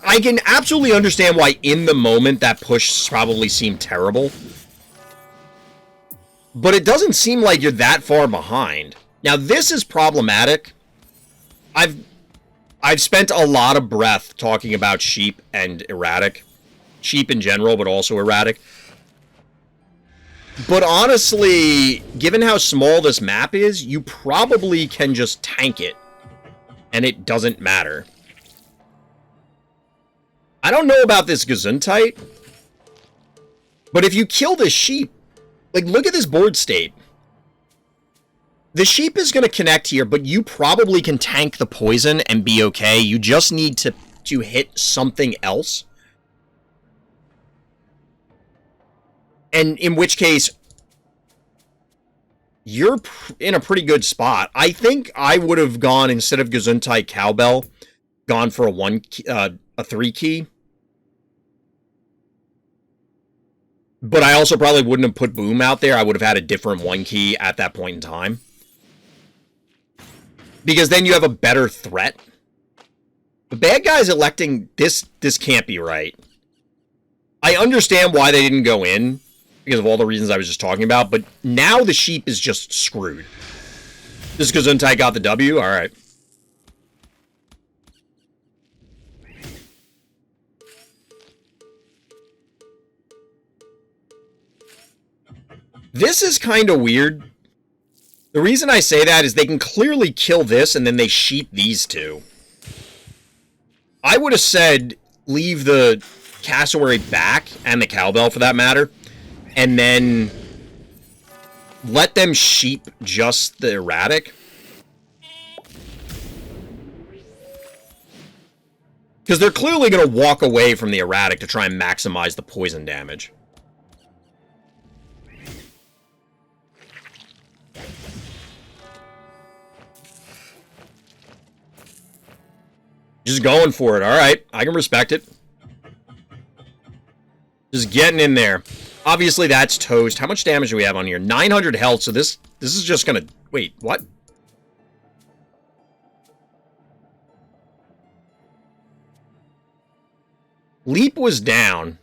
I can absolutely understand why in the moment that push probably seemed terrible. But it doesn't seem like you're that far behind. Now, this is problematic. I've spent a lot of breath talking about sheep and erratic. Sheep in general, but also erratic. But honestly, given how small this map is, you probably can just tank it. And it doesn't matter. I don't know about this Gesundheit. But if you kill this sheep, like, look at this board state. The sheep is going to connect here, but you probably can tank the poison and be okay. You just need to hit something else. And in which case, you're in a pretty good spot. I think I would have gone, instead of Gesundheit Cowbell, gone for a 3 key. But I also probably wouldn't have put Boom out there. I would have had a different 1 key at that point in time. Because then you have a better threat. The bad guy's electing this can't be right. I understand why they didn't go in, because of all the reasons I was just talking about, but now the sheep is just screwed. Just because Gesundheit got the W? Alright. This is kind of weird. The reason I say that is they can clearly kill this and then they sheep these 2. I would have said leave the cassowary back, and the cowbell for that matter, and then let them sheep just the erratic. Because they're clearly going to walk away from the erratic to try and maximize the poison damage. Just going for it. All right. I can respect it. Just getting in there. Obviously, that's toast. How much damage do we have on here? 900 health, so this is just going to... Wait, what? Leap was down.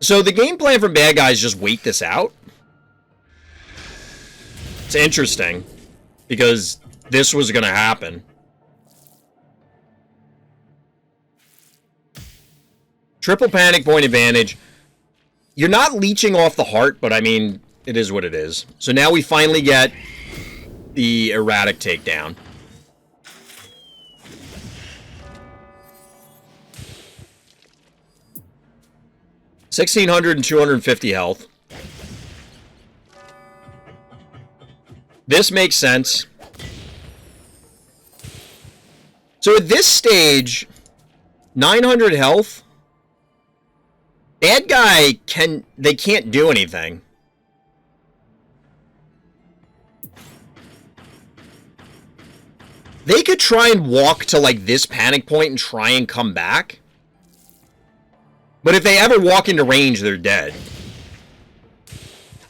So the game plan for bad guys is just wait this out. It's interesting, because this was going to happen. Triple panic point advantage. You're not leeching off the heart, but I mean, it is what it is. So now we finally get the erratic takedown. $1,600 and 250 health. This makes sense. So at this stage, 900 health. Bad guy they can't do anything. They could try and walk to like this panic point and try and come back. But if they ever walk into range, they're dead.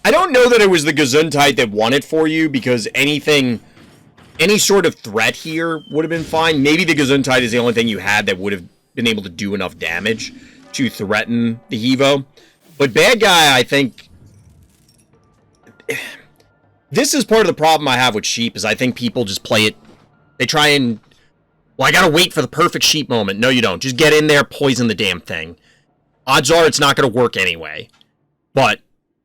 I don't know that it was the Gesundheit that won it for you, because any sort of threat here would have been fine. Maybe the Gesundheit is the only thing you had that would have been able to do enough damage to threaten the Hevo. But bad guy, I think... This is part of the problem I have with sheep, is I think people just play it... They try and... Well, I gotta wait for the perfect sheep moment. No, you don't. Just get in there, poison the damn thing. Odds are it's not going to work anyway. But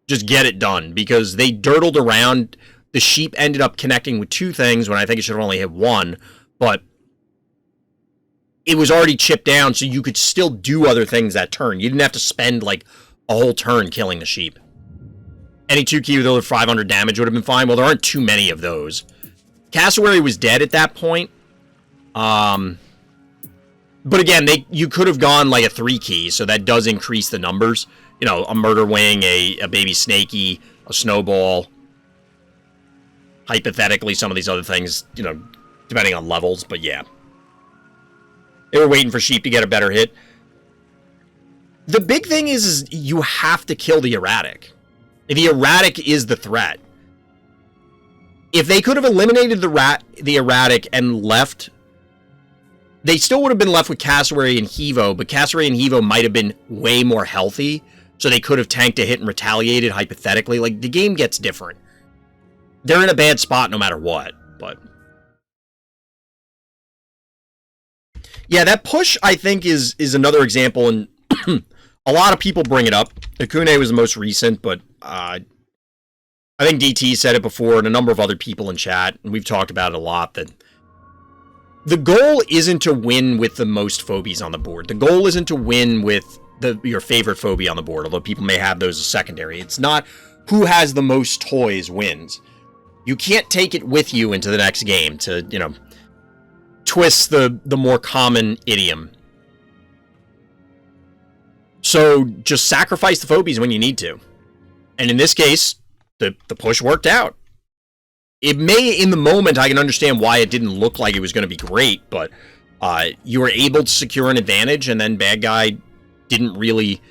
just get it done, because they dirtled around. The sheep ended up connecting with 2 things when I think it should have only hit 1. But it was already chipped down, so you could still do other things that turn. You didn't have to spend, like, a whole turn killing the sheep. Any 2 key with over 500 damage would have been fine. Well, there aren't too many of those. Cassowary was dead at that point. But again, you could have gone, like, a 3 key, so that does increase the numbers. You know, a murder wing, a baby snaky, a snowball. Hypothetically, some of these other things, you know, depending on levels, but yeah. They were waiting for sheep to get a better hit. The big thing is you have to kill the erratic. The erratic is the threat. If they could have eliminated the erratic and left, they still would have been left with Cassowary and Hevo, but Cassowary and Hevo might have been way more healthy, so they could have tanked a hit and retaliated, hypothetically. Like, the game gets different. They're in a bad spot no matter what, but... Yeah, that push, I think, is another example, and a lot of people bring it up. Akune was the most recent, but I think DT said it before, and a number of other people in chat, and we've talked about it a lot, that the goal isn't to win with the most phobies on the board. The goal isn't to win with your favorite phobie on the board, although people may have those as secondary. It's not who has the most toys wins. You can't take it with you into the next game to, you know, twist the more common idiom. So just sacrifice the phobies when you need to. And in this case, the push worked out. It may, in the moment, I can understand why it didn't look like it was going to be great, but you were able to secure an advantage, and then bad guy didn't really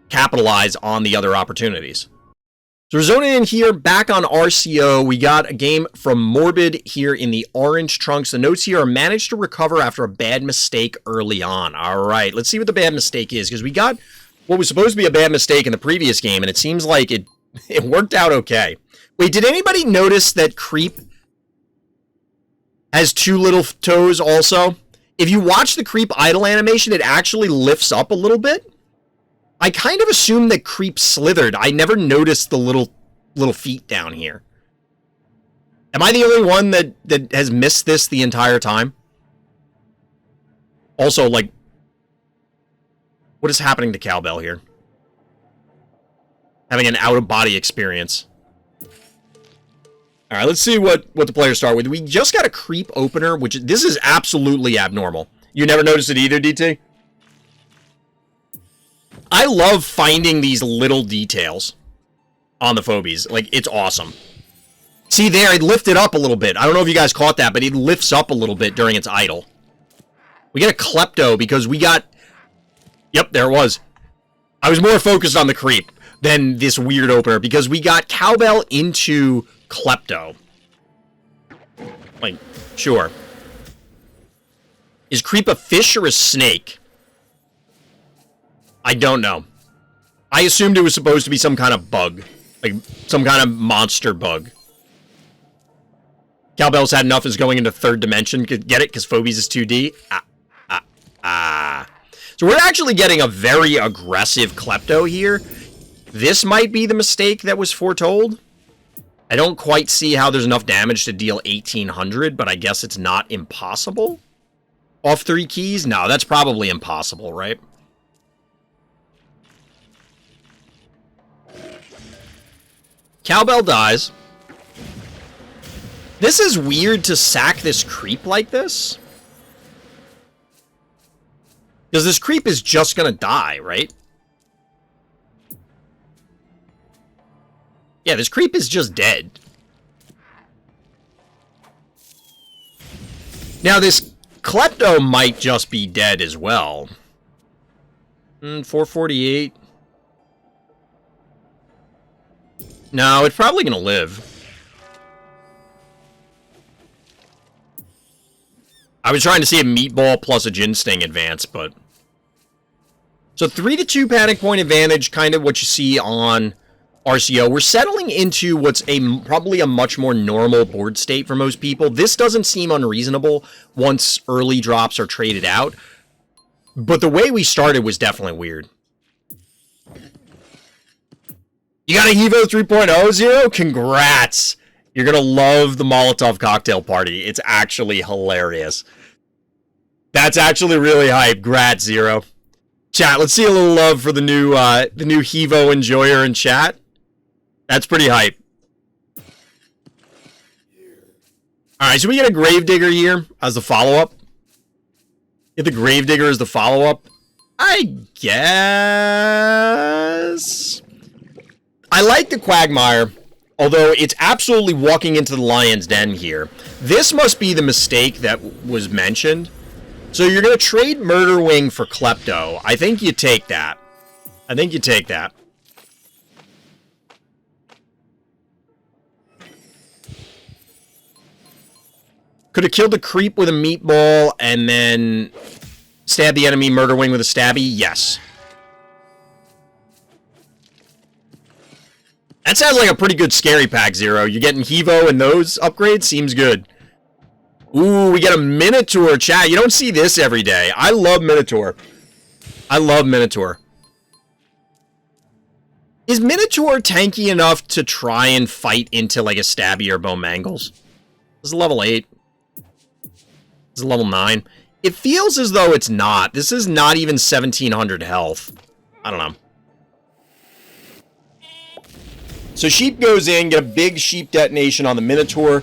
capitalize on the other opportunities. So we're zoning in here, back on RCO. We got a game from Morbid here in the orange trunks. The notes here are managed to recover after a bad mistake early on. All right, let's see what the bad mistake is, because we got what was supposed to be a bad mistake in the previous game, and it seems like it worked out okay. Wait, did anybody notice that Creep has 2 little toes also? If you watch the Creep idle animation, it actually lifts up a little bit. I kind of assumed that Creep slithered. I never noticed the little feet down here. Am I the only one that has missed this the entire time? Also, like, what is happening to Cowbell here? Having an out-of-body experience. All right, let's see what the players start with. We just got a Creep opener, which this is absolutely abnormal. You never noticed it either, DT? I love finding these little details on the phobies. Like, it's awesome. See there, it lifted up a little bit. I don't know if you guys caught that, but it lifts up a little bit during its idle. We get a Klepto because we got... Yep, there it was. I was more focused on the Creep than this weird opener because we got Cowbell into Klepto. Like, sure. Is Creep a fish or a snake? I don't know. I assumed it was supposed to be some kind of bug. Like, some kind of monster bug. Cowbell's had enough is going into 3rd dimension. Get it? Because Phobies is 2D? So we're actually getting a very aggressive Klepto here. This might be the mistake that was foretold. I don't quite see how there's enough damage to deal 1,800, but I guess it's not impossible. Off 3 keys? No, that's probably impossible, right? Cowbell dies. This is weird to sack this Creep like this. Because this Creep is just gonna die, right? Yeah, this Creep is just dead. Now, this Klepto might just be dead as well. 448. No, it's probably gonna live. I was trying to see a Meatball plus a Gin Sting advance, but... So 3-2 Panic Point advantage, kind of what you see on RCO. We're settling into what's probably a much more normal board state for most people. This doesn't seem unreasonable once early drops are traded out. But the way we started was definitely weird. You got a Hevo 3.0, Zero? Congrats! You're gonna love the Molotov cocktail party. It's actually hilarious. That's actually really hype. Grat, Zero. Chat, let's see a little love for the new Hevo enjoyer in chat. That's pretty hype. Alright, so we get a Gravedigger here as the follow-up. Get the Gravedigger as the follow-up. I guess... I like the Quagmire, although it's absolutely walking into the lion's den here. This must be the mistake that was mentioned. So you're going to trade Murderwing for Klepto. I think you take that. I think you take that. Could have killed the creep with a meatball and then stab the enemy Murderwing with a stabby? Yes. That sounds like a pretty good scary pack, Zero. You're getting Hevo and those upgrades? Seems good. Ooh, we get a Minotaur, chat. You don't see this every day. I love Minotaur. I love Minotaur. Is Minotaur tanky enough to try and fight into like a Stabby or Bowmangles? This is level 8. This is level 9. It feels as though it's not. This is not even 1700 health. I don't know. So Sheep goes in, get a big Sheep detonation on the Minotaur.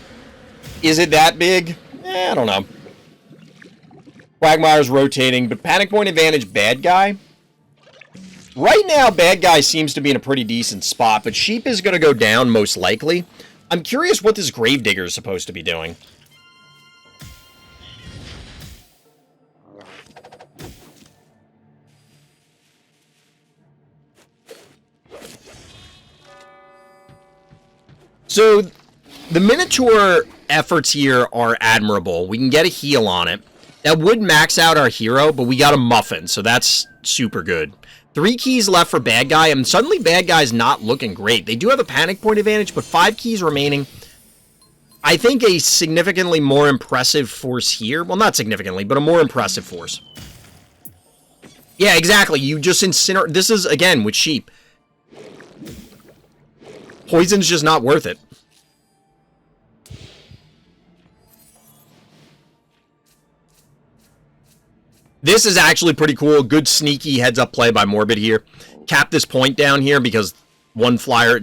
Is it that big? I don't know. Quagmire's rotating, but Panic Point advantage, Bad Guy. Right now, Bad Guy seems to be in a pretty decent spot, but Sheep is going to go down most likely. I'm curious what this Gravedigger is supposed to be doing. So, the Minotaur efforts here are admirable. We can get a heal on it. That would max out our hero, but we got a Muffin, so that's super good. 3 keys left for Bad Guy, and suddenly Bad Guy's not looking great. They do have a Panic Point advantage, but 5 keys remaining. I think a significantly more impressive force here. Well, not significantly, but a more impressive force. Yeah, exactly. You just incinerate. This is, again, with Sheep. Poison's just not worth it. This is actually pretty cool. Good sneaky heads-up play by Morbid here. Cap this point down here because one flyer...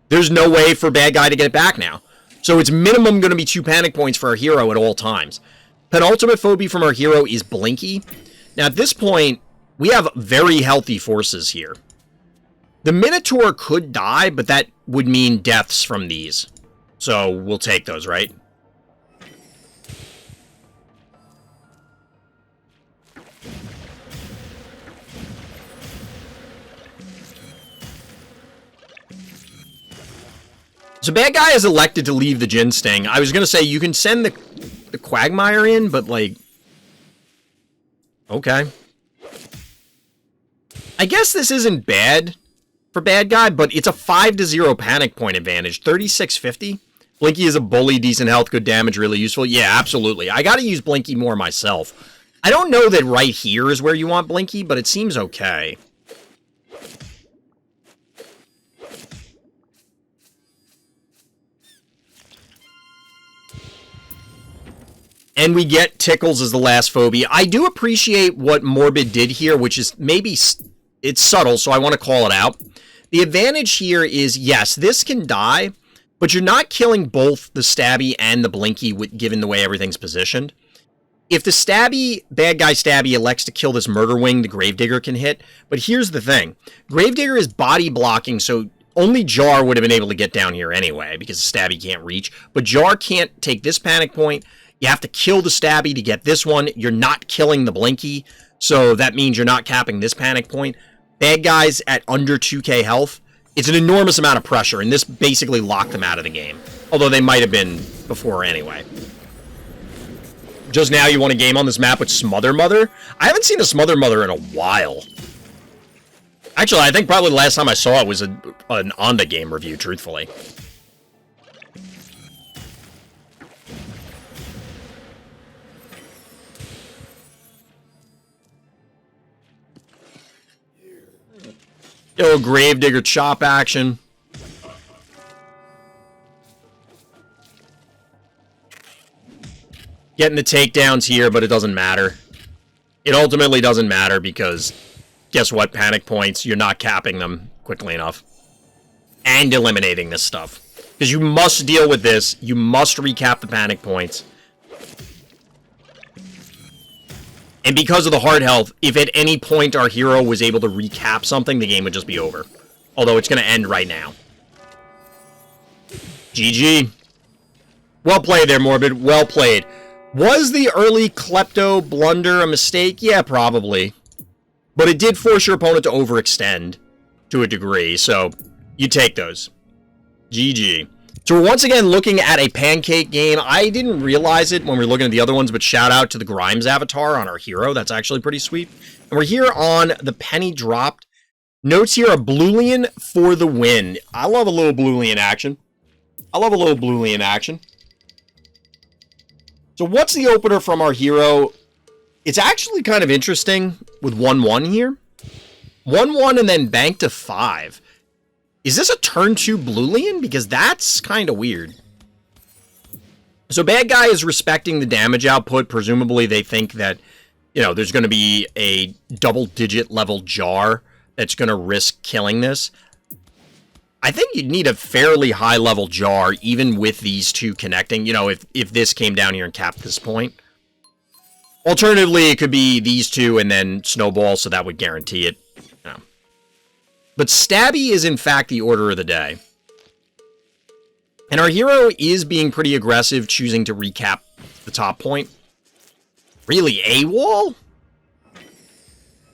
There's no way for Bad Guy to get it back now. So it's minimum going to be 2 panic points for our hero at all times. Penultimate phobia from our hero is Blinky. Now at this point, we have very healthy forces here. The Minotaur could die, but that would mean deaths from these. So we'll take those, right? So Bad Guy has elected to leave the Jin Sting. I was going to say, you can send the Quagmire in, but like... Okay. I guess this isn't bad for Bad Guy, but it's a 5-0 panic point advantage. 3650. Blinky is a bully, decent health, good damage, really useful. Yeah, absolutely. I got to use Blinky more myself. I don't know that right here is where you want Blinky, but it seems okay. And we get Tickles as the last phobia. I do appreciate what Morbid did here, which is maybe... It's subtle, so I want to call it out. The advantage here is, yes, this can die, but you're not killing both the Stabby and the Blinky given the way everything's positioned. If the Stabby, Bad Guy Stabby, elects to kill this Murderwing, the Gravedigger can hit. But here's the thing. Gravedigger is body blocking, so only Jar would have been able to get down here anyway, because the Stabby can't reach. But Jar can't take this panic point. You have to kill the Stabby to get this one. You're not killing the Blinky, so that means you're not capping this panic point. Bad Guys at under 2k health. It's an enormous amount of pressure, and this basically locked them out of the game. Although they might have been before anyway. Just now you want a game on this map with Smother Mother? I haven't seen a Smother Mother in a while. Actually, I think probably the last time I saw it was an Onda game review, truthfully. Yo, Gravedigger chop action. Getting the takedowns here, but it doesn't matter. It ultimately doesn't matter because, guess what? Panic points, you're not capping them quickly enough. And eliminating this stuff. Because you must deal with this. You must recap the panic points. And because of the hard health, if at any point our hero was able to recap something, the game would just be over. Although it's going to end right now. GG. Well played there, Morbid. Well played. Was the early Klepto blunder a mistake? Yeah, probably. But it did force your opponent to overextend to a degree, so you take those. GG. So we're once again looking at a pancake game. I didn't realize it when we were looking at the other ones, but shout out to the Grimes avatar on our hero. That's actually pretty sweet. And we're here on the penny dropped. Notes here, a Bluelian for the win. I love a little Bluelian action. I love a little Bluelian action. So what's the opener from our hero? It's actually kind of interesting with 1-1 here. 1-1 and then bank to 5. Is this a turn 2 Bluelian? Because that's kind of weird. So bad guy is respecting the damage output. Presumably they think that, you know, there's going to be a double-digit level jar that's going to risk killing this. I think you'd need a fairly high-level jar, even with these two connecting. You know, if this came down here and capped this point. Alternatively, it could be these two and then snowball, so that would guarantee it. You know. But stabby is, in fact, the order of the day. And our hero is being pretty aggressive, choosing to recap the top point. Really, AWOL?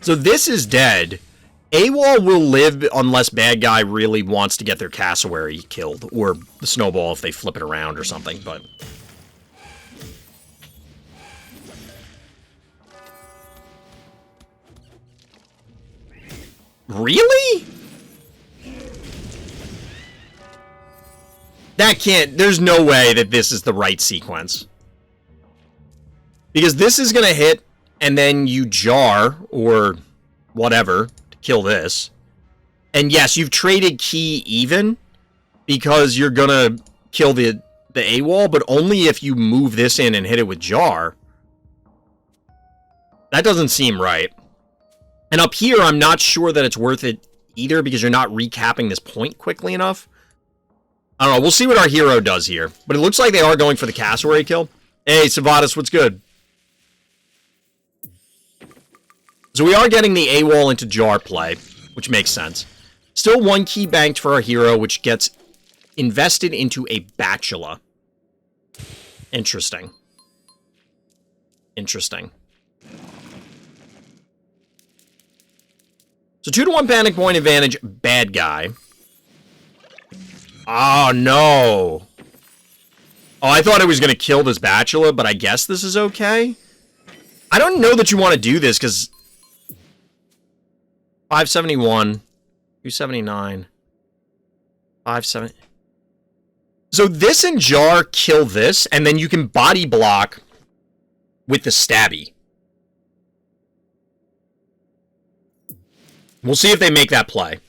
So this is dead. AWOL will live unless bad guy really wants to get their cassowary killed. Or the snowball if they flip it around or something, but... Really? That can't... There's no way that this is the right sequence. Because this is going to hit, and then you jar, or whatever... kill this. And yes, you've traded key even because you're gonna kill the AWOL, but only if you move this in and hit it with jar. That doesn't seem right. And up here, I'm not sure that it's worth it either because you're not recapping this point quickly enough. I don't know. We'll see what our hero does here. But it looks like they are going for the cassowary kill. Hey, Sivadas, what's good? So we are getting the AWOL into jar play, which makes sense. Still one key banked for our hero, which gets invested into a Bachelor. Interesting. Interesting. So 2-to-1 panic point advantage, bad guy. Oh, no. Oh, I thought it was going to kill this Bachelor, but I guess this is okay. I don't know that you want to do this, because... 571, 279, 570. So this and jar kill this, and then you can body block with the stabby. We'll see if they make that play.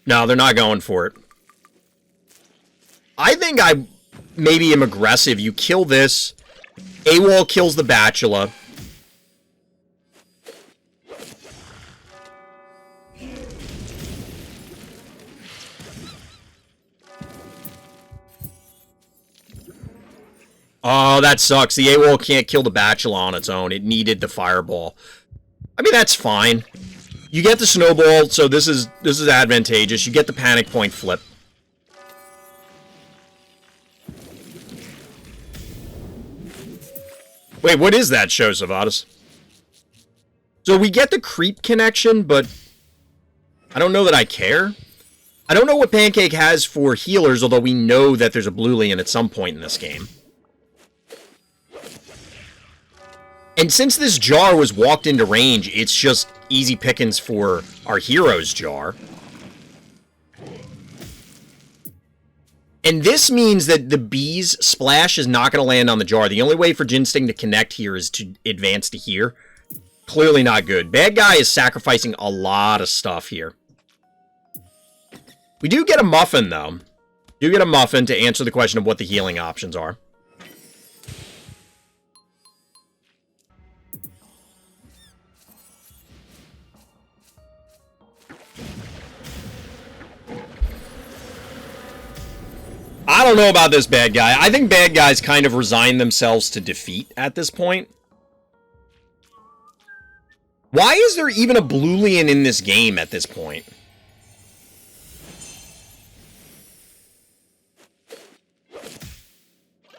No, they're not going for it. I think I maybe am aggressive. You kill this. AWOL kills the Bachelor. Oh, that sucks. The AWOL can't kill the Bachelor on its own. It needed the fireball. I mean, that's fine. You get the snowball, so this is advantageous. You get the panic point flip. Wait, what is that show, Sivadas? So we get the creep connection, but I don't know that I care. I don't know what Pancake has for healers, although we know that there's a Bluelian at some point in this game. And since this jar was walked into range, it's just easy pickings for our hero's jar. And this means that the bee's splash is not going to land on the jar. The only way for Jinsting to connect here is to advance to here. Clearly not good. Bad guy is sacrificing a lot of stuff here. We do get a muffin, though. Do get a muffin to answer the question of what the healing options are. I don't know about this bad guy. I think bad guys kind of resign themselves to defeat at this point. Why is there even a Bluelian in this game at this point?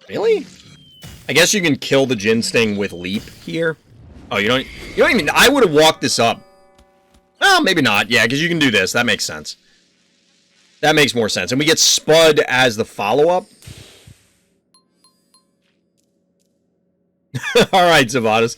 Really? I guess you can kill the Jin Sting with Leap here. Oh, you don't even... I would have walked this up. Well, maybe not. Yeah, because you can do this. That makes sense. That makes more sense. And we get Spud as the follow-up. Alright, Sivadas.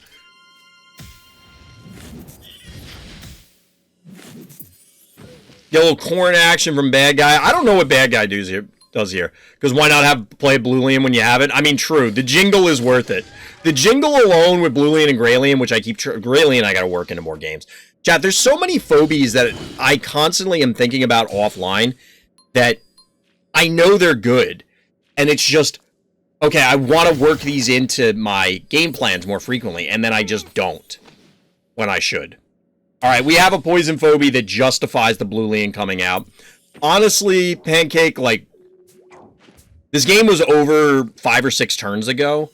Get a little corn action from bad guy. I don't know what bad guy does here. Because why not play Bluelian when you have it? I mean, true. The jingle is worth it. The jingle alone with Bluelian and Greylien, which I keep... Greylien, I gotta work into more games. Chat, there's so many phobies that I constantly am thinking about offline that I know they're good. And it's just, okay, I want to work these into my game plans more frequently, and then I just don't when I should. Alright, we have a poison phobia that justifies the Bluelian coming out. Honestly, Pancake, like, this game was over 5 or 6 turns ago.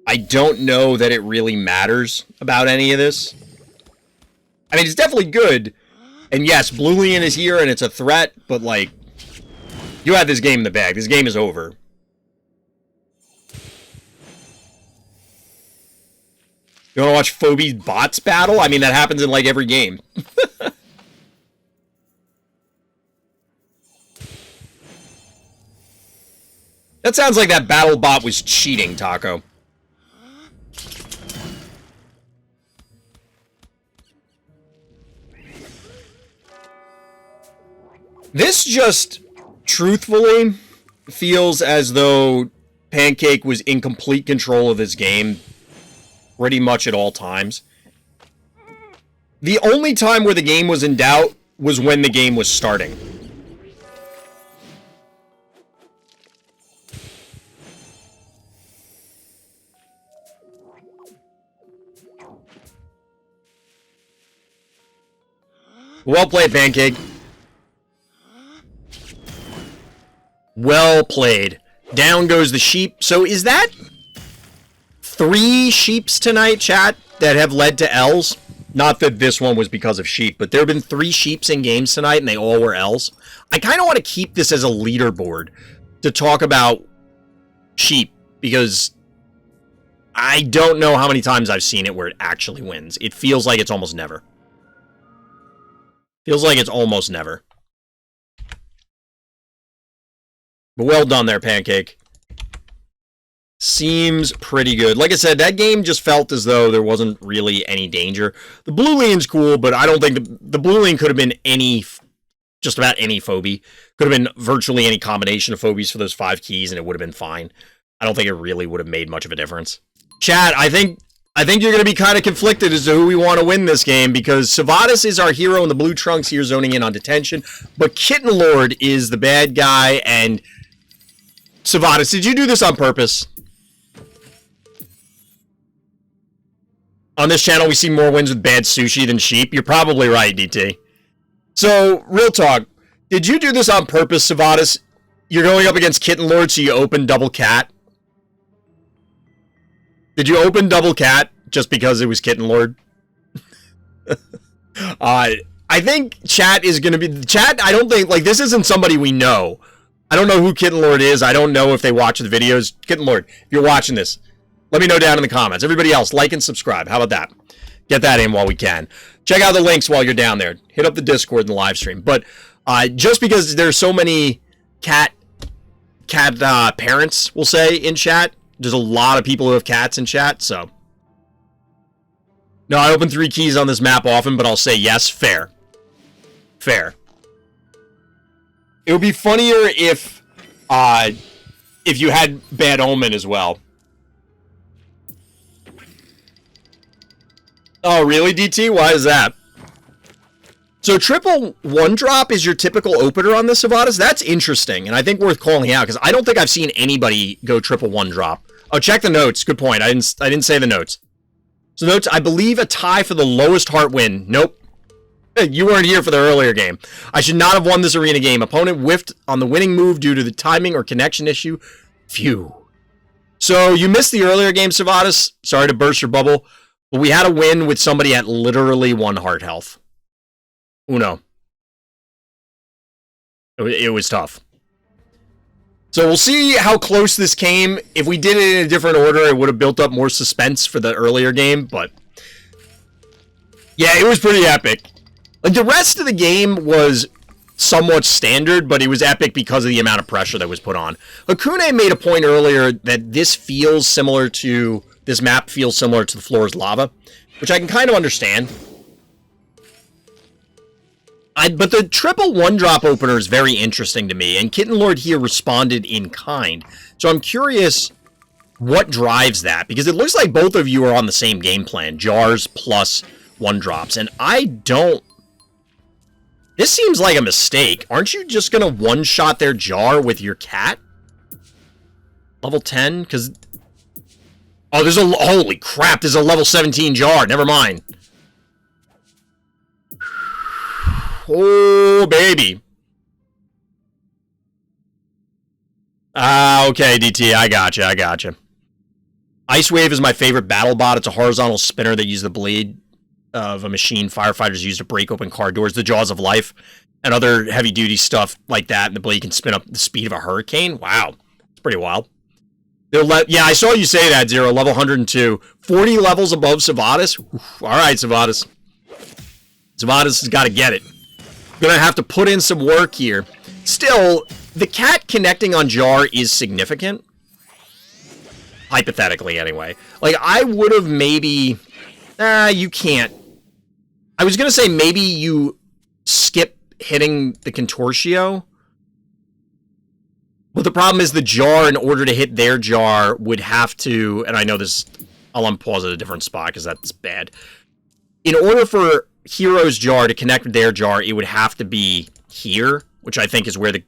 I don't know that it really matters about any of this. I mean, it's definitely good. And yes, Bluelian is here and it's a threat, but like, you had this game in the bag. This game is over. You want to watch Phobies bots battle? I mean, that happens in like every game. That sounds like that battle bot was cheating, Taco. This just, truthfully, feels as though Pancake was in complete control of this game pretty much at all times. The only time where the game was in doubt was when the game was starting. Well played, Pancake. Well played. Down goes the sheep. So is that 3 sheeps tonight, chat, that have led to L's? Not that this one was because of sheep, but there have been 3 sheeps in games tonight, and they all were L's. I kind of want to keep this as a leaderboard to talk about sheep, because I don't know how many times I've seen it where it actually wins. It feels like it's almost never. Feels like it's almost never. But well done there, Pancake. Seems pretty good. Like I said, that game just felt as though there wasn't really any danger. The Bluelian's cool, but I don't think the Bluelian could have been any, just about any phobie. Could have been virtually any combination of phobies for those 5 keys, and it would have been fine. I don't think it really would have made much of a difference. Chat, I think you're going to be kind of conflicted as to who we want to win this game, because Sivadas is our hero in the blue trunks here zoning in on detention, but Kitten Lord is the bad guy, and Sivadas, did you do this on purpose? On this channel, we see more wins with bad sushi than sheep. You're probably right, DT. So, real talk, did you do this on purpose, Sivadas? You're going up against Kitten Lord, so you open double cat? Did you open double cat just because it was Kitten Lord? I think chat is going to be... Chat, I don't think... Like, this isn't somebody we know. I don't know who Kitten Lord is. I don't know if they watch the videos. Kitten Lord, if you're watching this, let me know down in the comments. Everybody else, like and subscribe. How about that? Get that in while we can. Check out the links while you're down there. Hit up the Discord and the live stream. But just because there's so many cat parents, we'll say, in chat, there's a lot of people who have cats in chat, so. No, I open 3 keys on this map often, but I'll say yes, fair. Fair. It would be funnier if you had Bad Omen as well. Oh, really, DT? Why is that? So triple 1-drop is your typical opener on this, Sivadas? That's interesting, and I think worth calling out, because I don't think I've seen anybody go triple 1-drop. Oh, check the notes. Good point. I didn't say the notes. So notes, I believe a tie for the lowest heart win. Nope. You weren't here for the earlier game. I should not have won this arena game. Opponent whiffed on the winning move due to the timing or connection issue. Phew. So you missed the earlier game, Sivadas. Sorry to burst your bubble. But we had a win with somebody at literally 1 heart health. Uno. It was tough. So we'll see how close this came. If we did it in a different order, it would have built up more suspense for the earlier game. But yeah, it was pretty epic. Like, the rest of the game was somewhat standard, but it was epic because of the amount of pressure that was put on. Hakune made a point earlier that this map feels similar to the floor's lava, which I can kind of understand. But the triple 1-drop opener is very interesting to me, and Kitten Lord here responded in kind. So I'm curious what drives that, because it looks like both of you are on the same game plan, jars plus 1-drops, and I don't... This seems like a mistake. Aren't you just going to one-shot their jar with your cat? Level 10? Because... Oh, there's a... Holy crap, there's a level 17 jar. Never mind. Oh, baby. Okay, DT, I gotcha. Ice Wave is my favorite battle bot. It's a horizontal spinner that uses the blade of a machine firefighters use to break open car doors, the jaws of life, and other heavy-duty stuff like that, and the blade can spin up the speed of a hurricane. Wow. It's pretty wild. Yeah, I saw you say that, Zero. Level 102. 40 levels above Sivadas. All right, Sivadas. Sivadas has got to get it. Gonna have to put in some work here. Still, the cat connecting on jar is significant. Hypothetically, anyway. Like, I would have maybe... you can't. I was gonna say maybe you skip hitting the Contortio. But the problem is the jar, in order to hit their jar, would have to... And I know this... I'll unpause at a different spot, because that's bad. In order for Hero's jar to connect with their jar, it would have to be here, which I think is where the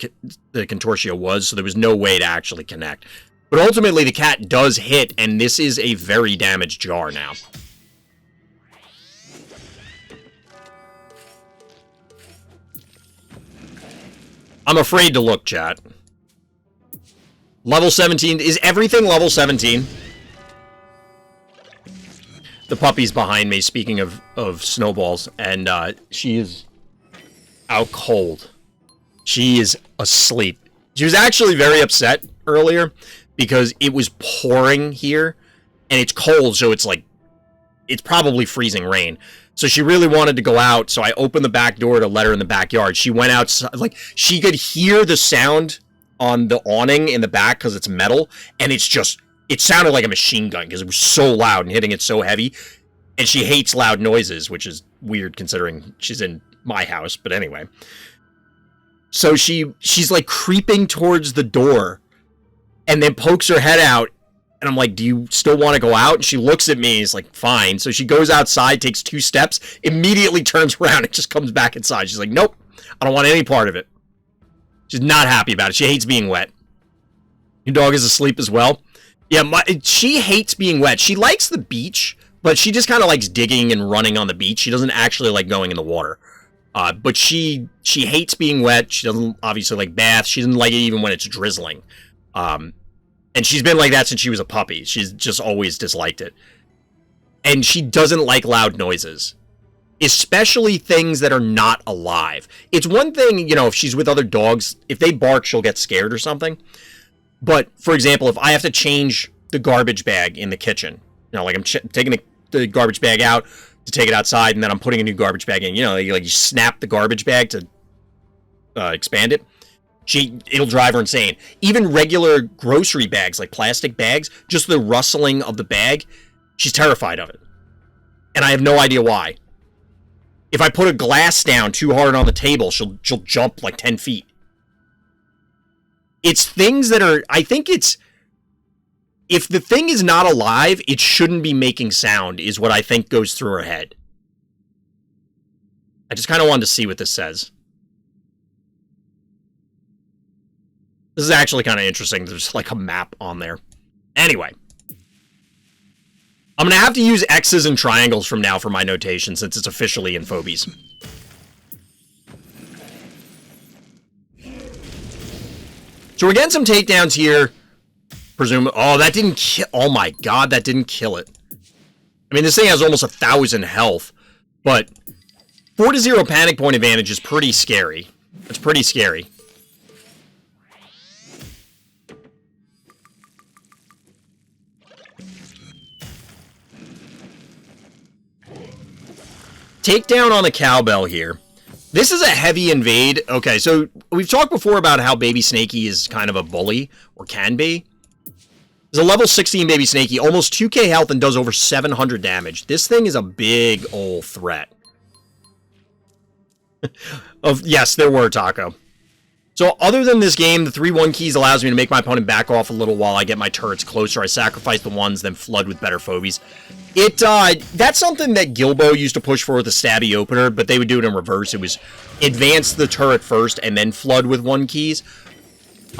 Contortio was, so there was no way to actually connect. But ultimately, the cat does hit, and this is a very damaged jar now. I'm afraid to look, chat. Level 17. Is everything level 17? The puppy's behind me, speaking of snowballs, and she is out cold. She is asleep. She was actually very upset earlier because it was pouring here, and it's cold, so it's like, it's probably freezing rain. So she really wanted to go out, so I opened the back door to let her in the backyard. She went outside, like, she could hear the sound on the awning in the back because it's metal, and it's just... It sounded like a machine gun because it was so loud and hitting it so heavy. And she hates loud noises, which is weird considering she's in my house. But anyway. So she's like creeping towards the door and then pokes her head out. And I'm like, do you still want to go out? And she looks at me and is like, fine. So she goes outside, takes 2 steps, immediately turns around and just comes back inside. She's like, nope, I don't want any part of it. She's not happy about it. She hates being wet. Your dog is asleep as well. Yeah, she hates being wet. She likes the beach, but she just kind of likes digging and running on the beach. She doesn't actually like going in the water. But she hates being wet. She doesn't obviously like baths. She doesn't like it even when it's drizzling. And she's been like that since she was a puppy. She's just always disliked it. And she doesn't like loud noises. Especially things that are not alive. It's one thing, you know, if she's with other dogs, if they bark, she'll get scared or something. But, for example, if I have to change the garbage bag in the kitchen, you know, like I'm taking the garbage bag out to take it outside, and then I'm putting a new garbage bag in, you know, you snap the garbage bag to expand it, it'll drive her insane. Even regular grocery bags, like plastic bags, just the rustling of the bag, she's terrified of it. And I have no idea why. If I put a glass down too hard on the table, she'll jump like 10 feet. It's things that are, I think it's, if the thing is not alive, it shouldn't be making sound, is what I think goes through her head. I just kind of wanted to see what this says. This is actually kind of interesting. There's like a map on there. Anyway. I'm going to have to use X's and triangles from now for my notation since it's officially in Phobies. So we're getting some takedowns here. Oh, that didn't kill. Oh my god, that didn't kill it. I mean, this thing has almost 1,000 health, but 4-0 panic point advantage is pretty scary. It's pretty scary. Takedown on the cowbell here. This is a heavy invade. Okay, so we've talked before about how Baby Snakey is kind of a bully, or can be. There's a level 16 Baby Snakey, almost 2k health and does over 700 damage. This thing is a big old threat. Yes, there were, Taco. So other than this game, the 3-1 keys allows me to make my opponent back off a little while I get my turrets closer. I sacrifice the ones, then flood with better Phobies. That's something that Gilbo used to push for with the stabby opener, but they would do it in reverse. It was advance the turret first and then flood with 1 keys.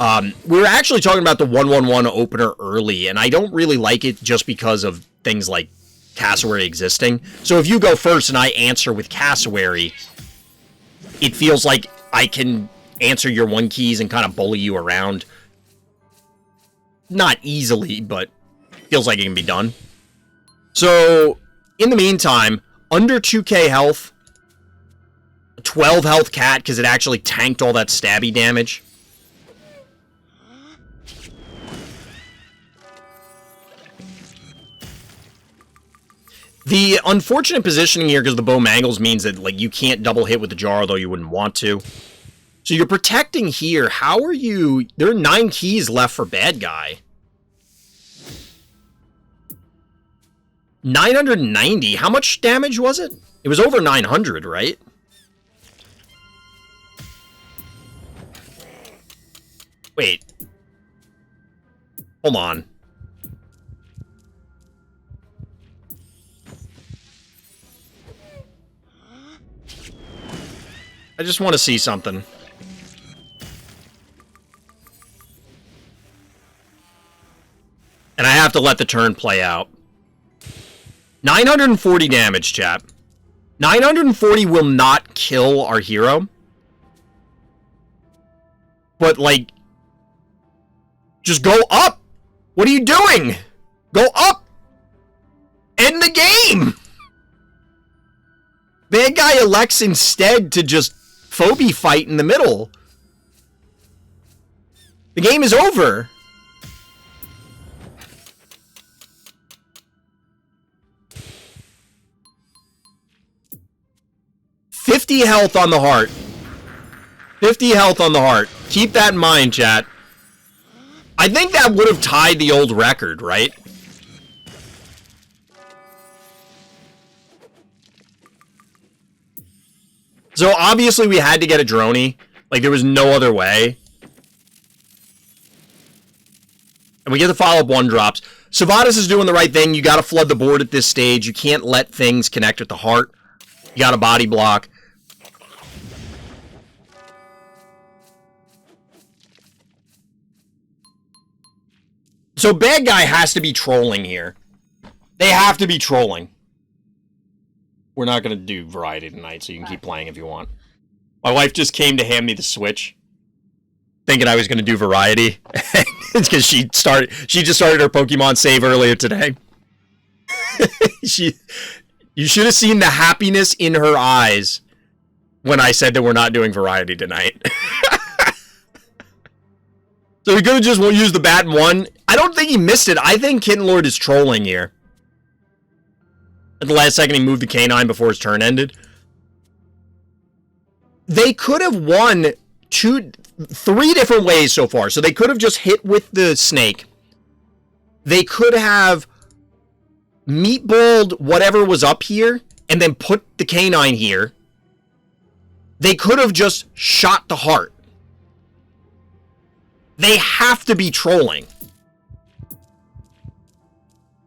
We were actually talking about the 1-1-1 opener early, and I don't really like it just because of things like Cassowary existing. So if you go first and I answer with Cassowary, it feels like I can answer your 1 keys and kind of bully you around. Not easily, but feels like it can be done. So, in the meantime, under 2k health, 12 health cat, because it actually tanked all that stabby damage. The unfortunate positioning here, because the bow mangles, means that like you can't double hit with the jar, although you wouldn't want to. So you're protecting here. How are you... There are 9 keys left for bad guy. 990. How much damage was it? It was over 900, right? Wait. Hold on. I just want to see something. And I have to let the turn play out. 940 damage, chat. 940 will not kill our hero. But, like... Just go up! What are you doing? Go up! End the game! Bad guy elects instead to just phobie fight in the middle. The game is over. $50 health on the heart. 50 health on the heart. Keep that in mind, chat. I think that would have tied the old record, right? So obviously we had to get a droney. Like there was no other way. And we get the follow-up 1-drops. Sivadas is doing the right thing. You got to flood the board at this stage. You can't let things connect with the heart. You got a body block. So bad guy has to be trolling here. They have to be trolling. We're not going to do variety tonight, so you can keep playing if you want. My wife just came to hand me the Switch, thinking I was going to do variety. It's because she just started her Pokemon save earlier today. You should have seen the happiness in her eyes when I said that we're not doing variety tonight. So he could have just used the bat and won. I don't think he missed it. I think Kitten Lord is trolling here. At the last second, he moved the canine before his turn ended. They could have won 3 different ways so far. So they could have just hit with the snake. They could have meatballed whatever was up here and then put the canine here. They could have just shot the heart. They have to be trolling.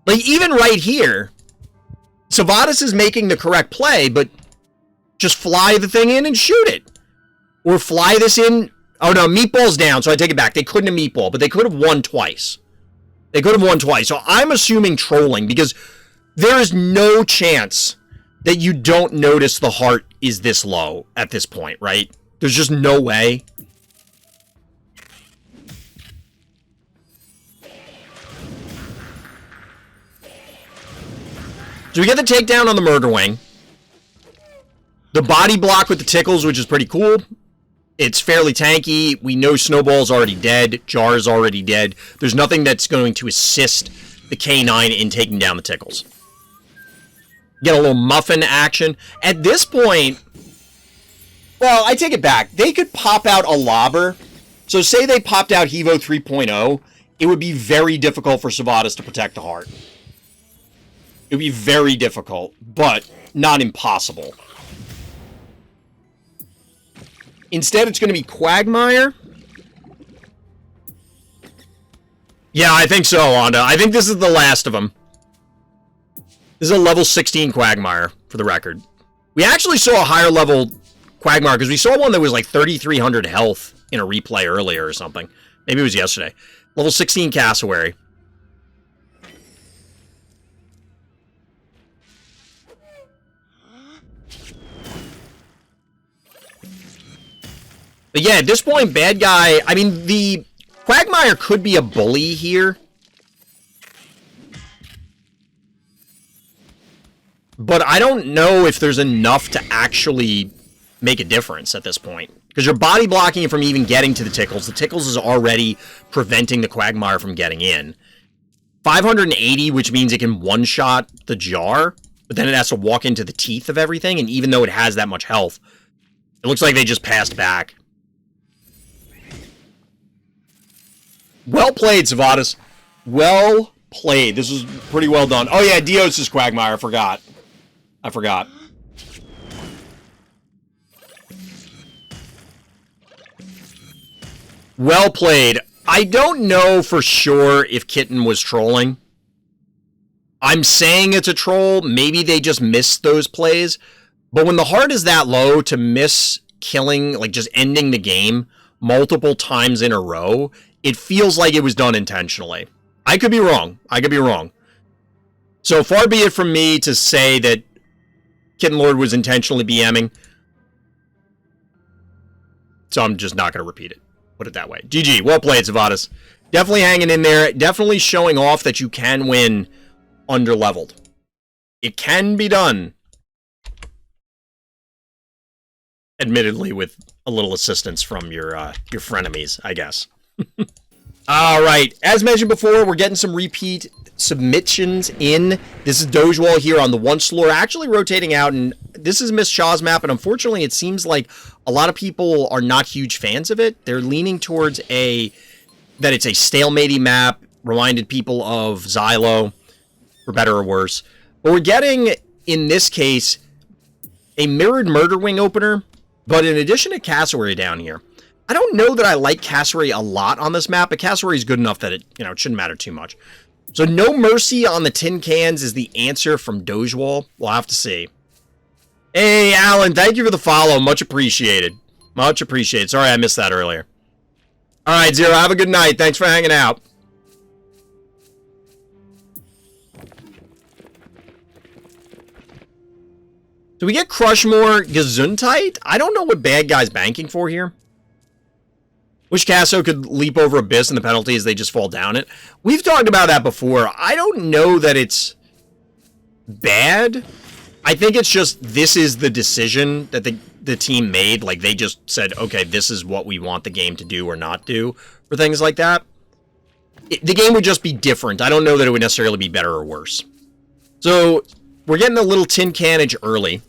Like, even right here, Sivadas is making the correct play, but just fly the thing in and shoot it. Or fly this in. Oh, no, meatball's down, so I take it back. They couldn't have meatball, but they could have won twice. They could have won twice. So I'm assuming trolling, because there is no chance that you don't notice the heart is this low at this point, right? There's just no way. So we get the takedown on the Murder Wing. The body block with the tickles, which is pretty cool. It's fairly tanky. We know Snowball's already dead. Jar's already dead. There's nothing that's going to assist the K9 in taking down the tickles. Get a little muffin action. At this point, well, I take it back. They could pop out a lobber. So say they popped out Hevo 3.0, it would be very difficult for Sivadas to protect the heart. It would be very difficult, but not impossible. Instead, it's going to be Quagmire. Yeah, I think so, Wanda. I think this is the last of them. This is a level 16 Quagmire, for the record. We actually saw a higher level Quagmire, because we saw one that was like 3,300 health in a replay earlier or something. Maybe it was yesterday. Level 16 Cassowary. But yeah, at this point, bad guy... I mean, the Quagmire could be a bully here. But I don't know if there's enough to actually make a difference at this point. Because you're body blocking it from even getting to the tickles. The tickles is already preventing the Quagmire from getting in. 580, which means it can one-shot the jar. But then it has to walk into the teeth of everything. And even though it has that much health, it looks like they just passed back. Well played, Sivadas. Well played. This was pretty well done. Oh, yeah, Dios is Quagmire. I forgot. Well played. I don't know for sure if Kitten was trolling. I'm saying it's a troll. Maybe they just missed those plays. But when the heart is that low, to miss killing, like just ending the game multiple times in a row, it feels like it was done intentionally. I could be wrong. So far be it from me to say that Kitten Lord was intentionally BMing. So I'm just not going to repeat it. Put it that way. GG. Well played, Sivadas. Definitely hanging in there. Definitely showing off that you can win under-leveled. It can be done. Admittedly, with a little assistance from your frenemies, I guess. All right. As mentioned before, we're getting some repeat submissions in. This is Dogewhal here on the once floor, actually rotating out, and this is Miss Shaw's map, and unfortunately it seems like a lot of people are not huge fans of it. They're leaning towards that it's a stalematey map, reminded people of Xylo, for better or worse. But we're getting, in this case, a mirrored Murder Wing opener, but in addition to Cassowary down here. I don't know that I like Cassowary a lot on this map, but Cassowary is good enough that it shouldn't matter too much. So no mercy on the tin cans is the answer from Dogewhal. We'll have to see. Hey, Alan, thank you for the follow. Much appreciated. Much appreciated. Sorry I missed that earlier. All right, Zero, have a good night. Thanks for hanging out. Do we get Crushmore Gesundheit? I don't know what bad guy's banking for here. Wish Casso could leap over Abyss and the penalty is they just fall down it. We've talked about that before. I don't know that it's bad. I think it's just this is the decision that the team made. Like, they just said, okay, this is what we want the game to do or not do, or things like that. The game would just be different. I don't know that it would necessarily be better or worse. So, we're getting a little tin cannage early.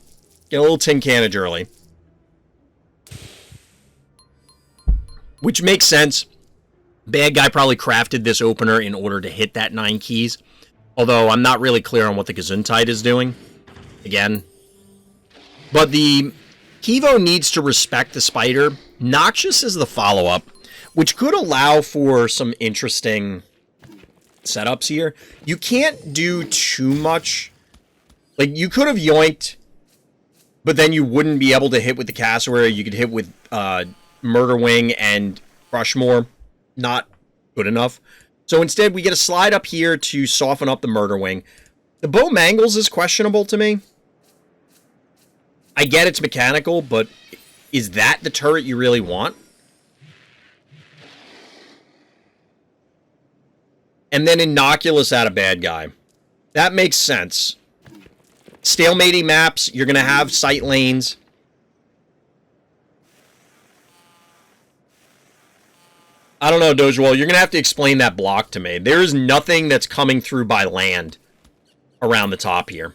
Which makes sense. Bad guy probably crafted this opener in order to hit that 9 keys. Although I'm not really clear on what the Gesundheit is doing. Again. But the Kivo needs to respect the spider. Noxious is the follow-up, which could allow for some interesting setups here. You can't do too much. Like, you could have yoinked, but then you wouldn't be able to hit with the Cassowary. You could hit with Murder Wing and Crushmore. Not good enough. So instead, we get a slide up here to soften up the Murder Wing. The Bow Mangles is questionable to me. I get it's mechanical, but is that the turret you really want? And then Innocuous at a bad guy. That makes sense. stalemating maps, you're going to have sight lanes. I don't know, Dogewhal. You're going to have to explain that block to me. There is nothing that's coming through by land around the top here.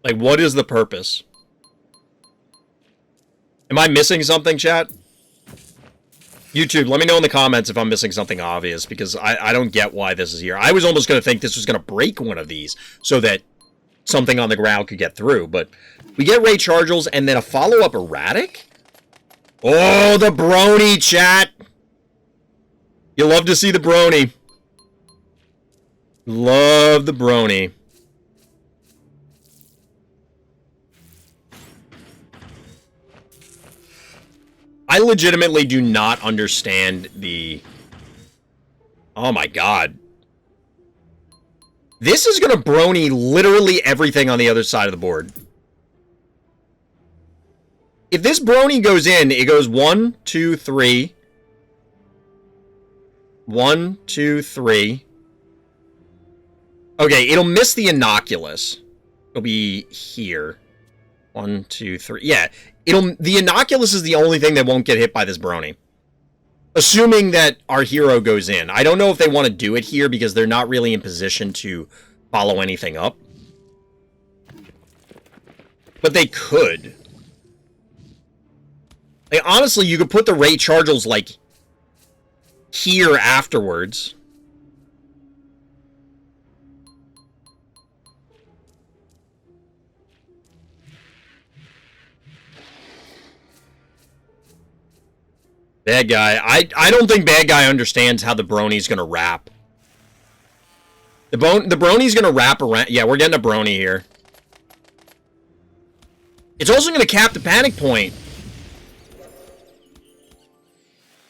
Like, what is the purpose? Am I missing something, chat? YouTube, let me know in the comments if I'm missing something obvious, because I don't get why this is here. I was almost going to think this was going to break one of these so that something on the ground could get through, but we get Ray Chargels and then a follow-up erratic? Oh, the brony, chat! You love to see the brony. Love the brony. I legitimately do not understand the... Oh my god. This is gonna brony literally everything on the other side of the board. If this brony goes in, it goes 1, 2, 3. 1, 2, 3. Okay, it'll miss the innocuous. It'll be here. 1, 2, 3. Yeah, the innocuous is the only thing that won't get hit by this brony. Assuming that our hero goes in. I don't know if they want to do it here because they're not really in position to follow anything up. But they could. Like, honestly, you could put the Ray Chargels, like, here afterwards. Bad guy. I don't think bad guy understands how the brony's gonna wrap. The brony's gonna wrap around. Yeah, we're getting a brony here. It's also gonna cap the panic point.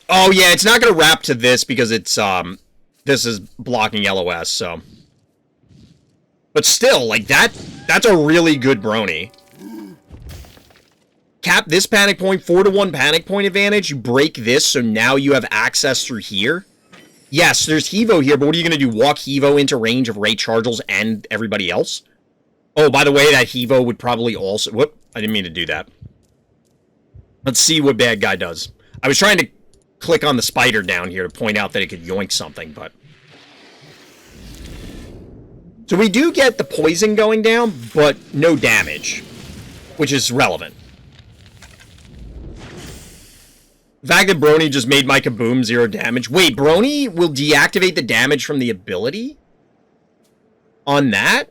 Oh yeah, it's not gonna wrap to this because it's this is blocking LOS, so. But still, like that's a really good brony. Cap this panic point, 4-1 panic point advantage. You break this, so now you have access through here. Yes, there's Hevo here, but what are you going to do? Walk Hevo into range of Ray Chargels and everybody else? Oh, by the way, that Hevo would probably also... Whoop, I didn't mean to do that. Let's see what bad guy does. I was trying to click on the spider down here to point out that it could yoink something, but... So we do get the poison going down, but no damage, which is relevant. The fact that brony just made my kaboom 0 damage. Wait, brony will deactivate the damage from the ability? On that?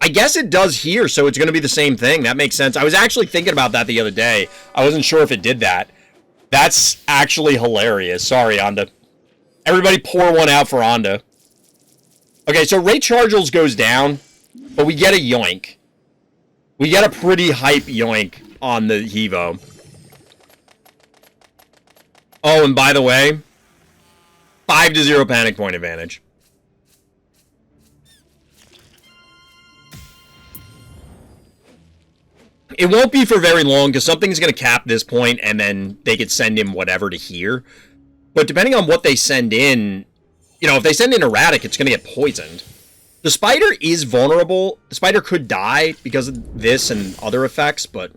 I guess it does here, so it's going to be the same thing. That makes sense. I was actually thinking about that the other day. I wasn't sure if it did that. That's actually hilarious. Sorry, Onda. Everybody pour one out for Onda. Okay, so Ray Chargels goes down, but we get a yoink. We get a pretty hype yoink on the Hevo. Oh, and by the way, 5-0 panic point advantage. It won't be for very long, because something's going to cap this point, and then they could send in whatever to here. But depending on what they send in, you know, if they send in erratic, it's going to get poisoned. The spider is vulnerable. The spider could die because of this and other effects, but...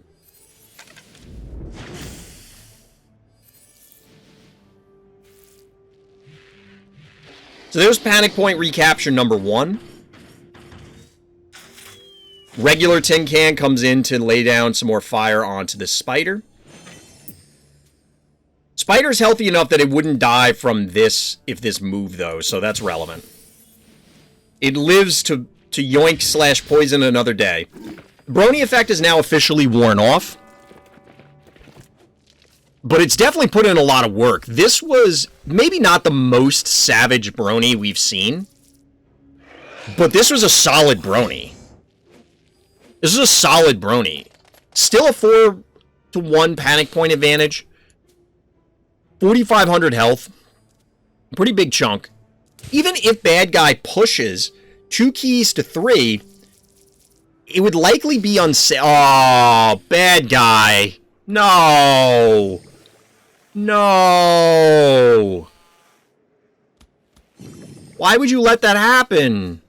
So there's panic point recapture number 1. Regular tin can comes in to lay down some more fire onto the spider. Spider's healthy enough that it wouldn't die from this if this moved, though, so that's relevant. It lives to yoink / poison another day. Brony effect is now officially worn off. But it's definitely put in a lot of work. This was maybe not the most savage brony we've seen. But this was a solid brony. This is a solid brony. Still a 4-1 panic point advantage. 4,500 health. Pretty big chunk. Even if bad guy pushes 2 keys to 3, it would likely be unsafe. Oh, bad guy. No. No. Why would you let that happen?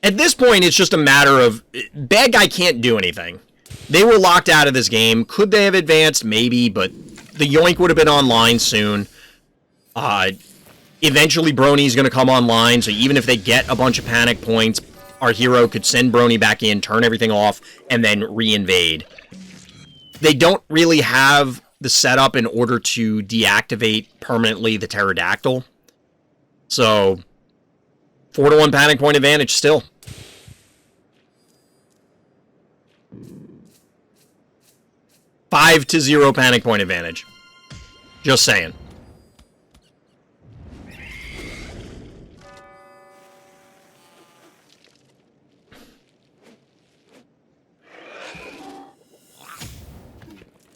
At this point, it's just a matter of bad guy can't do anything. They were locked out of this game. Could they have advanced? Maybe, but the yoink would have been online soon. Eventually, Brony's going to come online, so even if they get a bunch of panic points, our hero could send Brony back in, turn everything off, and then re-invade. They don't really have the setup in order to deactivate permanently the pterodactyl. So, 4-1 panic point advantage still. $5-0 panic point advantage. Just saying.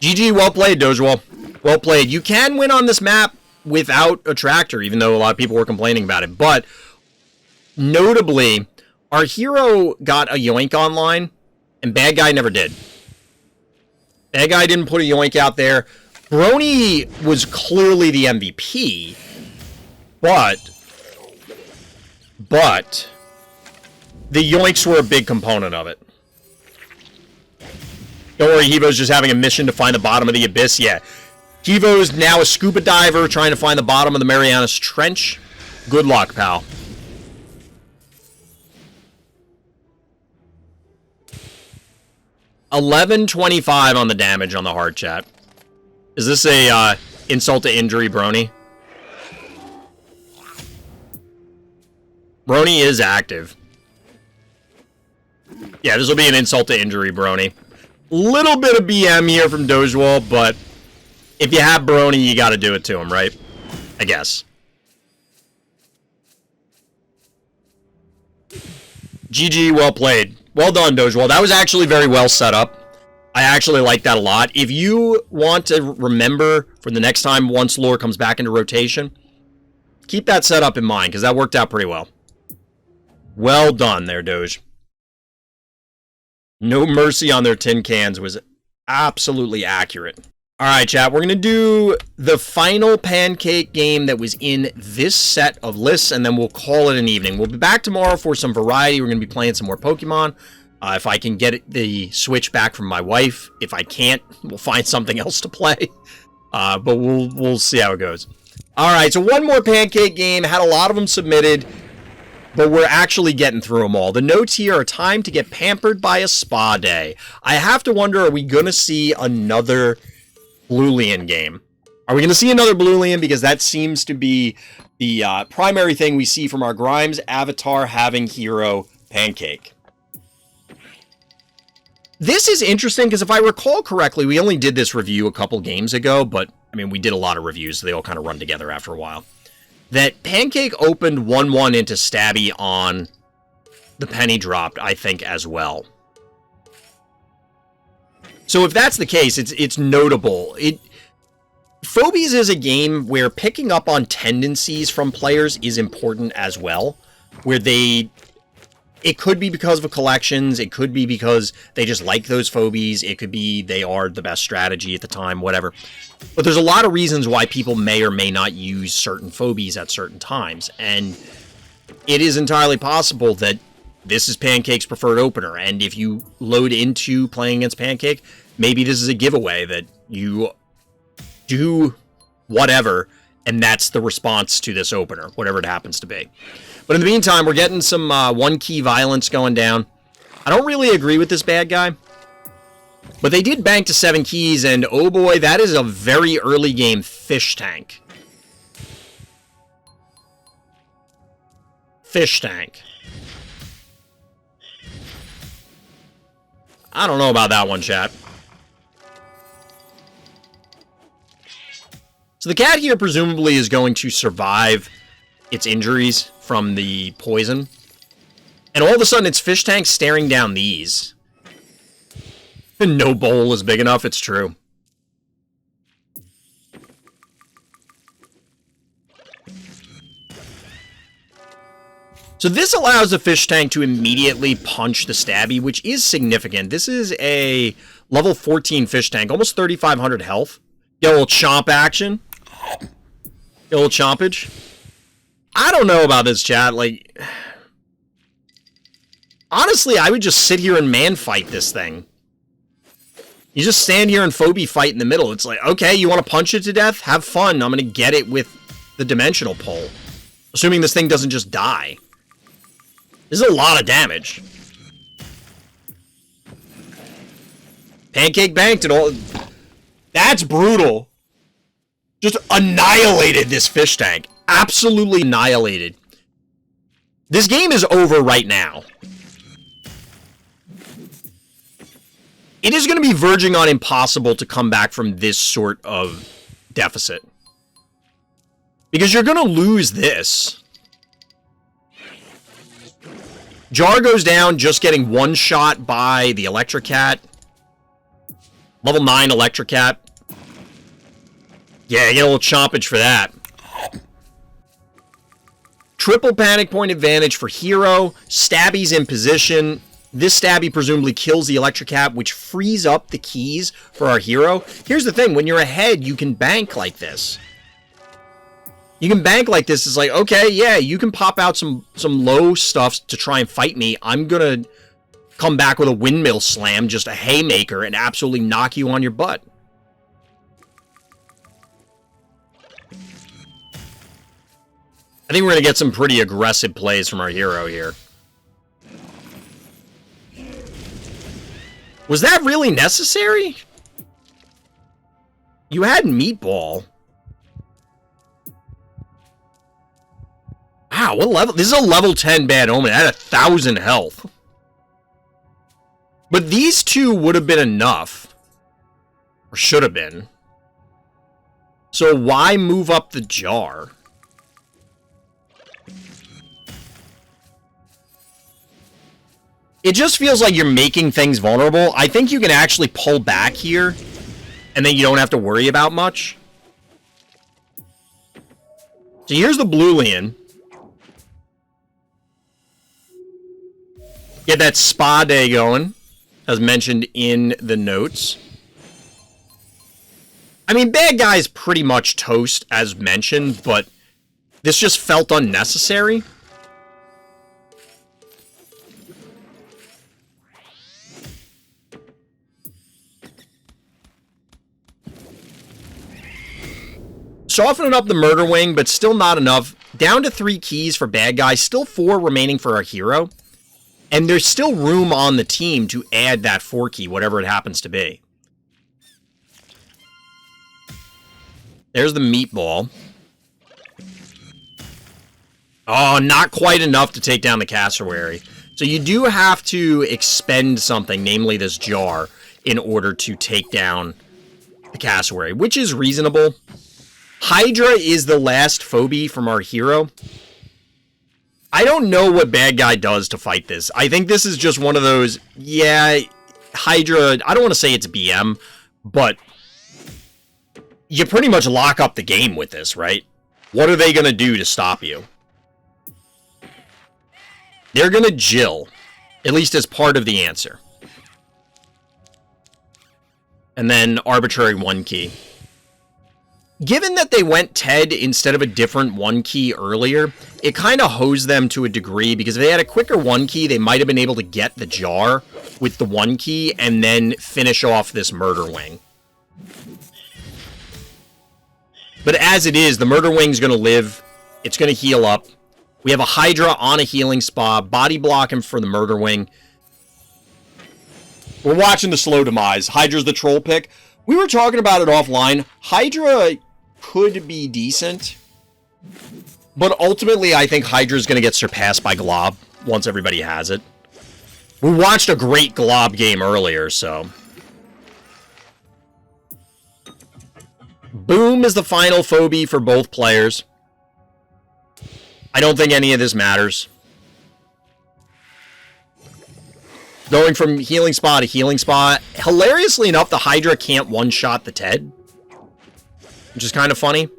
GG, well played, Dogewhal. Well played. You can win on this map without a tractor, even though a lot of people were complaining about it. But, notably, our hero got a yoink online, and bad guy never did. Bad guy didn't put a yoink out there. Brony was clearly the MVP, but the yoinks were a big component of it. Don't worry, Hevo's just having a mission to find the bottom of the abyss. Yeah, Hevo's now a scuba diver trying to find the bottom of the Marianas Trench. Good luck, pal. $11.25 on the damage on the hard chat. Is this a insult to injury, Brony? Brony is active. Yeah, this will be an insult to injury, Brony. Little bit of BM here from Dogewhal, but if you have Brony, you got to do it to him, right? I guess. GG, well played. Well done, Dogewhal. That was actually very well set up. I actually like that a lot. If you want to remember for the next time once lore comes back into rotation, keep that set up in mind, because that worked out pretty well. Well done there, Doge. No mercy on their tin cans was absolutely accurate. All right, chat, we're going to do the final pancake game that was in this set of lists, and then we'll call it an evening. We'll be back tomorrow for some variety. We're going to be playing some more Pokemon. If I can get the Switch back from my wife. If I can't, we'll find something else to play. But we'll see how it goes. All right, so one more pancake game. Had a lot of them submitted, but we're actually getting through them all. The notes here are time to get pampered by a spa day. I have to wonder, are we going to see another Bluelian game? Are we going to see another Bluelian? Because that seems to be the primary thing we see from our Grimes avatar having hero pancake. This is interesting because if I recall correctly, we only did this review a couple games ago, but I mean, we did a lot of reviews, so they all kind of run together after a while. That Pancake opened 1-1 into Stabby on the penny dropped, I think, as well. So if that's the case, it's notable. Phobies is a game where picking up on tendencies from players is important as well, where it could be because of collections, it could be because they just like those Phobies, it could be they are the best strategy at the time, whatever. But there's a lot of reasons why people may or may not use certain Phobies at certain times, and it is entirely possible that this is Pancake's preferred opener, and if you load into playing against Pancake, maybe this is a giveaway that you do whatever, and that's the response to this opener, whatever it happens to be. But in the meantime, we're getting some one-key violence going down. I don't really agree with this bad guy, but they did bank to 7 keys, and oh boy, that is a very early game fish tank. Fish tank. I don't know about that one, chat. So the cat here presumably is going to survive its injuries from the poison. And all of a sudden, it's fish tank staring down these. No bowl is big enough, it's true. So this allows the fish tank to immediately punch the Stabby, which is significant. This is a level 14 fish tank, almost 3,500 health. Get a little chomp action. Get a little chompage. I don't know about this, chat. Like, Honestly, I would just sit here and man fight this thing. You just stand here and Phobie fight in the middle. It's like, okay, you want to punch it to death? Have fun. I'm going to get it with the dimensional pull. Assuming this thing doesn't just die. This is a lot of damage. Pancake banked and all. That's brutal. Just annihilated this fish tank. Absolutely annihilated. This game is over right now. It is going to be verging on impossible to come back from this sort of deficit. Because you're going to lose this. Jar goes down just getting one shot by the Electrocat. Level 9 Electrocat. Yeah, you get a little chompage for that. Triple panic point advantage for Hero. Stabby's in position. This Stabby presumably kills the Electrocat, which frees up the keys for our hero. Here's the thing. When you're ahead, you can bank like this. You can bank like this. It's like, okay, yeah, you can pop out some low stuff to try and fight me. I'm going to come back with a windmill slam, just a haymaker, and absolutely knock you on your butt. I think we're going to get some pretty aggressive plays from our hero here. Was that really necessary? You had Meatball. Wow, what level? This is a level 10 Bad Omen. It had 1,000 health. But these two would have been enough. Or should have been. So why move up the jar? It just feels like you're making things vulnerable. I think you can actually pull back here, and then you don't have to worry about much. So here's the Bluelian. Get that spa day going, as mentioned in the notes. I mean, bad guy's pretty much toast, as mentioned, but this just felt unnecessary. Softening up the Murder Wing, but still not enough. Down to 3 keys for bad guy. Still 4 remaining for our hero. And there's still room on the team to add that 4 key, whatever it happens to be. There's the Meatball. Oh, not quite enough to take down the Cassowary. So you do have to expend something, namely this jar, in order to take down the Cassowary, which is reasonable. Hydra is the last phobie from our hero. I don't know what bad guy does to fight this. I think this is just one of those, yeah, Hydra, I don't want to say it's BM, but you pretty much lock up the game with this, right? What are they going to do to stop you? They're going to Jill, at least as part of the answer. And then arbitrary 1 key. Given that they went Ted instead of a different 1 key earlier, it kind of hosed them to a degree, because if they had a quicker 1 key, they might have been able to get the jar with the 1 key and then finish off this Murder Wing. But as it is, the Murder Wing's going to live. It's going to heal up. We have a Hydra on a healing spa, body blocking for the Murder Wing. We're watching the slow demise. Hydra's the troll pick. We were talking about it offline. Hydra could be decent, but ultimately I think Hydra's going to get surpassed by Glob once everybody has it. We watched a great Glob game earlier, so. Boom is the final phobie for both players. I don't think any of this matters. Going from healing spa to healing spa. Hilariously enough, the Hydra can't one-shot the Ted, which is kind of funny.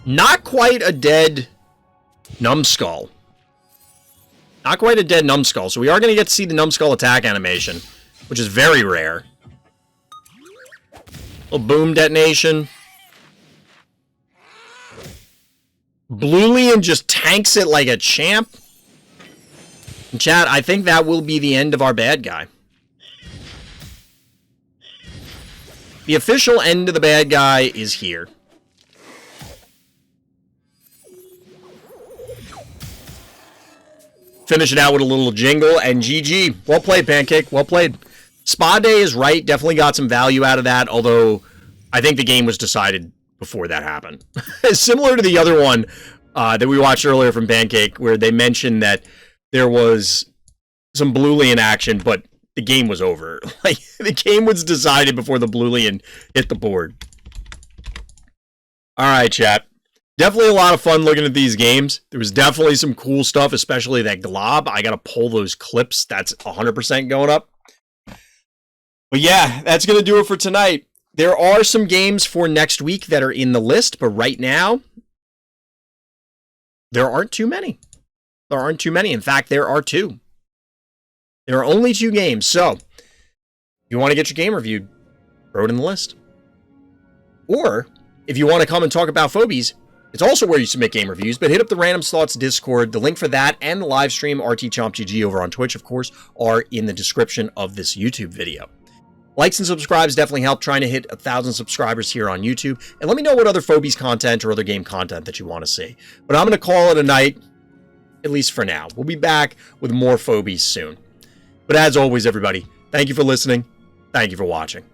Not quite a dead Numbskull. Not quite a dead Numbskull. So we are going to get to see the Numbskull attack animation, which is very rare. Little boom detonation. Bluelian just tanks it like a champ. And chat, I think that will be the end of our bad guy. The official end of the bad guy is here. Finish it out with a little jingle, and GG. Well played, Pancake. Well played. Spa Day is right. Definitely got some value out of that, although I think the game was decided before that happened. Similar to the other one that we watched earlier from Pancake, where they mentioned that there was some Bluelian action, but the game was over. Like, the game was decided before the Bluelian hit the board. All right, chat. Definitely a lot of fun looking at these games. There was definitely some cool stuff, especially that glob. I got to pull those clips. That's 100% going up. But yeah, that's going to do it for tonight. There are some games for next week that are in the list, but right now, there aren't too many. There aren't too many. In fact, there are 2. There are only 2 games. So, if you want to get your game reviewed, throw it in the list. Or, if you want to come and talk about Phobies, it's also where you submit game reviews, but hit up the Random Thoughts Discord. The link for that and the live stream RTChompGG over on Twitch, of course, are in the description of this YouTube video. Likes and subscribes definitely help, trying to hit 1,000 subscribers here on YouTube. And let me know what other Phobies content or other game content that you want to see. But I'm going to call it a night, at least for now. We'll be back with more Phobies soon. But as always, everybody, thank you for listening, thank you for watching,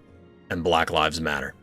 and Black Lives Matter.